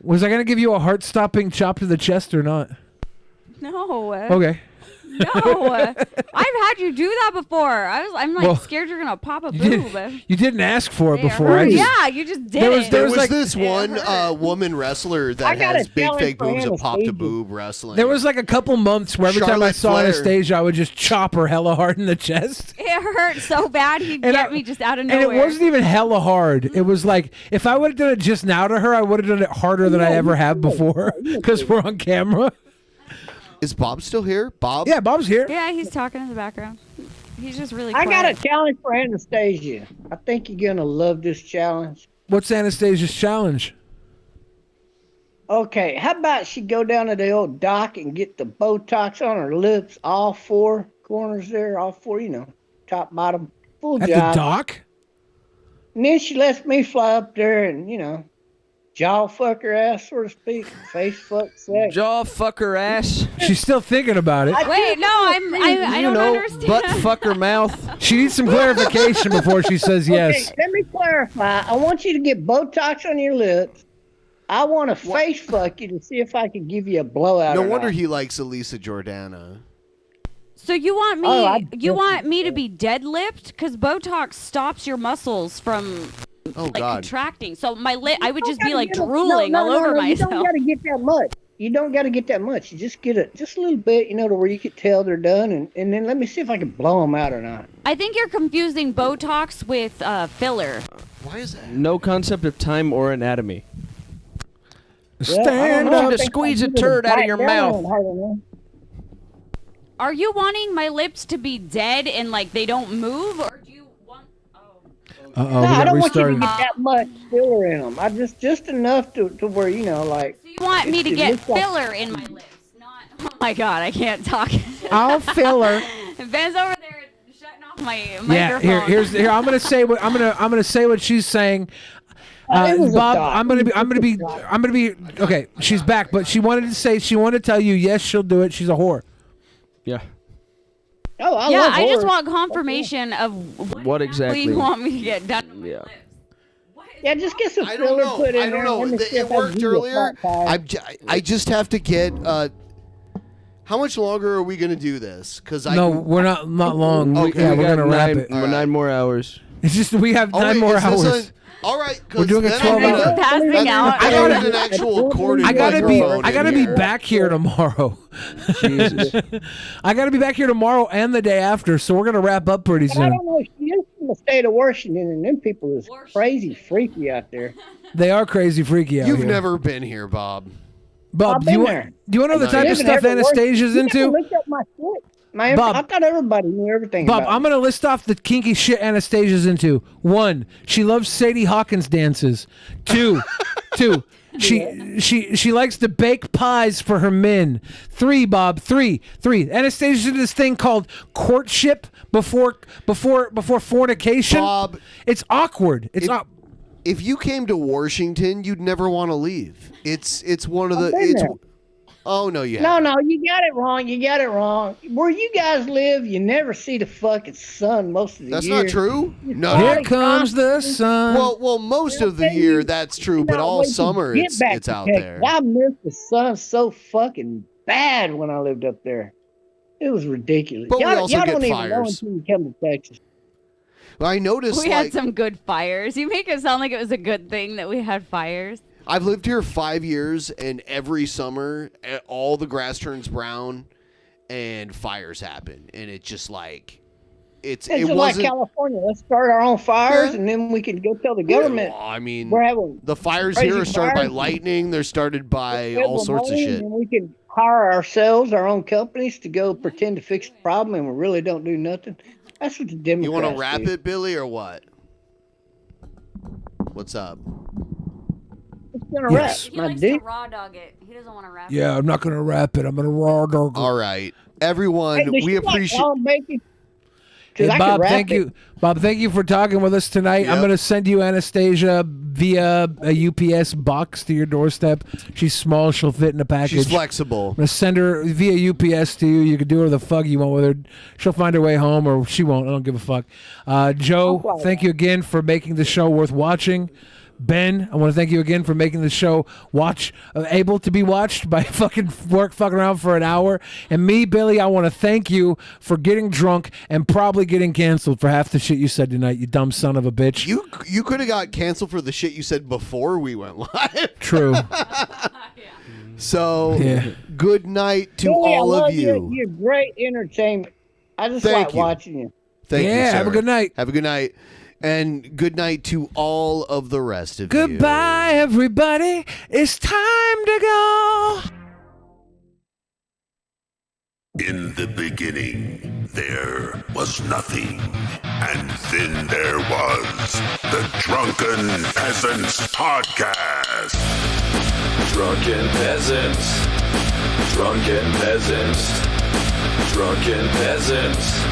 Was I going to give you a heart-stopping chop to the chest or not? No. Okay. No, I've had you do that before. I'm scared you're gonna pop a boob. You didn't ask for it before. Yeah, you just did it. There was this one woman wrestler that has big fake boobs that popped a boob wrestling. There was a couple months where every time I saw Anastasia, I would just chop her hella hard in the chest. It hurt so bad he'd get me just out of nowhere. And it wasn't even hella hard. It was like, if I would have done it just now to her, I would have done it harder than I ever have before because we're on camera. Is Bob still here? Bob? Yeah, Bob's here. Yeah, he's talking in the background. He's just really I quiet. got a challenge for Anastasia. I think you're going to love this challenge. What's Anastasia's challenge? Okay, how about she go down to the old dock and get the Botox on her lips, all four corners there, all four, top, bottom, full job. At the dock? And then she lets me fly up there and, jaw fuck her ass, so to speak, face fuck sex. Jaw fuck her ass. She's still thinking about it. Wait, no, I don't understand. Butt fuck her mouth. She needs some clarification before she says yes. Okay, let me clarify. I want you to get Botox on your lips. I want to face fuck you to see if I can give you a blowout. No wonder he likes Elisa Jordana. So you want me to be deadlipped? Because Botox stops your muscles from contracting. So my lip, I would just be drooling all over myself. You don't got to get that much. You don't got to get that much. You just get just a little bit, to where you could tell they're done, and then let me see if I can blow them out or not. I think you're confusing Botox with filler. Why is that? No concept of time or anatomy. Stand I don't know. up I think squeeze a I'm gonna turd out of bite your down mouth. on it harder now. Are you wanting my lips to be dead and like they don't move, or do you want? Uh-oh, No, we I got don't want you to restarted. get that much filler in them. I just enough to where like. So you want me to it get looks like- filler in my lips, not? Oh my God, I can't talk. I'll filler. Ben's over there shutting off my Yeah, microphone. here. I'm gonna say what she's saying. It was a Bob, thought. I'm gonna be okay. She's back, but she wanted to tell you yes, she'll do it. She's a whore. Yeah. Oh, I yeah, love I just horror. want confirmation of What exactly? you want me to get done. With my Yeah. lips. Yeah, just get some I don't filler know. put in I don't there. know. Let me see It if I can worked give you a earlier. flat tire. I just have to get. How much longer are we gonna do this? Because We're not long. Okay, We're gonna wrap it. Nine more hours. It's just we have 9 more is this hours. all right, We're doing a 12 hour. Passing out. I gotta- an actual corded I gotta microphone be in here. back here tomorrow. Jesus. I gotta be back here tomorrow and the day after, so we're gonna wrap up pretty But I soon. don't know. She is from the state of Washington, and them people is crazy freaky out there. They are crazy freaky out You've here. never been here, Bob. Bob, I've do you been want? there. Do you want to know the No, type you of Living stuff everywhere. Anastasia's You never into? looked up my shit. Bob. I thought everybody knew everything. Bob, about I'm gonna list off the kinky shit Anastasia's into. 1, she loves Sadie Hawkins dances. 2, she likes to bake pies for her men. 3, Bob, 3. Anastasia's into this thing called courtship before fornication. Bob, it's awkward. If you came to Washington, you'd never want to leave. It's one of I've the. been there. Oh no, you haven't. No, you got it wrong. Where you guys live, you never see the fucking sun most of the That's year. not true. No. Here comes the sun. Well, most of the year that's true, but all summer it's out there. I miss the sun so fucking bad when I lived up there. It was ridiculous. But we y'all also y'all get don't even know fires. until you come to Texas. I noticed We had some good fires. You make it sound like it was a good thing that we had fires. I've lived here 5 years, and every summer, all the grass turns brown, and fires happen, and it's just like It's it just like wasn't. California. Let's start our own fires, and then we can go tell the government. Well, I mean, we're having the fires crazy here are started by fires. lightning. They're started by We'll all have sorts of money, shit. And we can hire ourselves, our own companies, to go pretend to fix the problem, and we really don't do nothing. That's what the Democrats You want to wrap do. it, Billy, or what? What's up? It's gonna Yes. wrap. He My likes dick. to raw dog it. He doesn't want to wrap it. Yeah, I'm not gonna wrap it. I'm gonna raw dog it. All right, everyone, Hey, does we she like appreciate. long bacon? 'Cause Hey, I can Bob, wrap thank it. you. Bob, thank you for talking with us tonight. I'm Yep. going to send you Anastasia via a UPS box to your doorstep. She's small. She'll fit in a package. She's flexible. I'm going to send her via UPS to you. You can do whatever the fuck you want with her. She'll find her way home, or she won't. I don't give a fuck. Joe, thank you again for making the show worth watching. Ben, I want to thank you again for making the show able to be watched by fucking around for an hour. And me, Billy, I want to thank you for getting drunk and probably getting canceled for half the shit you said tonight, you dumb son of a bitch. You could have got canceled for the shit you said before we went live. True. So, Yeah. good night to Billy, I all love of you. You're great entertainment. I just Thank like you. watching you. Thank you, Yeah, sir. have a good night. Have a good night. And good night to all of the rest of you. Goodbye, everybody. It's time to go. In the beginning, there was nothing. And then there was the Drunken Peasants Podcast. Drunken Peasants. Drunken Peasants. Drunken Peasants.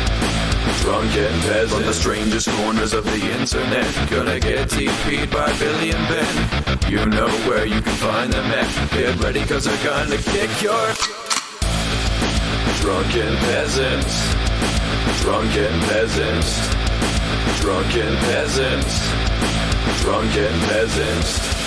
Drunken Peasants. From the strangest corners of the internet, gonna get TP'd by Billy and Ben. You know where you can find them at. Get ready, cause they're gonna kick your... Drunken Peasants. Drunken Peasants. Drunken Peasants. Drunken Peasants.